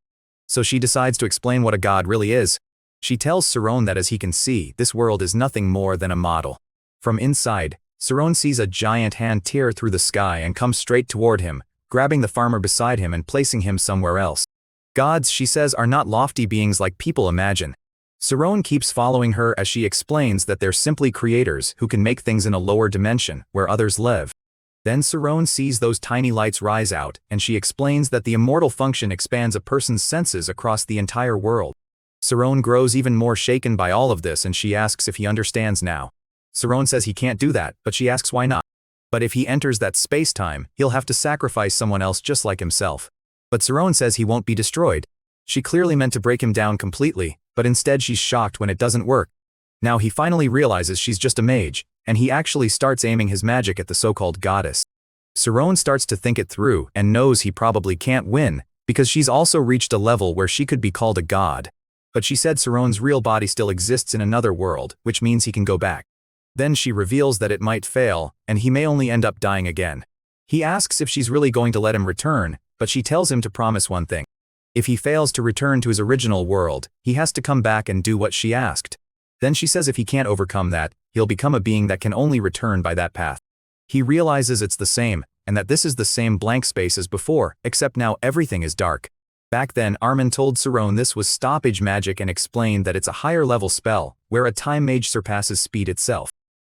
So she decides to explain what a god really is. She tells Saron that as he can see, this world is nothing more than a model. From inside, Saron sees a giant hand tear through the sky and come straight toward him, grabbing the farmer beside him and placing him somewhere else. Gods, she says, are not lofty beings like people imagine. Saron keeps following her as she explains that they're simply creators who can make things in a lower dimension, where others live. Then Saron sees those tiny lights rise out, and she explains that the immortal function expands a person's senses across the entire world. Saron grows even more shaken by all of this, and she asks if he understands now. Saron says he can't do that, but she asks why not. But if he enters that space-time, he'll have to sacrifice someone else just like himself. But Saron says he won't be destroyed. She clearly meant to break him down completely, but instead she's shocked when it doesn't work. Now he finally realizes she's just a mage, and he actually starts aiming his magic at the so-called goddess. Saron starts to think it through and knows he probably can't win, because she's also reached a level where she could be called a god. But she said Saron's real body still exists in another world, which means he can go back. Then she reveals that it might fail, and he may only end up dying again. He asks if she's really going to let him return, but she tells him to promise one thing. If he fails to return to his original world, he has to come back and do what she asked. Then she says if he can't overcome that, he'll become a being that can only return by that path. He realizes it's the same, and that this is the same blank space as before, except now everything is dark. Back then, Armin told Saron this was stoppage magic and explained that it's a higher level spell, where a time mage surpasses speed itself.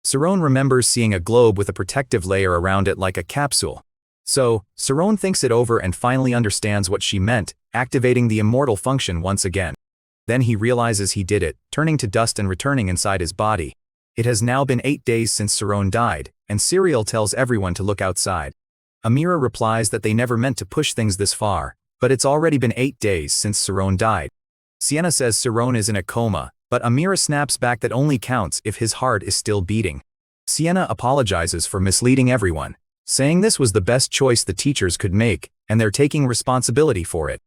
Saron remembers seeing a globe with a protective layer around it like a capsule. So, Saron thinks it over and finally understands what she meant, activating the immortal function once again. Then he realizes he did it, turning to dust and returning inside his body. It has now been 8 days since Saron died, and Serial tells everyone to look outside. Amira replies that they never meant to push things this far, but it's already been 8 days since Saron died. Sienna says Saron is in a coma, but Amira snaps back that only counts if his heart is still beating. Sienna apologizes for misleading everyone, saying this was the best choice the teachers could make, and they're taking responsibility for it.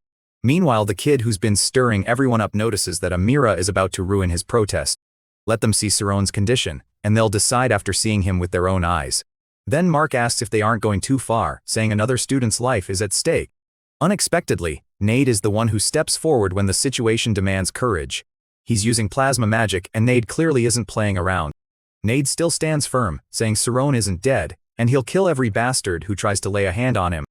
Meanwhile, the kid who's been stirring everyone up notices that Amira is about to ruin his protest. Let them see Saron's condition, and they'll decide after seeing him with their own eyes. Then Mark asks if they aren't going too far, saying another student's life is at stake. Unexpectedly, Nade is the one who steps forward when the situation demands courage. He's using plasma magic, and Nade clearly isn't playing around. Nade still stands firm, saying Saron isn't dead, and he'll kill every bastard who tries to lay a hand on him.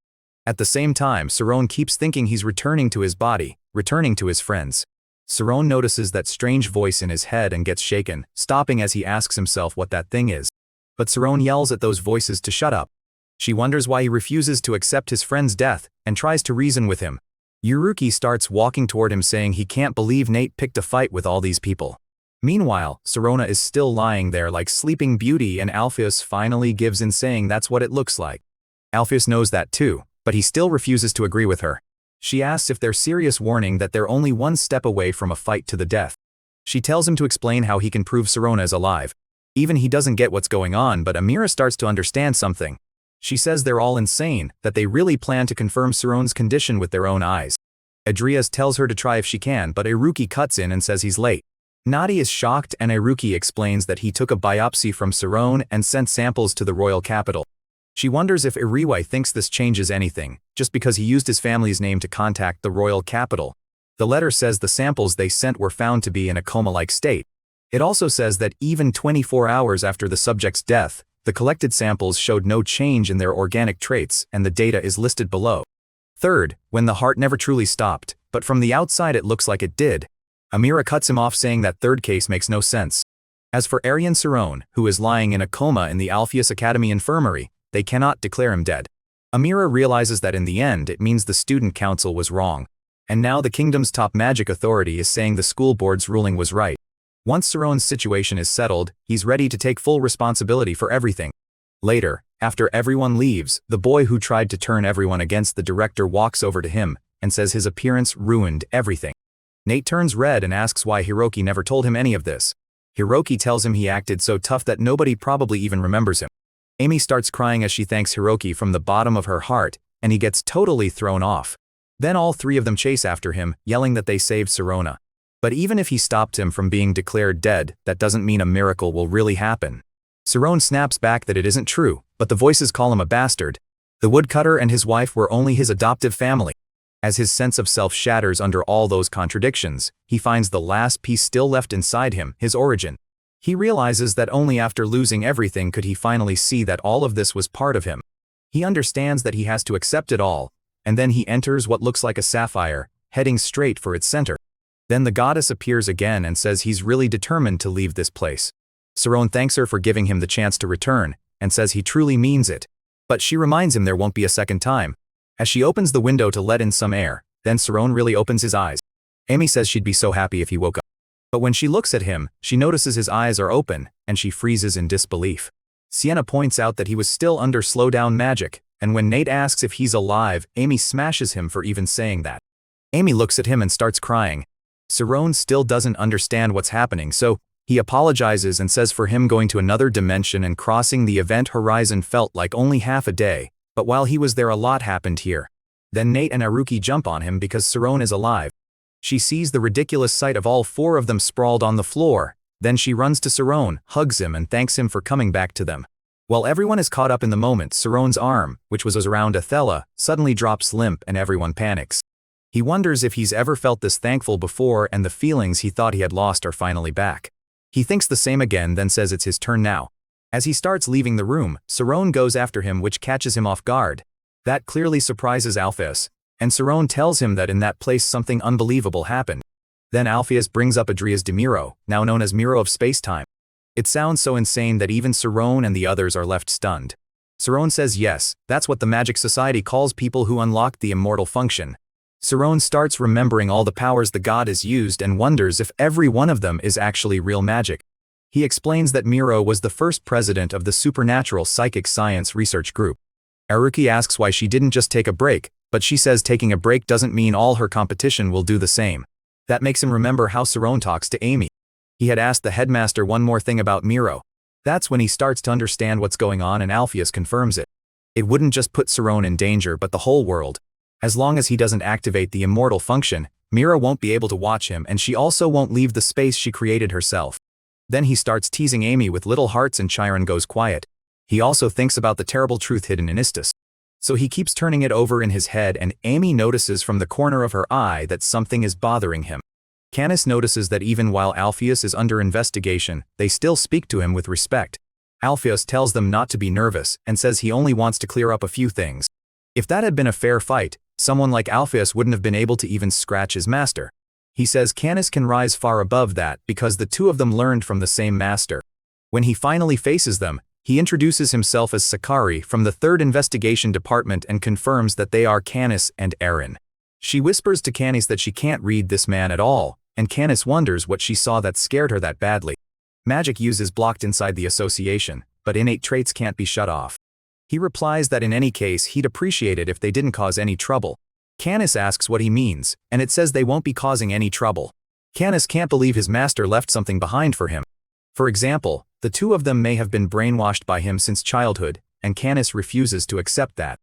At the same time, Saron keeps thinking he's returning to his body, returning to his friends. Saron notices that strange voice in his head and gets shaken, stopping as he asks himself what that thing is. But Saron yells at those voices to shut up. She wonders why he refuses to accept his friend's death, and tries to reason with him. Yuruki starts walking toward him saying he can't believe Nate picked a fight with all these people. Meanwhile, Sarona is still lying there like Sleeping Beauty, and Alpheus finally gives in saying that's what it looks like. Alpheus knows that too, but he still refuses to agree with her. She asks if they're serious, warning that they're only one step away from a fight to the death. She tells him to explain how he can prove Sarona is alive. Even he doesn't get what's going on, but Amira starts to understand something. She says they're all insane, that they really plan to confirm Saron's condition with their own eyes. Adrias tells her to try if she can, but Iruki cuts in and says he's late. Nadi is shocked, and Iruki explains that he took a biopsy from Saron and sent samples to the royal capital. She wonders if Iriwai thinks this changes anything, just because he used his family's name to contact the royal capital. The letter says the samples they sent were found to be in a coma-like state. It also says that even 24 hours after the subject's death, the collected samples showed no change in their organic traits, and the data is listed below. Third, when the heart never truly stopped, but from the outside it looks like it did. Amira cuts him off, saying that third case makes no sense. As for Aryan Saron, who is lying in a coma in the Alpheus Academy infirmary, they cannot declare him dead. Amira realizes that in the end it means the student council was wrong. And now the kingdom's top magic authority is saying the school board's ruling was right. Once Saron's situation is settled, he's ready to take full responsibility for everything. Later, after everyone leaves, the boy who tried to turn everyone against the director walks over to him and says his appearance ruined everything. Nate turns red and asks why Hiroki never told him any of this. Hiroki tells him he acted so tough that nobody probably even remembers him. Amy starts crying as she thanks Hiroki from the bottom of her heart, and he gets totally thrown off. Then all three of them chase after him, yelling that they saved Sarona. But even if he stopped him from being declared dead, that doesn't mean a miracle will really happen. Saron snaps back that it isn't true, but the voices call him a bastard. The woodcutter and his wife were only his adoptive family. As his sense of self shatters under all those contradictions, he finds the last piece still left inside him, his origin. He realizes that only after losing everything could he finally see that all of this was part of him. He understands that he has to accept it all, and then he enters what looks like a sapphire, heading straight for its center. Then the goddess appears again and says he's really determined to leave this place. Saron thanks her for giving him the chance to return, and says he truly means it. But she reminds him there won't be a second time. As she opens the window to let in some air, then Saron really opens his eyes. Amy says she'd be so happy if he woke up. But when she looks at him, she notices his eyes are open, and she freezes in disbelief. Sienna points out that he was still under slowdown magic, and when Nate asks if he's alive, Amy smashes him for even saying that. Amy looks at him and starts crying. Saron still doesn't understand what's happening, so he apologizes and says for him going to another dimension and crossing the event horizon felt like only half a day, but while he was there a lot happened here. Then Nate and Haruki jump on him because Saron is alive. She sees the ridiculous sight of all four of them sprawled on the floor. Then she runs to Saron, hugs him and thanks him for coming back to them. While everyone is caught up in the moment, Saron's arm, which was around Athela, suddenly drops limp and everyone panics. He wonders if he's ever felt this thankful before, and the feelings he thought he had lost are finally back. He thinks the same again, then says it's his turn now. As he starts leaving the room, Saron goes after him, which catches him off guard. That clearly surprises Alpheus, and Saron tells him that in that place something unbelievable happened. Then Alpheus brings up Adrias de Miro, now known as Miro of Space-Time. It sounds so insane that even Saron and the others are left stunned. Saron says yes, that's what the Magic Society calls people who unlocked the immortal function. Saron starts remembering all the powers the god has used and wonders if every one of them is actually real magic. He explains that Miro was the first president of the Supernatural Psychic Science Research Group. Haruki asks why she didn't just take a break, but she says taking a break doesn't mean all her competition will do the same. That makes him remember how Saron talks to Amy. He had asked the headmaster one more thing about Miro. That's when he starts to understand what's going on, and Alpheus confirms it. It wouldn't just put Saron in danger but the whole world. As long as he doesn't activate the immortal function, Miro won't be able to watch him, and she also won't leave the space she created herself. Then he starts teasing Amy with little hearts and Chiron goes quiet. He also thinks about the terrible truth hidden in Istus. So he keeps turning it over in his head, and Amy notices from the corner of her eye that something is bothering him. Canis notices that even while Alpheus is under investigation, they still speak to him with respect. Alpheus tells them not to be nervous and says he only wants to clear up a few things. If that had been a fair fight, someone like Alpheus wouldn't have been able to even scratch his master. He says Canis can rise far above that because the two of them learned from the same master. When he finally faces them, he introduces himself as Sakari from the 3rd Investigation Department and confirms that they are Canis and Eren. She whispers to Canis that she can't read this man at all, and Canis wonders what she saw that scared her that badly. Magic use is blocked inside the association, but innate traits can't be shut off. He replies that in any case he'd appreciate it if they didn't cause any trouble. Canis asks what he means, and it says they won't be causing any trouble. Canis can't believe his master left something behind for him. For example, the two of them may have been brainwashed by him since childhood, and Canis refuses to accept that.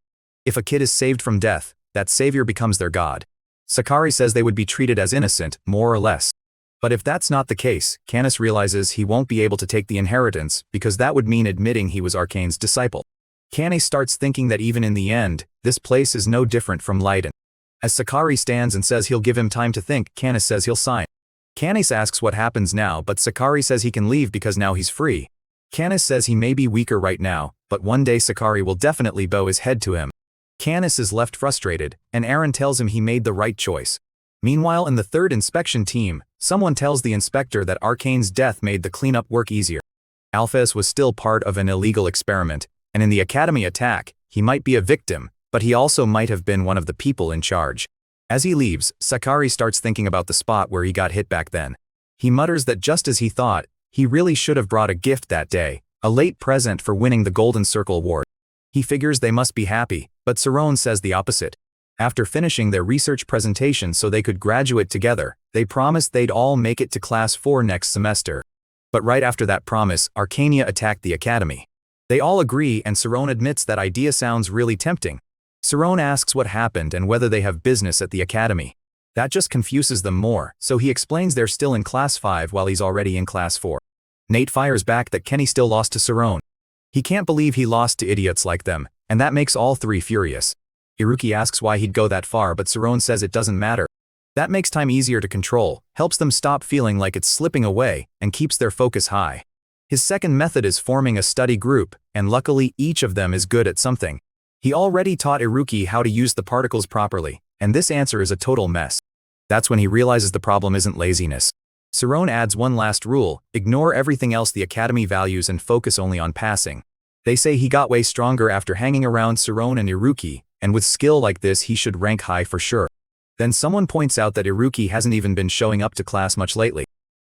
If a kid is saved from death, that savior becomes their god. Sakari says they would be treated as innocent, more or less. But if that's not the case, Canis realizes he won't be able to take the inheritance because that would mean admitting he was Arcane's disciple. Canis starts thinking that even in the end, this place is no different from Leiden. As Sakari stands and says he'll give him time to think, Canis says he'll sign. Canis asks what happens now, but Sakari says he can leave because now he's free. Canis says he may be weaker right now, but one day Sakari will definitely bow his head to him. Canis is left frustrated, and Eren tells him he made the right choice. Meanwhile, in the 3rd inspection team, someone tells the inspector that Arcane's death made the cleanup work easier. Alpheus was still part of an illegal experiment, and in the Academy attack, he might be a victim, but he also might have been one of the people in charge. As he leaves, Sakari starts thinking about the spot where he got hit back then. He mutters that just as he thought, he really should have brought a gift that day, a late present for winning the Golden Circle Award. He figures they must be happy, but Sarone says the opposite. After finishing their research presentation so they could graduate together, they promised they'd all make it to Class 4 next semester. But right after that promise, Arcania attacked the Academy. They all agree, and Sarone admits that idea sounds really tempting. Sarone asks what happened and whether they have business at the Academy. That just confuses them more, so he explains they're still in Class 5 while he's already in Class 4. Nate fires back that Kenny still lost to Sarone. He can't believe he lost to idiots like them, and that makes all three furious. Iruki asks why he'd go that far, but Sarone says it doesn't matter. That makes time easier to control, helps them stop feeling like it's slipping away, and keeps their focus high. His second method is forming a study group, and luckily each of them is good at something. He already taught Iruki how to use the particles properly, and this answer is a total mess. That's when he realizes the problem isn't laziness. Sarone adds one last rule: ignore everything else the Academy values and focus only on passing. They say he got way stronger after hanging around Sarone and Iruki, and with skill like this he should rank high for sure. Then someone points out that Iruki hasn't even been showing up to class much lately.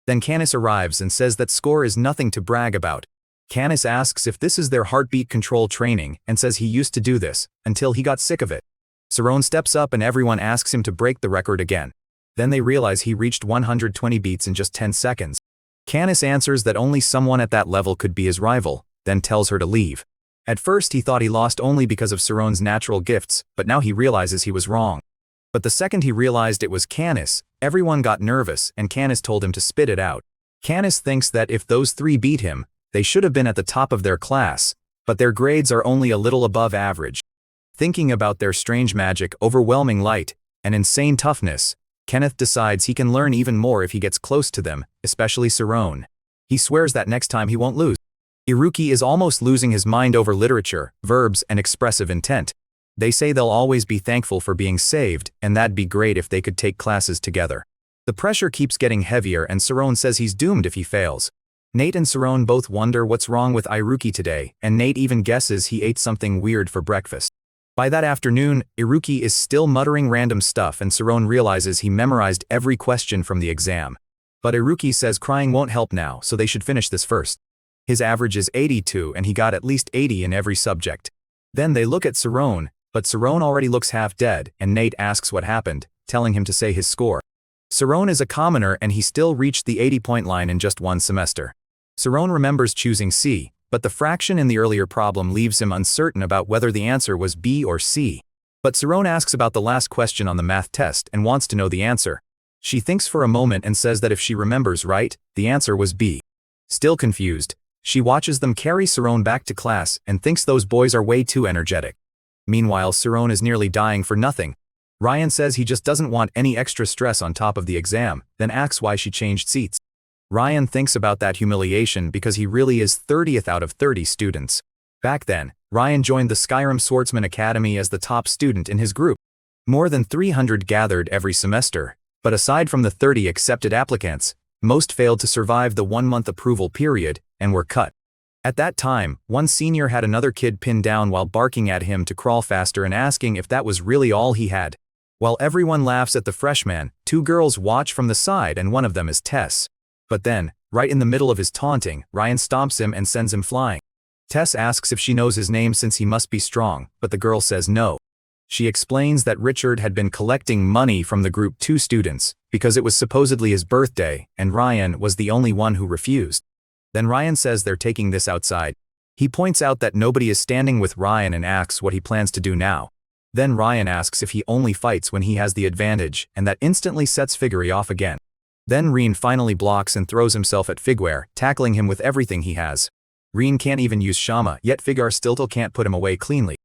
Then Canis arrives and says that score is nothing to brag about. Canis asks if this is their heartbeat control training and says he used to do this, until he got sick of it. Sarone steps up and everyone asks him to break the record again. Then they realize he reached 120 beats in just 10 seconds. Canis answers that only someone at that level could be his rival, then tells her to leave. At first he thought he lost only because of Sarone's natural gifts, but now he realizes he was wrong. But the second he realized it was Canis, everyone got nervous and Canis told him to spit it out. Canis thinks that if those three beat him, they should have been at the top of their class, but their grades are only a little above average. Thinking about their strange magic, overwhelming light, and insane toughness, Kenneth decides he can learn even more if he gets close to them, especially Sarone. He swears that next time he won't lose. Iruki is almost losing his mind over literature, verbs, and expressive intent. They say they'll always be thankful for being saved, and that'd be great if they could take classes together. The pressure keeps getting heavier and Sarone says he's doomed if he fails. Nate and Sarone both wonder what's wrong with Iruki today, and Nate even guesses he ate something weird for breakfast. By that afternoon, Iruki is still muttering random stuff and Sarone realizes he memorized every question from the exam. But Iruki says crying won't help now, so they should finish this first. His average is 82 and he got at least 80 in every subject. Then they look at Sarone, but Sarone already looks half dead and Nate asks what happened, telling him to say his score. Sarone is a commoner and he still reached the 80-point line in just one semester. Sarone remembers choosing C, but the fraction in the earlier problem leaves him uncertain about whether the answer was B or C. But Sarone asks about the last question on the math test and wants to know the answer. She thinks for a moment and says that if she remembers right, the answer was B. Still confused, she watches them carry Sarone back to class and thinks those boys are way too energetic. Meanwhile, Sarone is nearly dying for nothing. Ryan says he just doesn't want any extra stress on top of the exam, then asks why she changed seats. Ryan thinks about that humiliation because he really is 30th out of 30 students. Back then, Ryan joined the Skyrim Swordsman Academy as the top student in his group. More than 300 gathered every semester, but aside from the 30 accepted applicants, most failed to survive the 1-month approval period and were cut. At that time, one senior had another kid pinned down while barking at him to crawl faster and asking if that was really all he had. While everyone laughs at the freshman, 2 girls watch from the side and one of them is Tess. But then, right in the middle of his taunting, Ryan stomps him and sends him flying. Tess asks if she knows his name since he must be strong, but the girl says no. She explains that Richard had been collecting money from the group 2 students, because it was supposedly his birthday, and Ryan was the only one who refused. Then Ryan says they're taking this outside. He points out that nobody is standing with Ryan and asks what he plans to do now. Then Ryan asks if he only fights when he has the advantage, and that instantly sets Figure off again. Then Reen finally blocks and throws himself at Figure, tackling him with everything he has. Reen can't even use Shama, yet Figure still can't put him away cleanly.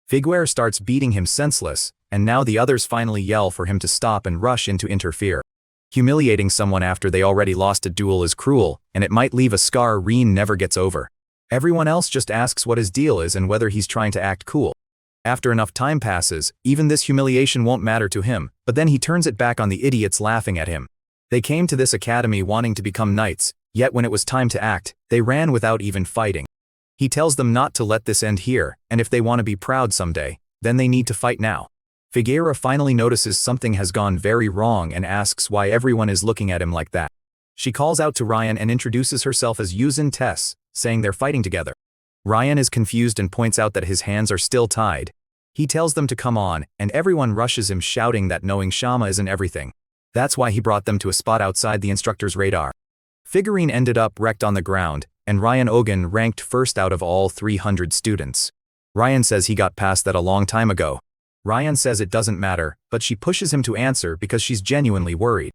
Figure starts beating him senseless, and now the others finally yell for him to stop and rush in to interfere. Humiliating someone after they already lost a duel is cruel, and it might leave a scar Reen never gets over. Everyone else just asks what his deal is and whether he's trying to act cool. After enough time passes, even this humiliation won't matter to him, but then he turns it back on the idiots laughing at him. They came to this academy wanting to become knights, yet when it was time to act, they ran without even fighting. He tells them not to let this end here, and if they want to be proud someday, then they need to fight now. Figueira finally notices something has gone very wrong and asks why everyone is looking at him like that. She calls out to Ryan and introduces herself as Yuzin Tess, saying they're fighting together. Ryan is confused and points out that his hands are still tied. He tells them to come on, and everyone rushes him shouting that knowing Shama isn't everything. That's why he brought them to a spot outside the instructor's radar. Figurine ended up wrecked on the ground, and Ryan Ogan ranked first out of all 300 students. Ryan says he got past that a long time ago. Ryan says it doesn't matter, but she pushes him to answer because she's genuinely worried.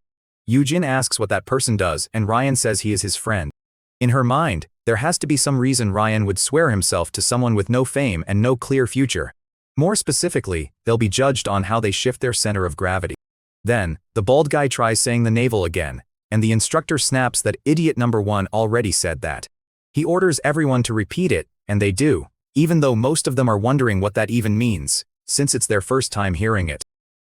Yujin asks what that person does, and Ryan says he is his friend. In her mind, there has to be some reason Ryan would swear himself to someone with no fame and no clear future. More specifically, they'll be judged on how they shift their center of gravity. Then, the bald guy tries saying the navel again, and the instructor snaps that idiot number 1 already said that. He orders everyone to repeat it, and they do, even though most of them are wondering what that even means, since it's their first time hearing it.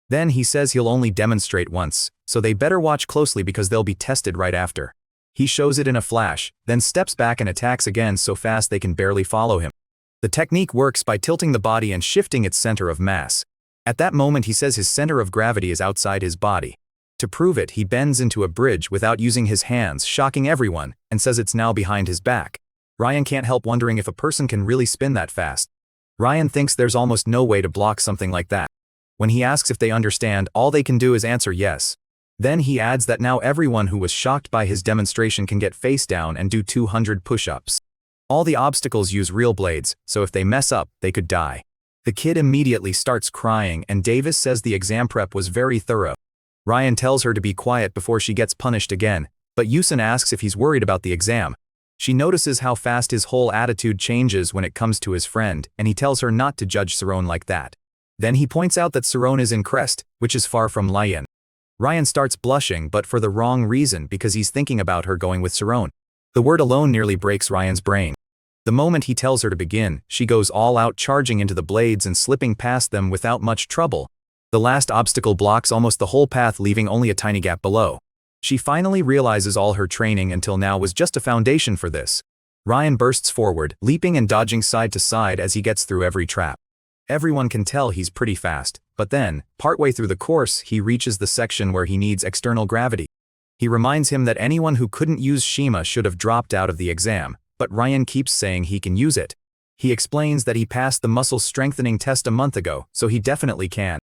Then he says he'll only demonstrate once, so they better watch closely because they'll be tested right after. He shows it in a flash, then steps back and attacks again so fast they can barely follow him. The technique works by tilting the body and shifting its center of mass. At that moment he says his center of gravity is outside his body. To prove it, he bends into a bridge without using his hands, shocking everyone, and says it's now behind his back. Ryan can't help wondering if a person can really spin that fast. Ryan thinks there's almost no way to block something like that. When he asks if they understand, all they can do is answer yes. Then he adds that now everyone who was shocked by his demonstration can get face down and do 200 push-ups. All the obstacles use real blades, so if they mess up, they could die. The kid immediately starts crying and Davis says the exam prep was very thorough. Ryan tells her to be quiet before she gets punished again, but Yusin asks if he's worried about the exam. She notices how fast his whole attitude changes when it comes to his friend, and he tells her not to judge Saron like that. Then he points out that Saron is in Crest, which is far from Lion. Ryan starts blushing, but for the wrong reason because he's thinking about her going with Saron. The word alone nearly breaks Ryan's brain. The moment he tells her to begin, she goes all out, charging into the blades and slipping past them without much trouble. The last obstacle blocks almost the whole path, leaving only a tiny gap below. She finally realizes all her training until now was just a foundation for this. Ryan bursts forward, leaping and dodging side to side as he gets through every trap. Everyone can tell he's pretty fast, but then, partway through the course, he reaches the section where he needs external gravity. He reminds him that anyone who couldn't use Shima should have dropped out of the exam, but Ryan keeps saying he can use it. He explains that he passed the muscle strengthening test a month ago, so he definitely can.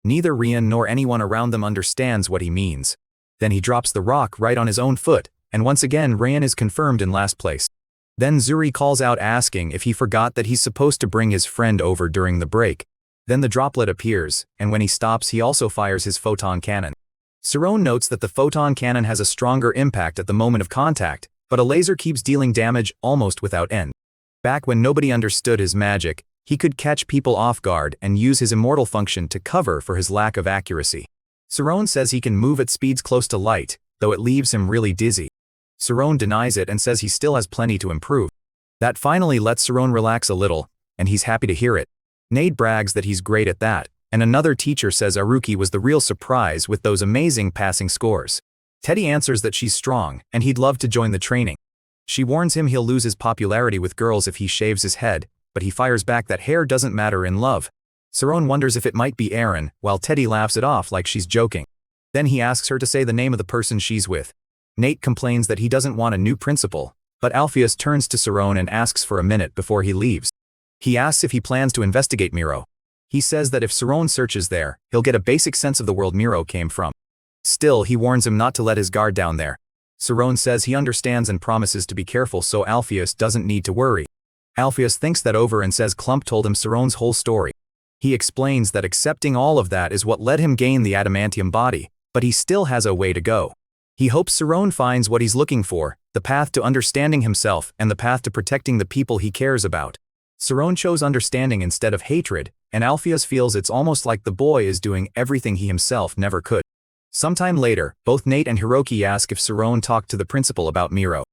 Neither Rian nor anyone around them understands what he means. Then he drops the rock right on his own foot, and once again Ryan is confirmed in last place. Then Zuri calls out asking if he forgot that he's supposed to bring his friend over during the break. Then the droplet appears, and when he stops he also fires his photon cannon. Saron notes that the photon cannon has a stronger impact at the moment of contact, but a laser keeps dealing damage almost without end. Back when nobody understood his magic, he could catch people off guard and use his immortal function to cover for his lack of accuracy. Saron says he can move at speeds close to light, though it leaves him really dizzy. Saron denies it and says he still has plenty to improve. That finally lets Saron relax a little, and he's happy to hear it. Nate brags that he's great at that, and another teacher says Aruki was the real surprise with those amazing passing scores. Teddy answers that she's strong, and he'd love to join the training. She warns him he'll lose his popularity with girls if he shaves his head, but he fires back that hair doesn't matter in love. Saron wonders if it might be Aaron, while Teddy laughs it off like she's joking. Then he asks her to say the name of the person she's with. Nate complains that he doesn't want a new principal, but Alpheus turns to Saron and asks for a minute before he leaves. He asks if he plans to investigate Miro. He says that if Saron searches there, he'll get a basic sense of the world Miro came from. Still, he warns him not to let his guard down there. Saron says he understands and promises to be careful so Alpheus doesn't need to worry. Alpheus thinks that over and says Clump told him Saron's whole story. He explains that accepting all of that is what let him gain the adamantium body, but he still has a way to go. He hopes Saron finds what he's looking for, the path to understanding himself and the path to protecting the people he cares about. Saron chose understanding instead of hatred, and Alpheus feels it's almost like the boy is doing everything he himself never could. Sometime later, both Nate and Hiroki ask if Saron talked to the principal about Miro.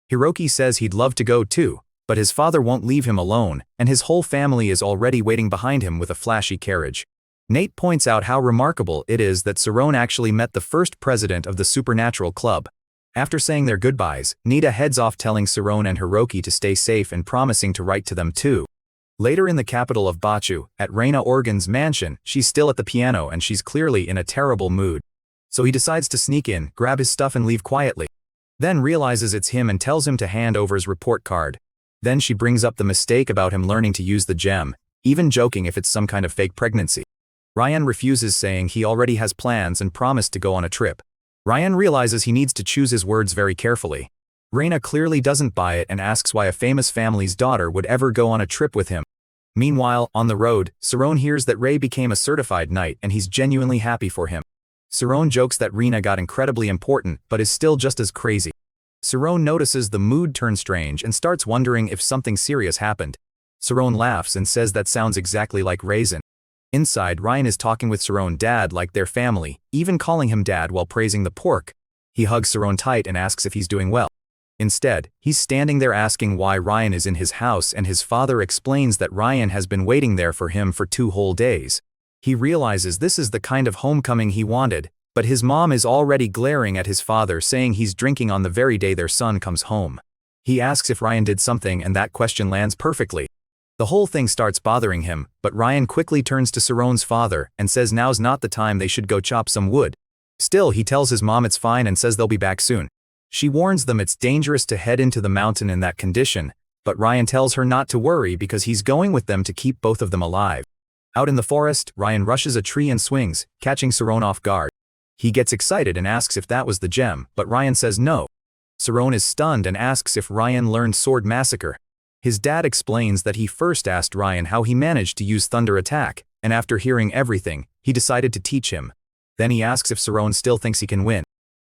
Hiroki says he'd love to go too, but his father won't leave him alone, and his whole family is already waiting behind him with a flashy carriage. Nate points out how remarkable it is that Saron actually met the first president of the Supernatural Club. After saying their goodbyes, Nita heads off telling Saron and Hiroki to stay safe and promising to write to them too. Later in the capital of Bachu, at Reina Organ's mansion, she's still at the piano and she's clearly in a terrible mood. So he decides to sneak in, grab his stuff and leave quietly. Then realizes it's him and tells him to hand over his report card. Then she brings up the mistake about him learning to use the gem, even joking if it's some kind of fake pregnancy. Ryan refuses, saying he already has plans and promised to go on a trip. Ryan realizes he needs to choose his words very carefully. Reina clearly doesn't buy it and asks why a famous family's daughter would ever go on a trip with him. Meanwhile, on the road, Saron hears that Ray became a certified knight and he's genuinely happy for him. Saron jokes that Reina got incredibly important but is still just as crazy. Saron notices the mood turn strange and starts wondering if something serious happened. Saron laughs and says that sounds exactly like Raisin. Inside, Ryan is talking with Saron dad like their family, even calling him dad while praising the pork. He hugs Saron tight and asks if he's doing well. Instead, he's standing there asking why Ryan is in his house, and his father explains that Ryan has been waiting there for him for 2 whole days. He realizes this is the kind of homecoming he wanted, but his mom is already glaring at his father, saying he's drinking on the very day their son comes home. He asks if Ryan did something, and that question lands perfectly. The whole thing starts bothering him, but Ryan quickly turns to Saron's father and says now's not the time, they should go chop some wood. Still, he tells his mom it's fine and says they'll be back soon. She warns them it's dangerous to head into the mountain in that condition, but Ryan tells her not to worry because he's going with them to keep both of them alive. Out in the forest, Ryan rushes a tree and swings, catching Saron off guard. He gets excited and asks if that was the gem, but Ryan says no. Saron is stunned and asks if Ryan learned Sword Massacre. His dad explains that he first asked Ryan how he managed to use Thunder Attack, and after hearing everything, he decided to teach him. Then he asks if Saron still thinks he can win.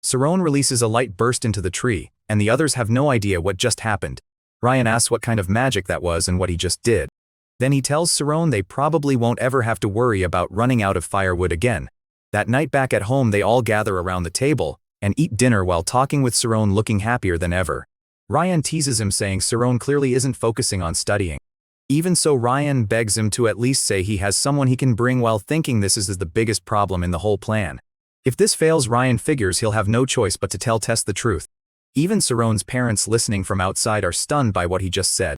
Saron releases a light burst into the tree, and the others have no idea what just happened. Ryan asks what kind of magic that was and what he just did. Then he tells Saron they probably won't ever have to worry about running out of firewood again. That night back at home, they all gather around the table and eat dinner while talking with Saron looking happier than ever. Ryan teases him, saying Saron clearly isn't focusing on studying. Even so, Ryan begs him to at least say he has someone he can bring, while thinking this is the biggest problem in the whole plan. If this fails, Ryan figures he'll have no choice but to tell Tess the truth. Even Saron's parents listening from outside are stunned by what he just said.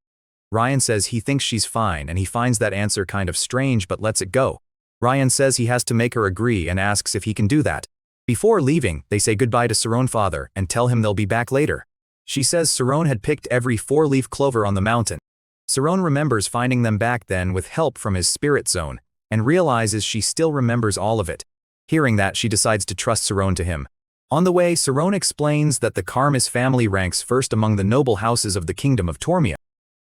Ryan says he thinks she's fine and he finds that answer kind of strange but lets it go. Ryan says he has to make her agree and asks if he can do that. Before leaving, they say goodbye to Saron's father and tell him they'll be back later. She says Saron had picked every 4-leaf clover on the mountain. Saron remembers finding them back then with help from his spirit zone, and realizes she still remembers all of it. Hearing that, she decides to trust Saron to him. On the way, Saron explains that the Karmas family ranks first among the noble houses of the kingdom of Tormia.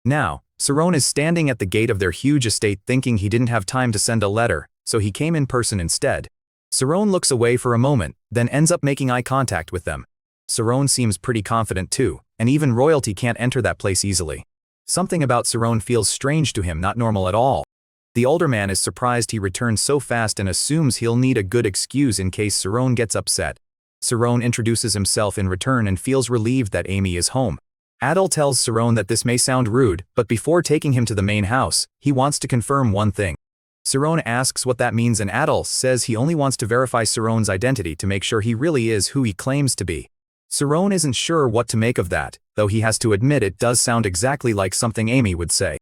Now, Saron is standing at the gate of their huge estate thinking he didn't have time to send a letter, so he came in person instead. Saron looks away for a moment, then ends up making eye contact with them. Saron seems pretty confident too, and even royalty can't enter that place easily. Something about Saron feels strange to him, not normal at all. The older man is surprised he returned so fast and assumes he'll need a good excuse in case Saron gets upset. Saron introduces himself in return and feels relieved that Amy is home. Adol tells Saron that this may sound rude, but before taking him to the main house, he wants to confirm one thing. Saron asks what that means and Adol says he only wants to verify Saron's identity to make sure he really is who he claims to be. Saron isn't sure what to make of that, though he has to admit it does sound exactly like something Amy would say.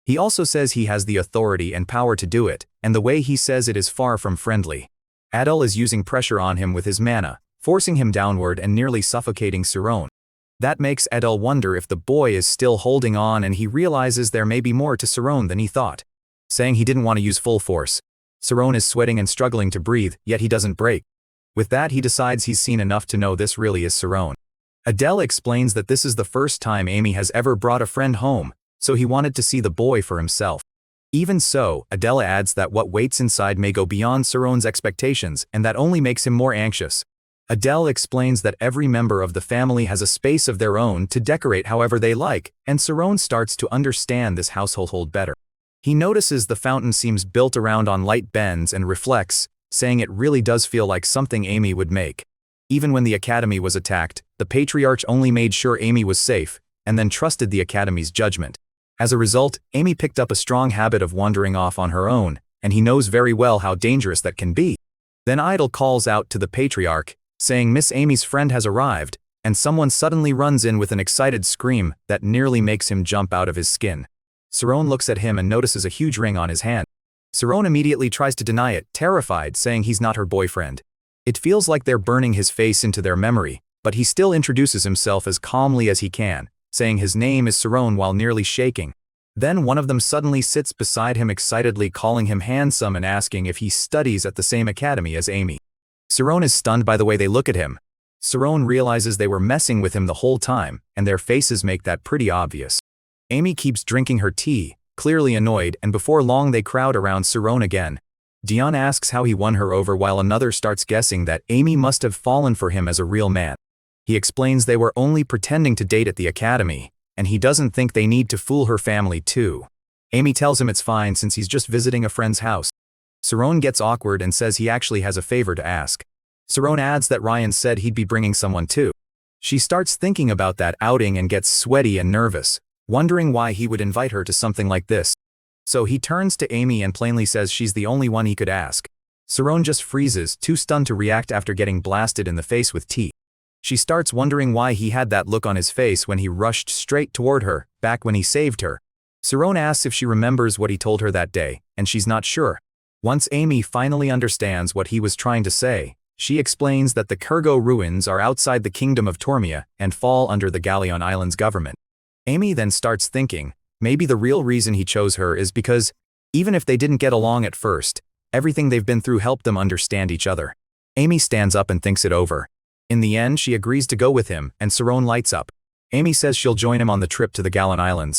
He also says he has the authority and power to do it, and the way he says it is far from friendly. Adol is using pressure on him with his mana, forcing him downward and nearly suffocating Saron. That makes Adol wonder if the boy is still holding on, and he realizes there may be more to Saron than he thought. Saying he didn't want to use full force. Saron is sweating and struggling to breathe, yet he doesn't break. With that, he decides he's seen enough to know this really is Saron. Adele explains that this is the first time Amy has ever brought a friend home, so he wanted to see the boy for himself. Even so, Adele adds that what waits inside may go beyond Saron's expectations, and that only makes him more anxious. Adele explains that every member of the family has a space of their own to decorate however they like, and Saron starts to understand this household better. He notices the fountain seems built around on light bends and reflects, saying it really does feel like something Amy would make. Even when the academy was attacked, the patriarch only made sure Amy was safe, and then trusted the academy's judgment. As a result, Amy picked up a strong habit of wandering off on her own, and he knows very well how dangerous that can be. Then Idol calls out to the patriarch, saying Miss Amy's friend has arrived, and someone suddenly runs in with an excited scream that nearly makes him jump out of his skin. Saron looks at him and notices a huge ring on his hand. Saron immediately tries to deny it, terrified, saying he's not her boyfriend. It feels like they're burning his face into their memory, but he still introduces himself as calmly as he can, saying his name is Saron while nearly shaking. Then one of them suddenly sits beside him excitedly, calling him handsome and asking if he studies at the same academy as Amy. Saron is stunned by the way they look at him. Saron realizes they were messing with him the whole time, and their faces make that pretty obvious. Amy keeps drinking her tea, clearly annoyed, and before long they crowd around Saron again. Dion asks how he won her over while another starts guessing that Amy must have fallen for him as a real man. He explains they were only pretending to date at the academy, and he doesn't think they need to fool her family too. Amy tells him it's fine since he's just visiting a friend's house. Saron gets awkward and says he actually has a favor to ask. Saron adds that Ryan said he'd be bringing someone too. She starts thinking about that outing and gets sweaty and nervous, wondering why he would invite her to something like this. So he turns to Amy and plainly says she's the only one he could ask. Saron just freezes, too stunned to react after getting blasted in the face with tea. She starts wondering why he had that look on his face when he rushed straight toward her, back when he saved her. Saron asks if she remembers what he told her that day, and she's not sure. Once Amy finally understands what he was trying to say, she explains that the Kurgo ruins are outside the kingdom of Tormia and fall under the Galleon Islands government. Amy then starts thinking, maybe the real reason he chose her is because, even if they didn't get along at first, everything they've been through helped them understand each other. Amy stands up and thinks it over. In the end, she agrees to go with him, and Saron lights up. Amy says she'll join him on the trip to the Galleon Islands.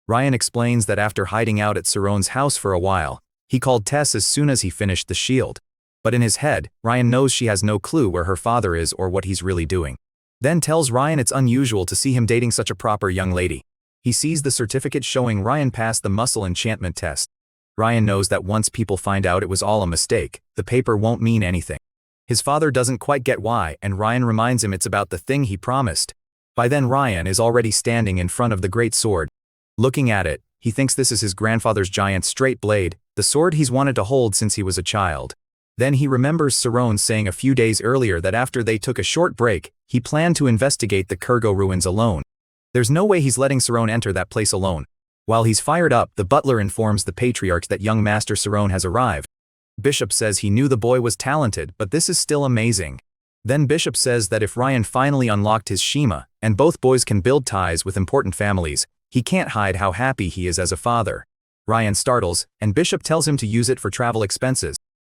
Ryan explains that after hiding out at Saron's house for a while, he called Tess as soon as he finished the shield. But in his head, Ryan knows she has no clue where her father is or what he's really doing. Then tells Ryan it's unusual to see him dating such a proper young lady. He sees the certificate showing Ryan passed the muscle enchantment test. Ryan knows that once people find out it was all a mistake, the paper won't mean anything. His father doesn't quite get why, and Ryan reminds him it's about the thing he promised. By then Ryan is already standing in front of the great sword. Looking at it, he thinks this is his grandfather's giant straight blade, the sword he's wanted to hold since he was a child. Then he remembers Saron saying a few days earlier that after they took a short break, he planned to investigate the Kurgo ruins alone. There's no way he's letting Saron enter that place alone. While he's fired up, the butler informs the patriarch that young Master Saron has arrived. Bishop says he knew the boy was talented, but this is still amazing. Then Bishop says that if Ryan finally unlocked his Shima, and both boys can build ties with important families, he can't hide how happy he is as a father. Ryan startles, and Bishop tells him to use it for travel expenses.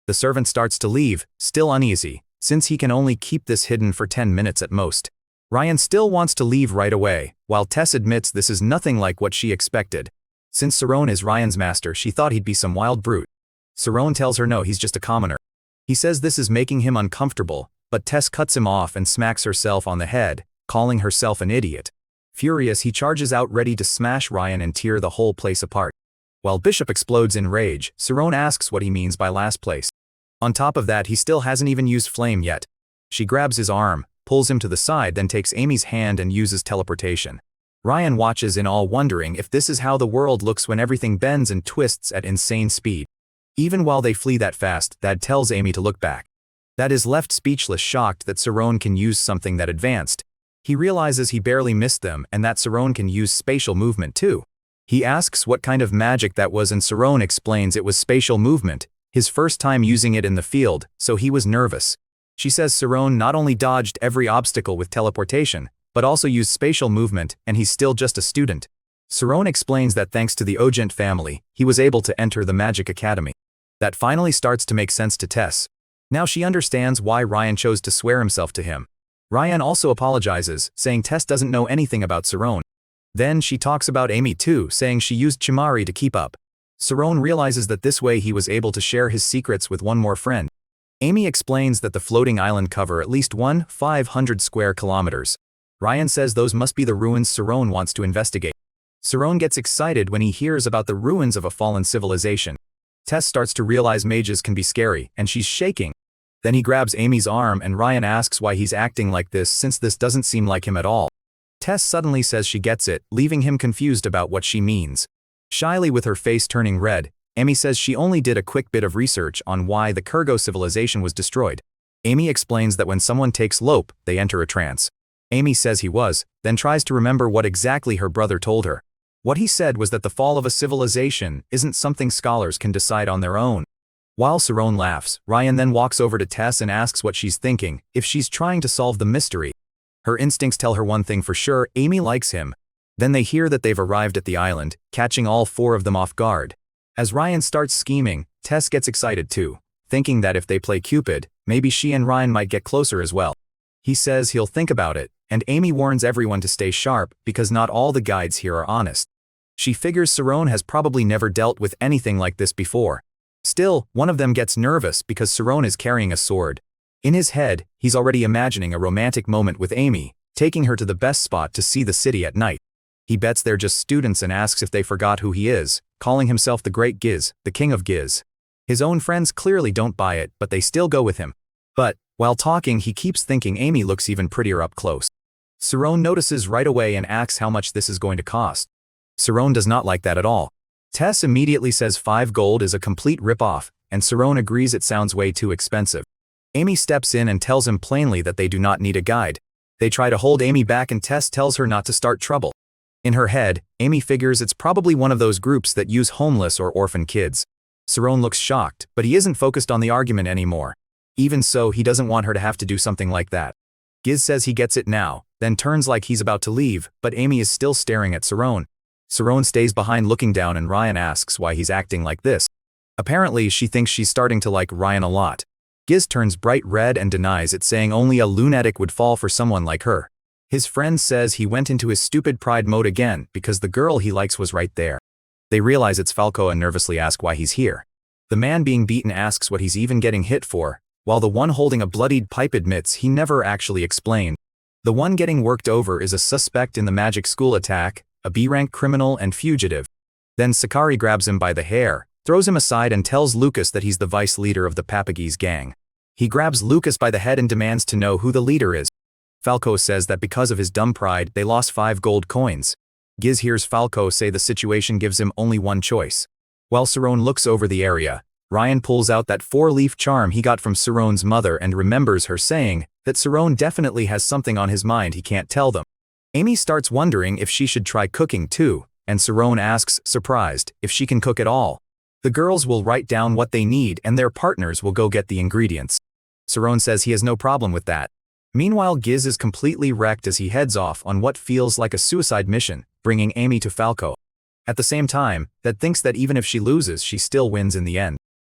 The servant starts to leave, still uneasy, since he can only keep this hidden for 10 minutes at most. Ryan still wants to leave right away, while Tess admits this is nothing like what she expected. Since Saron is Ryan's master, she thought he'd be some wild brute. Saron tells her no, he's just a commoner. He says this is making him uncomfortable, but Tess cuts him off and smacks herself on the head, calling herself an idiot. Furious, he charges out ready to smash Ryan and tear the whole place apart. While Bishop explodes in rage, Saron asks what he means by last place. On top of that, he still hasn't even used flame yet. She grabs his arm, pulls him to the side, then takes Amy's hand and uses teleportation. Ryan watches in awe, wondering if this is how the world looks when everything bends and twists at insane speed. Even while they flee that fast, Thad tells Amy to look back. Thad is left speechless, shocked that Saron can use something that advanced. He realizes he barely missed them and that Saron can use spatial movement too. He asks what kind of magic that was, and Saron explains it was spatial movement, his first time using it in the field, so he was nervous. She says Saron not only dodged every obstacle with teleportation, but also used spatial movement, and he's still just a student. Saron explains that thanks to the Ogent family, he was able to enter the Magic Academy. That finally starts to make sense to Tess. Now she understands why Ryan chose to swear himself to him. Ryan also apologizes, saying Tess doesn't know anything about Saron. Then she talks about Amy too, saying she used Chimari to keep up. Saron realizes that this way he was able to share his secrets with one more friend. Amy explains that the floating island cover at least 500 square kilometers. Ryan says those must be the ruins Saron wants to investigate. Saron gets excited when he hears about the ruins of a fallen civilization. Tess starts to realize mages can be scary, and she's shaking. Then he grabs Amy's arm and Ryan asks why he's acting like this, since this doesn't seem like him at all. Tess suddenly says she gets it, leaving him confused about what she means. Shyly, with her face turning red, Amy says she only did a quick bit of research on why the Kurgo civilization was destroyed. Amy explains that when someone takes Lope, they enter a trance. Amy says he was, then tries to remember what exactly her brother told her. What he said was that the fall of a civilization isn't something scholars can decide on their own. While Saron laughs, Ryan then walks over to Tess and asks what she's thinking, if she's trying to solve the mystery. Her instincts tell her one thing for sure: Amy likes him. Then they hear that they've arrived at the island, catching all four of them off guard. As Ryan starts scheming, Tess gets excited too, thinking that if they play Cupid, maybe she and Ryan might get closer as well. He says he'll think about it, and Amy warns everyone to stay sharp because not all the guides here are honest. She figures Saron has probably never dealt with anything like this before. Still, one of them gets nervous because Saron is carrying a sword. In his head, he's already imagining a romantic moment with Amy, taking her to the best spot to see the city at night. He bets they're just students and asks if they forgot who he is, calling himself the Great Giz, the King of Giz. His own friends clearly don't buy it, but they still go with him. But, while talking, he keeps thinking Amy looks even prettier up close. Saron notices right away and asks how much this is going to cost. Saron does not like that at all. Tess immediately says 5 gold is a complete rip-off, and Saron agrees it sounds way too expensive. Amy steps in and tells him plainly that they do not need a guide. They try to hold Amy back and Tess tells her not to start trouble. In her head, Amy figures it's probably one of those groups that use homeless or orphan kids. Saron looks shocked, but he isn't focused on the argument anymore. Even so, he doesn't want her to have to do something like that. Giz says he gets it now, then turns like he's about to leave, but Amy is still staring at Saron. Saron stays behind looking down and Ryan asks why he's acting like this. Apparently, she thinks she's starting to like Ryan a lot. Giz turns bright red and denies it, saying only a lunatic would fall for someone like her. His friend says he went into his stupid pride mode again because the girl he likes was right there. They realize it's Falco and nervously ask why he's here. The man being beaten asks what he's even getting hit for, while the one holding a bloodied pipe admits he never actually explained. The one getting worked over is a suspect in the magic school attack, a B-rank criminal and fugitive. Then Sakari grabs him by the hair, throws him aside and tells Lucas that he's the vice leader of the Papagese gang. He grabs Lucas by the head and demands to know who the leader is. Falco says that because of his dumb pride, they lost 5 gold coins. Giz hears Falco say the situation gives him only one choice. While Saron looks over the area, Ryan pulls out that 4-leaf charm he got from Saron's mother and remembers her saying that Saron definitely has something on his mind he can't tell them. Amy starts wondering if she should try cooking too, and Saron asks, surprised, if she can cook at all. The girls will write down what they need and their partners will go get the ingredients. Saron says he has no problem with that. Meanwhile, Giz is completely wrecked as he heads off on what feels like a suicide mission, bringing Amy to Falco. At the same time, Thad thinks that even if she loses, she still wins in the end.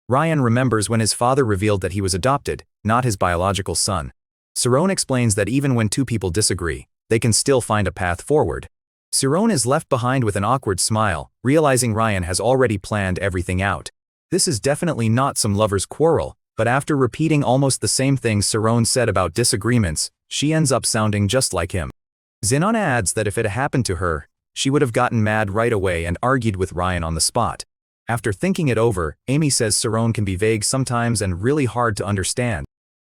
Ryan remembers when his father revealed that he was adopted, not his biological son. Saron explains that even when two people disagree, they can still find a path forward. Saron is left behind with an awkward smile, realizing Ryan has already planned everything out. This is definitely not some lover's quarrel, but after repeating almost the same things Saron said about disagreements, she ends up sounding just like him. Zenona adds that if it happened to her, she would have gotten mad right away and argued with Ryan on the spot. After thinking it over, Amy says Saron can be vague sometimes and really hard to understand.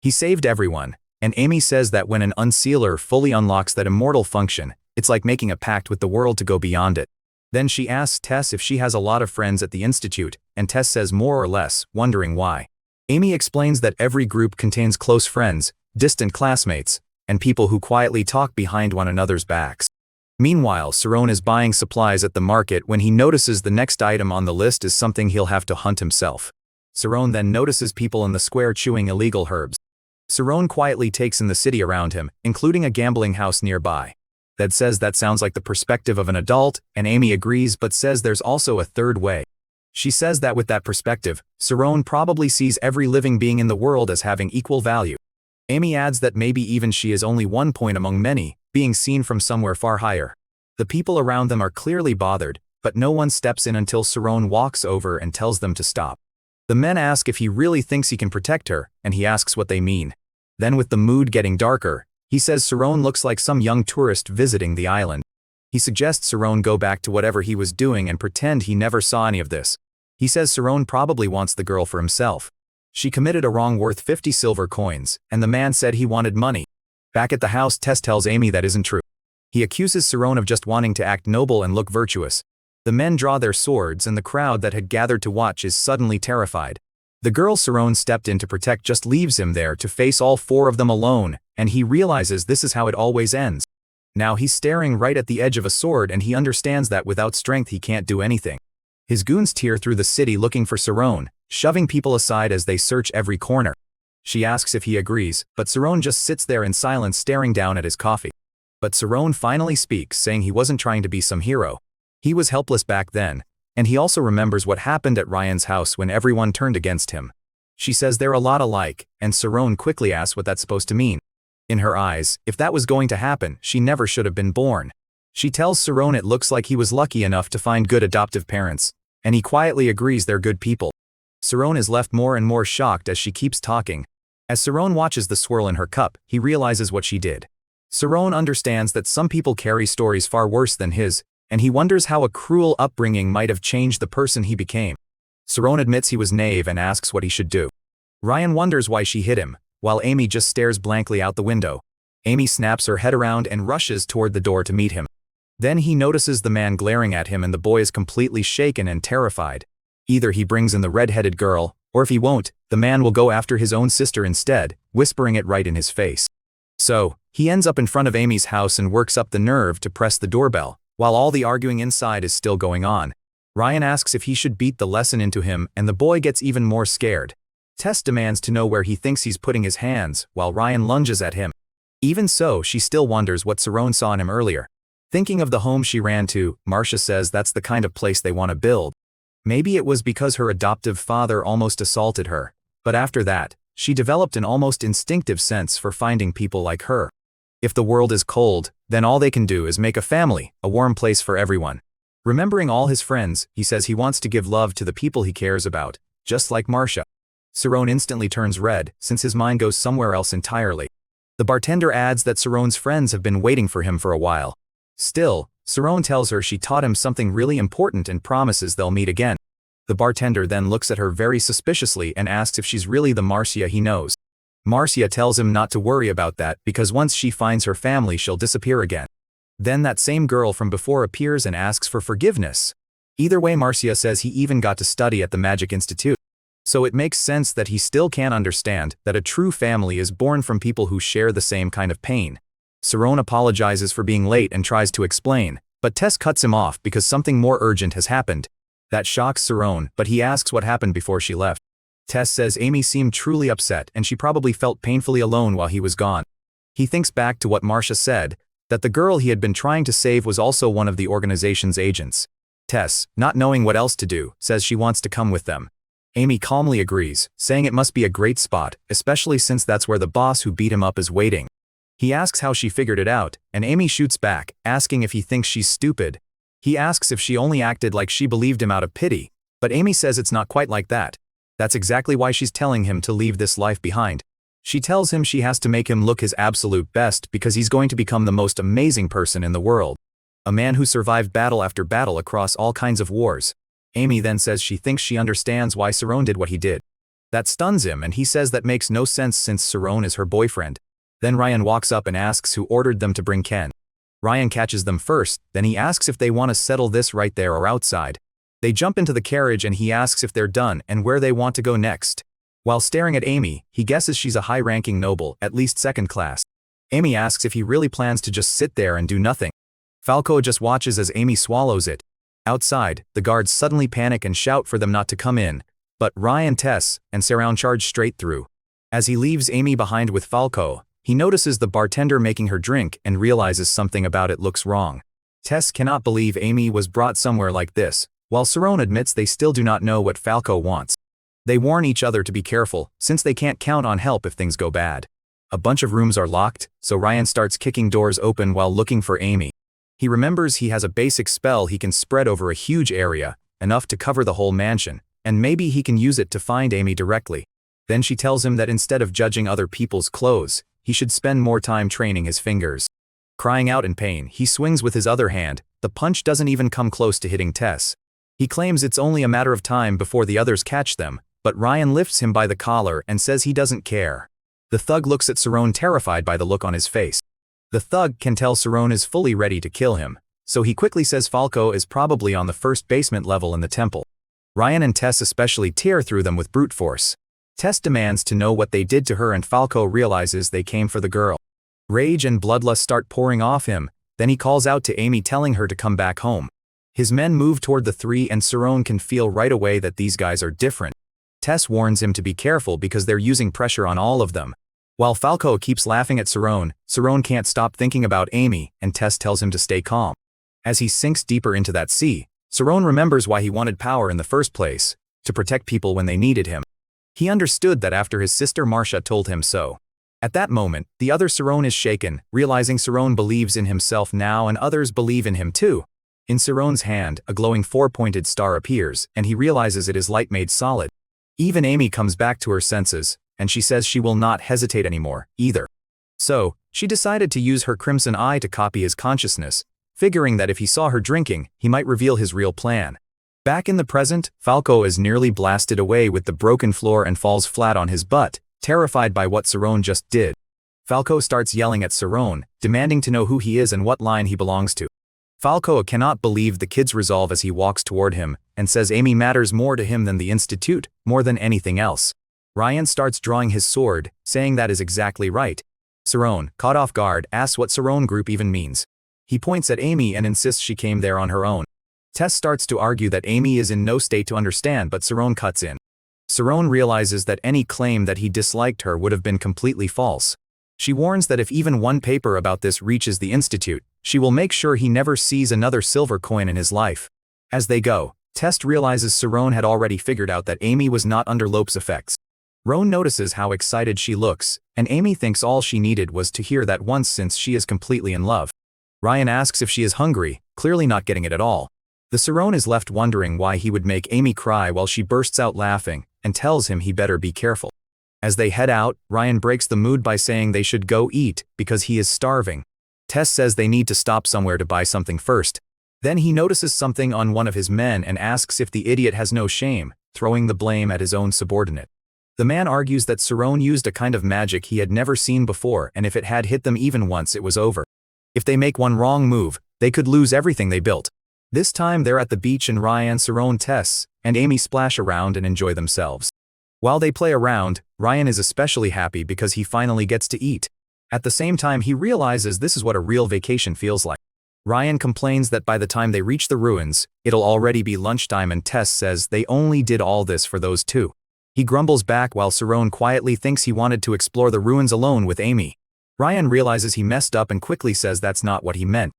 He saved everyone, And Amy says that when an unsealer fully unlocks that immortal function, it's like making a pact with the world to go beyond it. Then she asks Tess if she has a lot of friends at the Institute, and Tess says more or less, wondering why. Amy explains that every group contains close friends, distant classmates, and people who quietly talk behind one another's backs. Meanwhile, Saron is buying supplies at the market when he notices the next item on the list is something he'll have to hunt himself. Saron then notices people in the square chewing illegal herbs. Saron quietly takes in the city around him, including a gambling house nearby. That says that sounds like the perspective of an adult, and Amy agrees but says there's also a third way. She says that with that perspective, Saron probably sees every living being in the world as having equal value. Amy adds that maybe even she is only one point among many, being seen from somewhere far higher. The people around them are clearly bothered, but no one steps in until Saron walks over and tells them to stop. The men ask if he really thinks he can protect her, and he asks what they mean. Then with the mood getting darker, he says Saron looks like some young tourist visiting the island. He suggests Saron go back to whatever he was doing and pretend he never saw any of this. He says Saron probably wants the girl for himself. She committed a wrong worth 50 silver coins, and the man said he wanted money. Back at the house, Tess tells Amy that isn't true. He accuses Saron of just wanting to act noble and look virtuous. The men draw their swords and the crowd that had gathered to watch is suddenly terrified. The girl Saron stepped in to protect just leaves him there to face all four of them alone, and he realizes this is how it always ends. Now he's staring right at the edge of a sword and he understands that without strength he can't do anything. His goons tear through the city looking for Saron, shoving people aside as they search every corner. She asks if he agrees, but Saron just sits there in silence staring down at his coffee. But Saron finally speaks, saying he wasn't trying to be some hero. He was helpless back then, and he also remembers what happened at Ryan's house when everyone turned against him. She says they're a lot alike, and Saron quickly asks what that's supposed to mean. In her eyes, if that was going to happen, she never should have been born. She tells Saron it looks like he was lucky enough to find good adoptive parents, and he quietly agrees they're good people. Saron is left more and more shocked as she keeps talking. As Saron watches the swirl in her cup, he realizes what she did. Saron understands that some people carry stories far worse than his, and he wonders how a cruel upbringing might have changed the person he became. Saron admits he was naive and asks what he should do. Ryan wonders why she hit him, while Amy just stares blankly out the window. Amy snaps her head around and rushes toward the door to meet him. Then he notices the man glaring at him and the boy is completely shaken and terrified. Either he brings in the red-headed girl, or if he won't, the man will go after his own sister instead, whispering it right in his face. So, he ends up in front of Amy's house and works up the nerve to press the doorbell, while all the arguing inside is still going on. Ryan asks if he should beat the lesson into him and the boy gets even more scared. Tess demands to know where he thinks he's putting his hands, while Ryan lunges at him. Even so, she still wonders what Saron saw in him earlier. Thinking of the home she ran to, Marcia says that's the kind of place they want to build. Maybe it was because her adoptive father almost assaulted her, but after that, she developed an almost instinctive sense for finding people like her. If the world is cold, then all they can do is make a family, a warm place for everyone. Remembering all his friends, he says he wants to give love to the people he cares about, just like Marcia. Saron instantly turns red, since his mind goes somewhere else entirely. The bartender adds that Saron's friends have been waiting for him for a while. Still, Saron tells her she taught him something really important and promises they'll meet again. The bartender then looks at her very suspiciously and asks if she's really the Marcia he knows. Marcia tells him not to worry about that because once she finds her family she'll disappear again. Then that same girl from before appears and asks for forgiveness. Either way, Marcia says he even got to study at the Magic Institute. So it makes sense that he still can't understand that a true family is born from people who share the same kind of pain. Saron apologizes for being late and tries to explain, but Tess cuts him off because something more urgent has happened. That shocks Saron, but he asks what happened before she left. Tess says Amy seemed truly upset and she probably felt painfully alone while he was gone. He thinks back to what Marcia said, that the girl he had been trying to save was also one of the organization's agents. Tess, not knowing what else to do, says she wants to come with them. Amy calmly agrees, saying it must be a great spot, especially since that's where the boss who beat him up is waiting. He asks how she figured it out, and Amy shoots back, asking if he thinks she's stupid. He asks if she only acted like she believed him out of pity, but Amy says it's not quite like that. That's exactly why she's telling him to leave this life behind. She tells him she has to make him look his absolute best because he's going to become the most amazing person in the world. A man who survived battle after battle across all kinds of wars. Amy then says she thinks she understands why Saron did what he did. That stuns him and he says that makes no sense since Saron is her boyfriend. Then Ryan walks up and asks who ordered them to bring Ken. Ryan catches them first, then he asks if they want to settle this right there or outside. They jump into the carriage and he asks if they're done and where they want to go next. While staring at Amy, he guesses she's a high-ranking noble, at least second class. Amy asks if he really plans to just sit there and do nothing. Falco just watches as Amy swallows it. Outside, the guards suddenly panic and shout for them not to come in, but Ryan, Tess, and Saroun charge straight through. As he leaves Amy behind with Falco, he notices the bartender making her drink and realizes something about it looks wrong. Tess cannot believe Amy was brought somewhere like this, while Saroun admits they still do not know what Falco wants. They warn each other to be careful, since they can't count on help if things go bad. A bunch of rooms are locked, so Ryan starts kicking doors open while looking for Amy. He remembers he has a basic spell he can spread over a huge area, enough to cover the whole mansion, and maybe he can use it to find Amy directly. Then she tells him that instead of judging other people's clothes, he should spend more time training his fingers. Crying out in pain, he swings with his other hand. The punch doesn't even come close to hitting Tess. He claims it's only a matter of time before the others catch them, but Ryan lifts him by the collar and says he doesn't care. The thug looks at Saroun terrified by the look on his face. The thug can tell Saroun is fully ready to kill him, so he quickly says Falco is probably on the first basement level in the temple. Ryan and Tess especially tear through them with brute force. Tess demands to know what they did to her and Falco realizes they came for the girl. Rage and bloodlust start pouring off him, then he calls out to Amy telling her to come back home. His men move toward the three and Saroun can feel right away that these guys are different. Tess warns him to be careful because they're using pressure on all of them. While Falco keeps laughing at Saroun, Saroun can't stop thinking about Amy and Tess tells him to stay calm. As he sinks deeper into that sea, Saroun remembers why he wanted power in the first place, to protect people when they needed him. He understood that after his sister Marcia told him so. At that moment, the other Saroun is shaken, realizing Saroun believes in himself now and others believe in him too. In Saroun's hand, a glowing four-pointed star appears, and he realizes it is light made solid. Even Amy comes back to her senses, and she says she will not hesitate anymore, either. So, she decided to use her crimson eye to copy his consciousness, figuring that if he saw her drinking, he might reveal his real plan. Back in the present, Falco is nearly blasted away with the broken floor and falls flat on his butt, terrified by what Saroun just did. Falco starts yelling at Saroun, demanding to know who he is and what line he belongs to. Falco cannot believe the kid's resolve as he walks toward him, and says Amy matters more to him than the Institute, more than anything else. Ryan starts drawing his sword, saying that is exactly right. Saroun, caught off guard, asks what Saroun group even means. He points at Amy and insists she came there on her own. Tess starts to argue that Amy is in no state to understand, but Saroun cuts in. Saroun realizes that any claim that he disliked her would have been completely false. She warns that if even one paper about this reaches the Institute, she will make sure he never sees another silver coin in his life. As they go, Tess realizes Saroun had already figured out that Amy was not under Lope's effects. Roan notices how excited she looks, and Amy thinks all she needed was to hear that once since she is completely in love. Ryan asks if she is hungry, clearly not getting it at all. The Saroun is left wondering why he would make Amy cry while she bursts out laughing, and tells him he better be careful. As they head out, Ryan breaks the mood by saying they should go eat, because he is starving. Tess says they need to stop somewhere to buy something first. Then he notices something on one of his men and asks if the idiot has no shame, throwing the blame at his own subordinate. The man argues that Saroun used a kind of magic he had never seen before and if it had hit them even once it was over. If they make one wrong move, they could lose everything they built. This time they're at the beach and Ryan, Saroun, Tess, and Amy splash around and enjoy themselves. While they play around, Ryan is especially happy because he finally gets to eat. At the same time he realizes this is what a real vacation feels like. Ryan complains that by the time they reach the ruins, it'll already be lunchtime and Tess says they only did all this for those two. He grumbles back while Saroun quietly thinks he wanted to explore the ruins alone with Amy. Ryan realizes he messed up and quickly says that's not what he meant.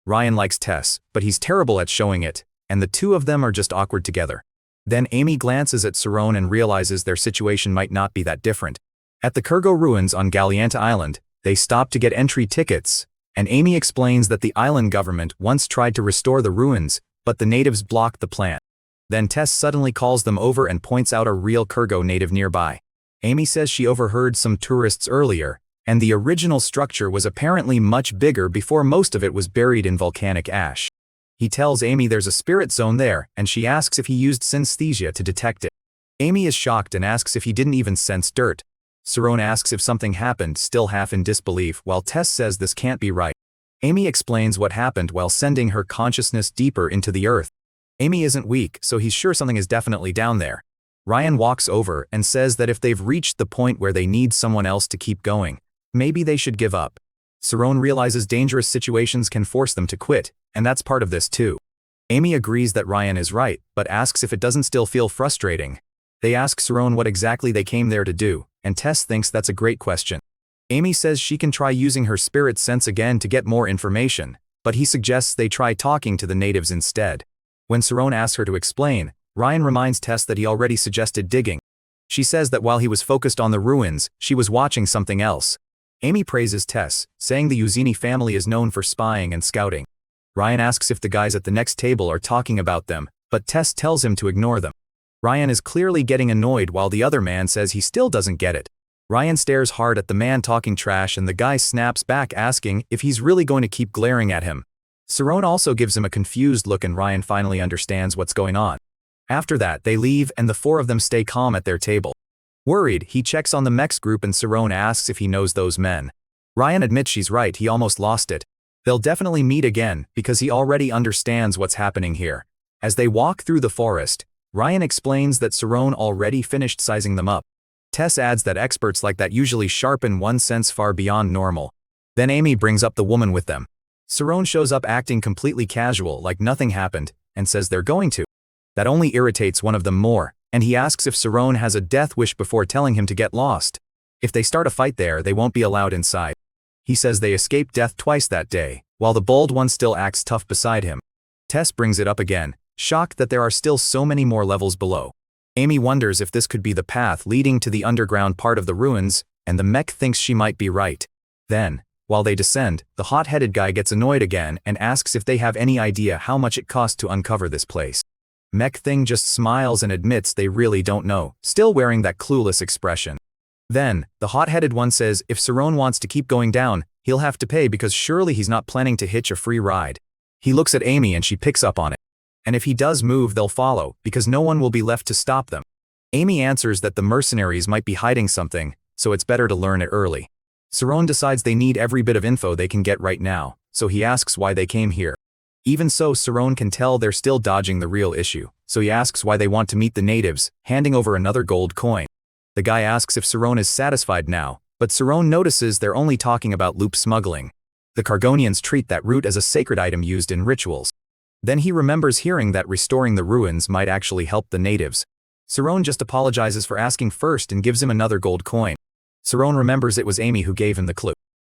Ryan likes Tess, but he's terrible at showing it, and the two of them are just awkward together. Then Amy glances at Saroun and realizes their situation might not be that different. At the Kurgo ruins on Galianta Island, they stop to get entry tickets, and Amy explains that the island government once tried to restore the ruins, but the natives blocked the plan. Then Tess suddenly calls them over and points out a real Kurgo native nearby. Amy says she overheard some tourists earlier, and the original structure was apparently much bigger before most of it was buried in volcanic ash. He tells Amy there's a spirit zone there, and she asks if he used synesthesia to detect it. Amy is shocked and asks if he didn't even sense dirt. Saron asks if something happened, still half in disbelief, while Tess says this can't be right. Amy explains what happened while sending her consciousness deeper into the earth. Amy isn't weak, so he's sure something is definitely down there. Ryan walks over and says that if they've reached the point where they need someone else to keep going, maybe they should give up. Saron realizes dangerous situations can force them to quit, and that's part of this too. Amy agrees that Ryan is right, but asks if it doesn't still feel frustrating. They ask Saron what exactly they came there to do, and Tess thinks that's a great question. Amy says she can try using her spirit sense again to get more information, but he suggests they try talking to the natives instead. When Saron asks her to explain, Ryan reminds Tess that he already suggested digging. She says that while he was focused on the ruins, she was watching something else. Amy praises Tess, saying the Uzini family is known for spying and scouting. Ryan asks if the guys at the next table are talking about them, but Tess tells him to ignore them. Ryan is clearly getting annoyed while the other man says he still doesn't get it. Ryan stares hard at the man talking trash and the guy snaps back asking if he's really going to keep glaring at him. Saron also gives him a confused look and Ryan finally understands what's going on. After that, they leave and the four of them stay calm at their table. Worried, he checks on the Mex group and Saron asks if he knows those men. Ryan admits she's right, he almost lost it. They'll definitely meet again because he already understands what's happening here. As they walk through the forest, Ryan explains that Saron already finished sizing them up. Tess adds that experts like that usually sharpen one sense far beyond normal. Then Amy brings up the woman with them. Saron shows up acting completely casual, like nothing happened, and says they're going to. That only irritates one of them more, and he asks if Saron has a death wish before telling him to get lost. If they start a fight there, they won't be allowed inside. He says they escaped death twice that day, while the bold one still acts tough beside him. Tess brings it up again, shocked that there are still so many more levels below. Amy wonders if this could be the path leading to the underground part of the ruins, and the mech thinks she might be right. Then, while they descend, the hot-headed guy gets annoyed again and asks if they have any idea how much it cost to uncover this place. Mech Thing just smiles and admits they really don't know, still wearing that clueless expression. Then, the hot-headed one says if Saron wants to keep going down, he'll have to pay because surely he's not planning to hitch a free ride. He looks at Amy and she picks up on it. And if he does move, they'll follow, because no one will be left to stop them. Amy answers that the mercenaries might be hiding something, so it's better to learn it early. Saron decides they need every bit of info they can get right now, so he asks why they came here. Even so, Saron can tell they're still dodging the real issue, so he asks why they want to meet the natives, handing over another gold coin. The guy asks if Saron is satisfied now, but Saron notices they're only talking about loop smuggling. The Cargonians treat that root as a sacred item used in rituals. Then he remembers hearing that restoring the ruins might actually help the natives. Saron just apologizes for asking first and gives him another gold coin. Saron remembers it was Amy who gave him the clue.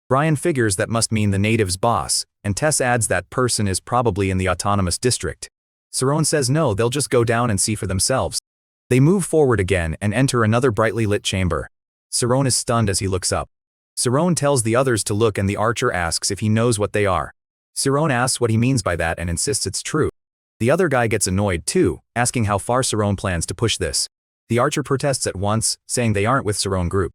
Brian figures that must mean the natives' boss, and Tess adds that person is probably in the autonomous district. Saron says no, they'll just go down and see for themselves. They move forward again and enter another brightly lit chamber. Saron is stunned as he looks up. Saron tells the others to look and the archer asks if he knows what they are. Saron asks what he means by that and insists it's true. The other guy gets annoyed too, asking how far Saron plans to push this. The archer protests at once, saying they aren't with Saron group.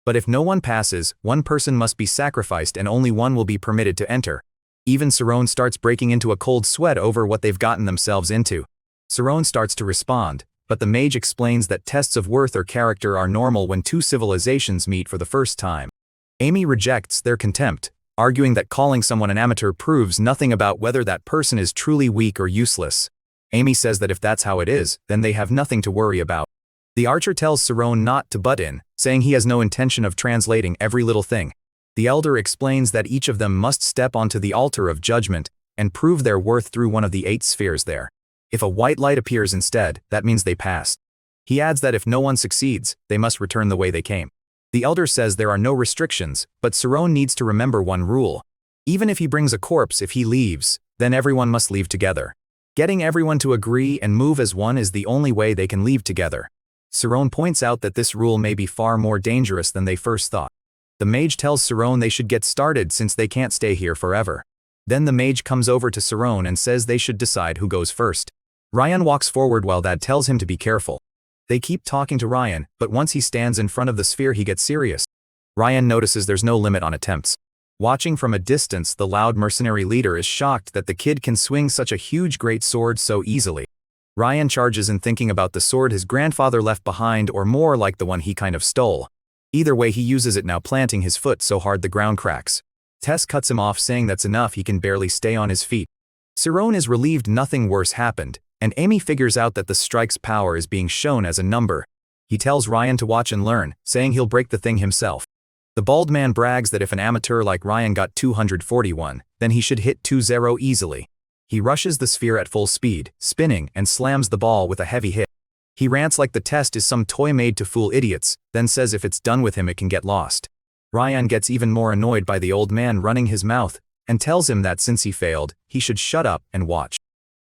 But if no one passes, one person must be sacrificed and only one will be permitted to enter. Even Saron starts breaking into a cold sweat over what they've gotten themselves into. Saron starts to respond, but the mage explains that tests of worth or character are normal when two civilizations meet for the first time. Amy rejects their contempt, arguing that calling someone an amateur proves nothing about whether that person is truly weak or useless. Amy says that if that's how it is, then they have nothing to worry about. The archer tells Saron not to butt in, saying he has no intention of translating every little thing. The elder explains that each of them must step onto the altar of judgment and prove their worth through one of the 8 spheres there. If a white light appears instead, that means they passed. He adds that if no one succeeds, they must return the way they came. The elder says there are no restrictions, but Saron needs to remember one rule. Even if he brings a corpse, if he leaves, then everyone must leave together. Getting everyone to agree and move as one is the only way they can leave together. Saron points out that this rule may be far more dangerous than they first thought. The mage tells Saron they should get started since they can't stay here forever. Then the mage comes over to Saron and says they should decide who goes first. Ryan walks forward while Dad tells him to be careful. They keep talking to Ryan, but once he stands in front of the sphere he gets serious. Ryan notices there's no limit on attempts. Watching from a distance, the loud mercenary leader is shocked that the kid can swing such a huge great sword so easily. Ryan charges in thinking about the sword his grandfather left behind or more like the one he kind of stole. Either way, he uses it now, planting his foot so hard the ground cracks. Tess cuts him off, saying that's enough, he can barely stay on his feet. Sirone is relieved nothing worse happened, and Amy figures out that the strike's power is being shown as a number. He tells Ryan to watch and learn, saying he'll break the thing himself. The bald man brags that if an amateur like Ryan got 241, then he should hit 2-0 easily. He rushes the sphere at full speed, spinning, and slams the ball with a heavy hit. He rants like the test is some toy made to fool idiots, then says if it's done with him it can get lost. Ryan gets even more annoyed by the old man running his mouth, and tells him that since he failed, he should shut up and watch.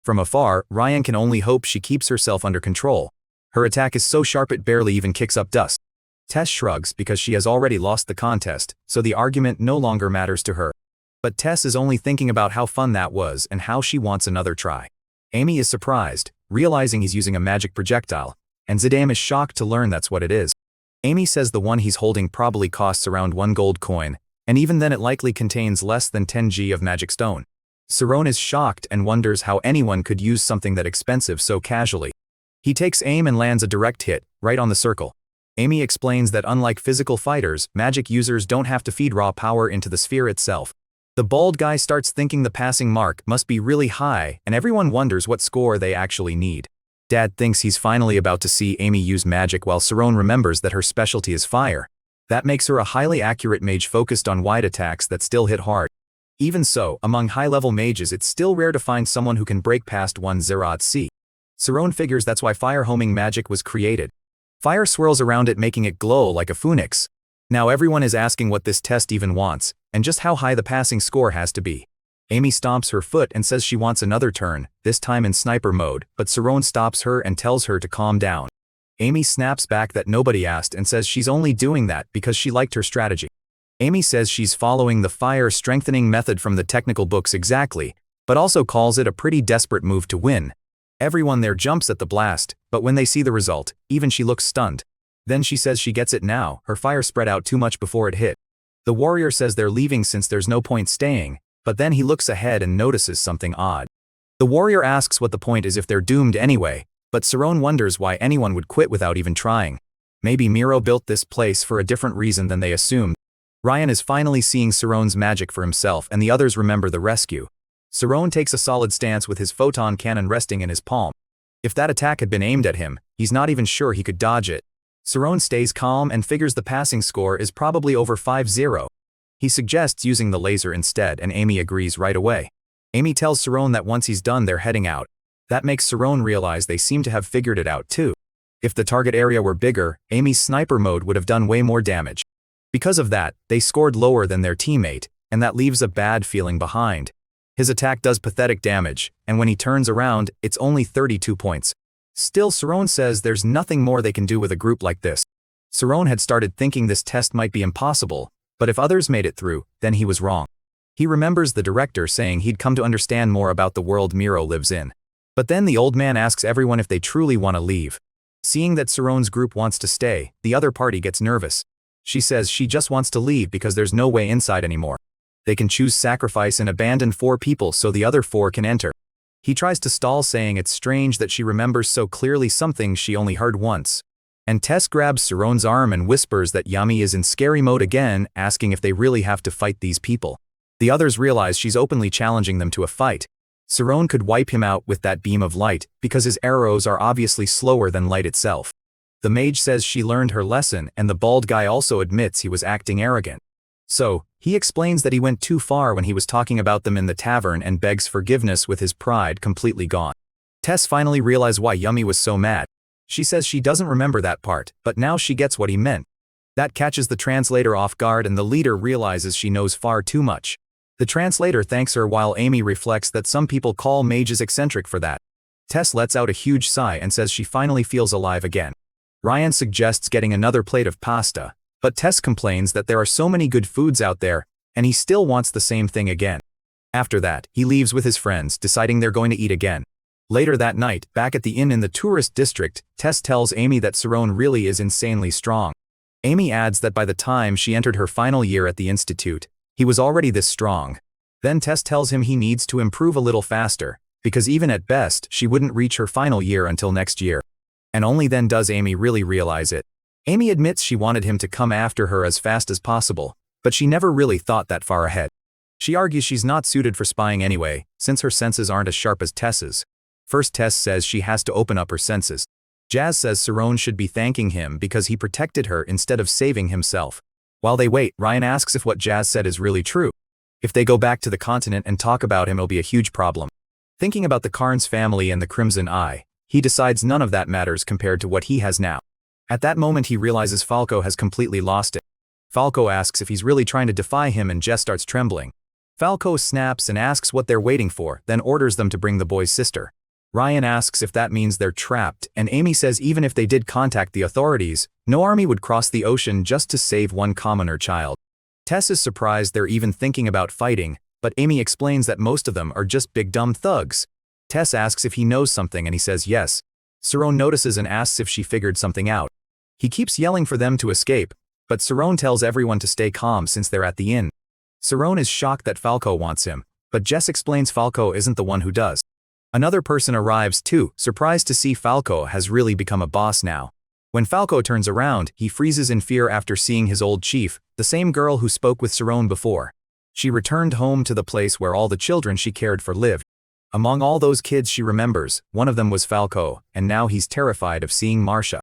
From afar, Ryan can only hope she keeps herself under control. Her attack is so sharp it barely even kicks up dust. Tess shrugs because she has already lost the contest, so the argument no longer matters to her. But Tess is only thinking about how fun that was and how she wants another try. Amy is surprised, realizing he's using a magic projectile, and Zidane is shocked to learn that's what it is. Amy says the one he's holding probably costs around 1 gold coin, and even then it likely contains less than 10 G of magic stone. Sirone is shocked and wonders how anyone could use something that expensive so casually. He takes aim and lands a direct hit, right on the circle. Amy explains that unlike physical fighters, magic users don't have to feed raw power into the sphere itself. The bald guy starts thinking the passing mark must be really high, and everyone wonders what score they actually need. Dad thinks he's finally about to see Amy use magic, while Sirone remembers that her specialty is fire. That makes her a highly accurate mage focused on wide attacks that still hit hard. Even so, among high-level mages it's still rare to find someone who can break past 1-0C. Sirone figures that's why fire homing magic was created. Fire swirls around it, making it glow like a phoenix. Now everyone is asking what this test even wants, and just how high the passing score has to be. Amy stomps her foot and says she wants another turn, this time in sniper mode, but Sirone stops her and tells her to calm down. Amy snaps back that nobody asked and says she's only doing that because she liked her strategy. Amy says she's following the fire strengthening method from the technical books exactly, but also calls it a pretty desperate move to win. Everyone there jumps at the blast, but when they see the result, even she looks stunned. Then she says she gets it now, her fire spread out too much before it hit. The warrior says they're leaving since there's no point staying, but then he looks ahead and notices something odd. The warrior asks what the point is if they're doomed anyway, but Sirone wonders why anyone would quit without even trying. Maybe Miro built this place for a different reason than they assumed. Ryan is finally seeing Sirone's magic for himself, and the others remember the rescue. Sirone takes a solid stance with his photon cannon resting in his palm. If that attack had been aimed at him, he's not even sure he could dodge it. Sirone stays calm and figures the passing score is probably over 5-0. He suggests using the laser instead, and Amy agrees right away. Amy tells Sirone that once he's done they're heading out. That makes Sirone realize they seem to have figured it out too. If the target area were bigger, Amy's sniper mode would have done way more damage. Because of that, they scored lower than their teammate, and that leaves a bad feeling behind. His attack does pathetic damage, and when he turns around, it's only 32 points. Still, Sirone says there's nothing more they can do with a group like this. Sirone had started thinking this test might be impossible, but if others made it through, then he was wrong. He remembers the director saying he'd come to understand more about the world Miro lives in. But then the old man asks everyone if they truly want to leave. Seeing that Sirone's group wants to stay, the other party gets nervous. She says she just wants to leave because there's no way inside anymore. They can choose sacrifice and abandon 4 people so the other 4 can enter. He tries to stall, saying it's strange that she remembers so clearly something she only heard once. And Tess grabs Sirone's arm and whispers that Yami is in scary mode again, asking if they really have to fight these people. The others realize she's openly challenging them to a fight. Sirone could wipe him out with that beam of light, because his arrows are obviously slower than light itself. The mage says she learned her lesson, and the bald guy also admits he was acting arrogant. So, he explains that he went too far when he was talking about them in the tavern and begs forgiveness with his pride completely gone. Tess finally realizes why Yumi was so mad. She says she doesn't remember that part, but now she gets what he meant. That catches the translator off guard, and the leader realizes she knows far too much. The translator thanks her while Amy reflects that some people call mages eccentric for that. Tess lets out a huge sigh and says she finally feels alive again. Ryan suggests getting another plate of pasta, but Tess complains that there are so many good foods out there, and he still wants the same thing again. After that, he leaves with his friends, deciding they're going to eat again. Later that night, back at the inn in the tourist district, Tess tells Amy that Sirone really is insanely strong. Amy adds that by the time she entered her final year at the institute, he was already this strong. Then Tess tells him he needs to improve a little faster, because even at best, she wouldn't reach her final year until next year. And only then does Amy really realize it. Amy admits she wanted him to come after her as fast as possible, but she never really thought that far ahead. She argues she's not suited for spying anyway, since her senses aren't as sharp as Tess's. First, Tess says she has to open up her senses. Jazz says Saron should be thanking him because he protected her instead of saving himself. While they wait, Ryan asks if what Jazz said is really true. If they go back to the continent and talk about him, it'll be a huge problem. Thinking about the Carnes family and the Crimson Eye, he decides none of that matters compared to what he has now. At that moment he realizes Falco has completely lost it. Falco asks if he's really trying to defy him and Jess starts trembling. Falco snaps and asks what they're waiting for, then orders them to bring the boy's sister. Ryan asks if that means they're trapped, and Amy says even if they did contact the authorities, no army would cross the ocean just to save one commoner child. Tess is surprised they're even thinking about fighting, but Amy explains that most of them are just big dumb thugs. Tess asks if he knows something and he says yes. Saron notices and asks if she figured something out. He keeps yelling for them to escape, but Saron tells everyone to stay calm since they're at the inn. Saron is shocked that Falco wants him, but Jess explains Falco isn't the one who does. Another person arrives too, surprised to see Falco has really become a boss now. When Falco turns around, he freezes in fear after seeing his old chief, the same girl who spoke with Saron before. She returned home to the place where all the children she cared for lived. Among all those kids she remembers, one of them was Falco, and now he's terrified of seeing Marcia.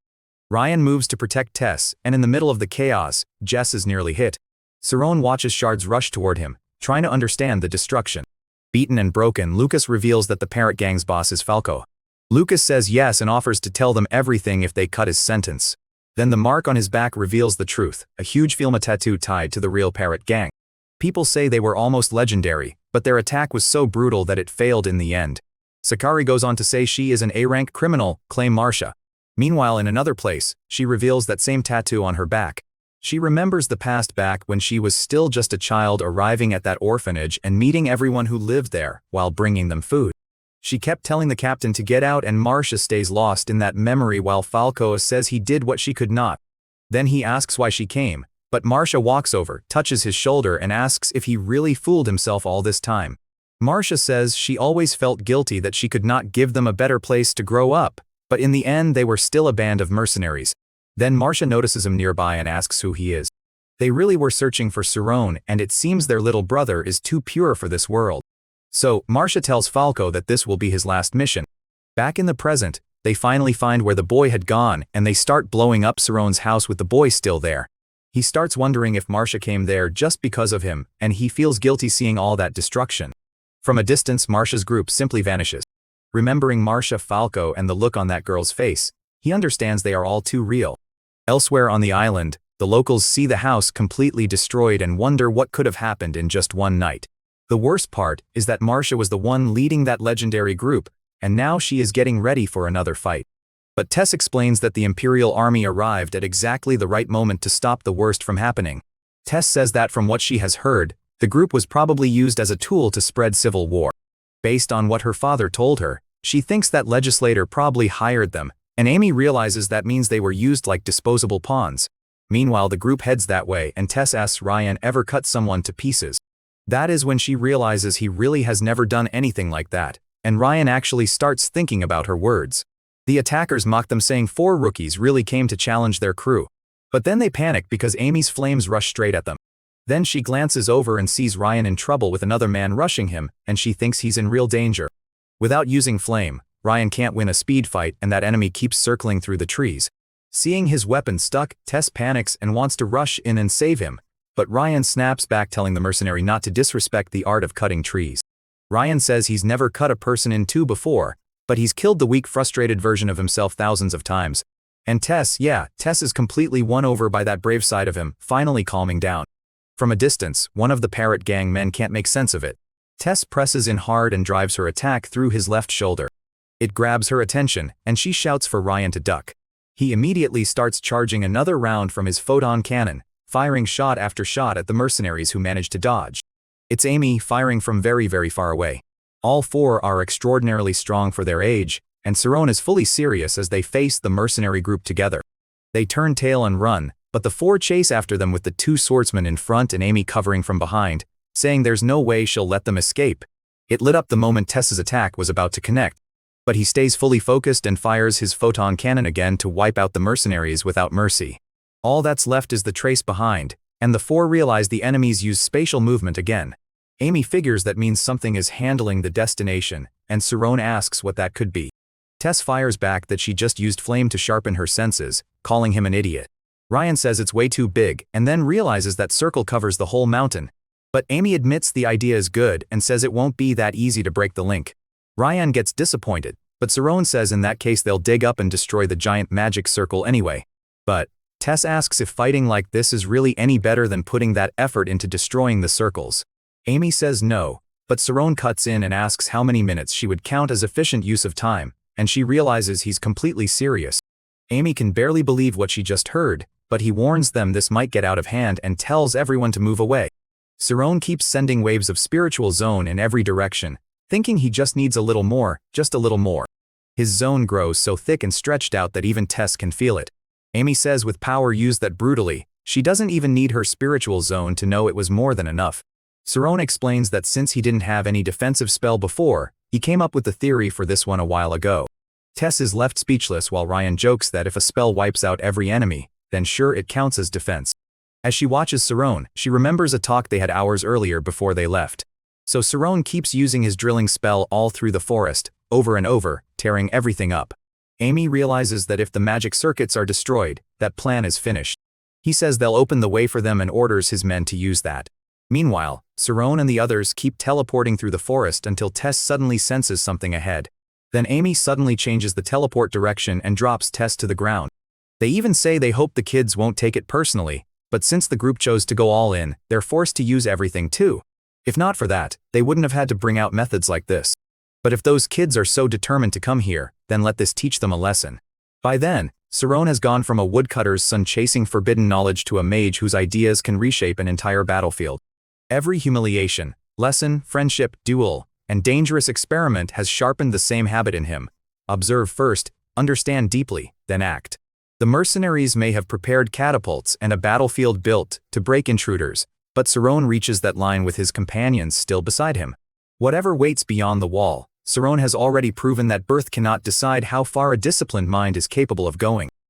Ryan moves to protect Tess, and in the middle of the chaos, Jess is nearly hit. Saron watches shards rush toward him, trying to understand the destruction. Beaten and broken, Lucas reveals that the Parrot Gang's boss is Falco. Lucas says yes and offers to tell them everything if they cut his sentence. Then the mark on his back reveals the truth, a huge Filma tattoo tied to the real Parrot Gang. People say they were almost legendary, but their attack was so brutal that it failed in the end. Sakari goes on to say she is an A-rank criminal, claim Marcia. Meanwhile, in another place, she reveals that same tattoo on her back. She remembers the past back when she was still just a child arriving at that orphanage and meeting everyone who lived there while bringing them food. She kept telling the captain to get out and Marcia stays lost in that memory while Falco says he did what she could not. Then he asks why she came, but Marcia walks over, touches his shoulder and asks if he really fooled himself all this time. Marcia says she always felt guilty that she could not give them a better place to grow up, but in the end they were still a band of mercenaries. Then Marcia notices him nearby and asks who he is. They really were searching for Saron and it seems their little brother is too pure for this world. So, Marcia tells Falco that this will be his last mission. Back in the present, they finally find where the boy had gone and they start blowing up Saron's house with the boy still there. He starts wondering if Marcia came there just because of him, and he feels guilty seeing all that destruction. From a distance, Marcia's group simply vanishes. Remembering Marcia, Falco, and the look on that girl's face, he understands they are all too real. Elsewhere on the island, the locals see the house completely destroyed and wonder what could have happened in just one night. The worst part is that Marcia was the one leading that legendary group, and now she is getting ready for another fight. But Tess explains that the Imperial Army arrived at exactly the right moment to stop the worst from happening. Tess says that from what she has heard, the group was probably used as a tool to spread civil war. Based on what her father told her, she thinks that legislator probably hired them, and Amy realizes that means they were used like disposable pawns. Meanwhile, the group heads that way and Tess asks Ryan ever cut someone to pieces. That is when she realizes he really has never done anything like that, and Ryan actually starts thinking about her words. The attackers mock them saying 4 rookies really came to challenge their crew. But then they panic because Amy's flames rush straight at them. Then she glances over and sees Ryan in trouble with another man rushing him, and she thinks he's in real danger. Without using flame, Ryan can't win a speed fight and that enemy keeps circling through the trees. Seeing his weapon stuck, Tess panics and wants to rush in and save him. But Ryan snaps back telling the mercenary not to disrespect the art of cutting trees. Ryan says he's never cut a person in two before, but he's killed the weak, frustrated version of himself thousands of times. And Tess is completely won over by that brave side of him, finally calming down. From a distance, one of the Parrot Gang men can't make sense of it. Tess presses in hard and drives her attack through his left shoulder. It grabs her attention, and she shouts for Ryan to duck. He immediately starts charging another round from his photon cannon, firing shot after shot at the mercenaries who manage to dodge. It's Amy firing from very, very far away. All 4 are extraordinarily strong for their age, and Saron is fully serious as they face the mercenary group together. They turn tail and run, but the 4 chase after them with the 2 swordsmen in front and Amy covering from behind, saying there's no way she'll let them escape. It lit up the moment Tess's attack was about to connect, but he stays fully focused and fires his photon cannon again to wipe out the mercenaries without mercy. All that's left is the trace behind, and the four realize the enemies use spatial movement again. Amy figures that means something is handling the destination, and Sarone asks what that could be. Tess fires back that she just used flame to sharpen her senses, calling him an idiot. Ryan says it's way too big, and then realizes that circle covers the whole mountain. But Amy admits the idea is good and says it won't be that easy to break the link. Ryan gets disappointed, but Sarone says in that case they'll dig up and destroy the giant magic circle anyway. But Tess asks if fighting like this is really any better than putting that effort into destroying the circles. Amy says no, but Sarone cuts in and asks how many minutes she would count as efficient use of time, and she realizes he's completely serious. Amy can barely believe what she just heard, but he warns them this might get out of hand and tells everyone to move away. Sarone keeps sending waves of spiritual zone in every direction, thinking he just needs a little more, just a little more. His zone grows so thick and stretched out that even Tess can feel it. Amy says with power used that brutally, she doesn't even need her spiritual zone to know it was more than enough. Sarone explains that since he didn't have any defensive spell before, he came up with the theory for this one a while ago. Tess is left speechless while Ryan jokes that if a spell wipes out every enemy, then sure it counts as defense. As she watches Sarone, she remembers a talk they had hours earlier before they left. So Sarone keeps using his drilling spell all through the forest, over and over, tearing everything up. Amy realizes that if the magic circuits are destroyed, that plan is finished. He says they'll open the way for them and orders his men to use that. Meanwhile, Sarone and the others keep teleporting through the forest until Tess suddenly senses something ahead. Then Amy suddenly changes the teleport direction and drops Tess to the ground. They even say they hope the kids won't take it personally, but since the group chose to go all in, they're forced to use everything too. If not for that, they wouldn't have had to bring out methods like this. But if those kids are so determined to come here, then let this teach them a lesson. By then, Sarone has gone from a woodcutter's son chasing forbidden knowledge to a mage whose ideas can reshape an entire battlefield. Every humiliation, lesson, friendship, duel, and dangerous experiment has sharpened the same habit in him. Observe first, understand deeply, then act. The mercenaries may have prepared catapults and a battlefield built to break intruders, but Sarone reaches that line with his companions still beside him. Whatever waits beyond the wall, Sarone has already proven that birth cannot decide how far a disciplined mind is capable of going.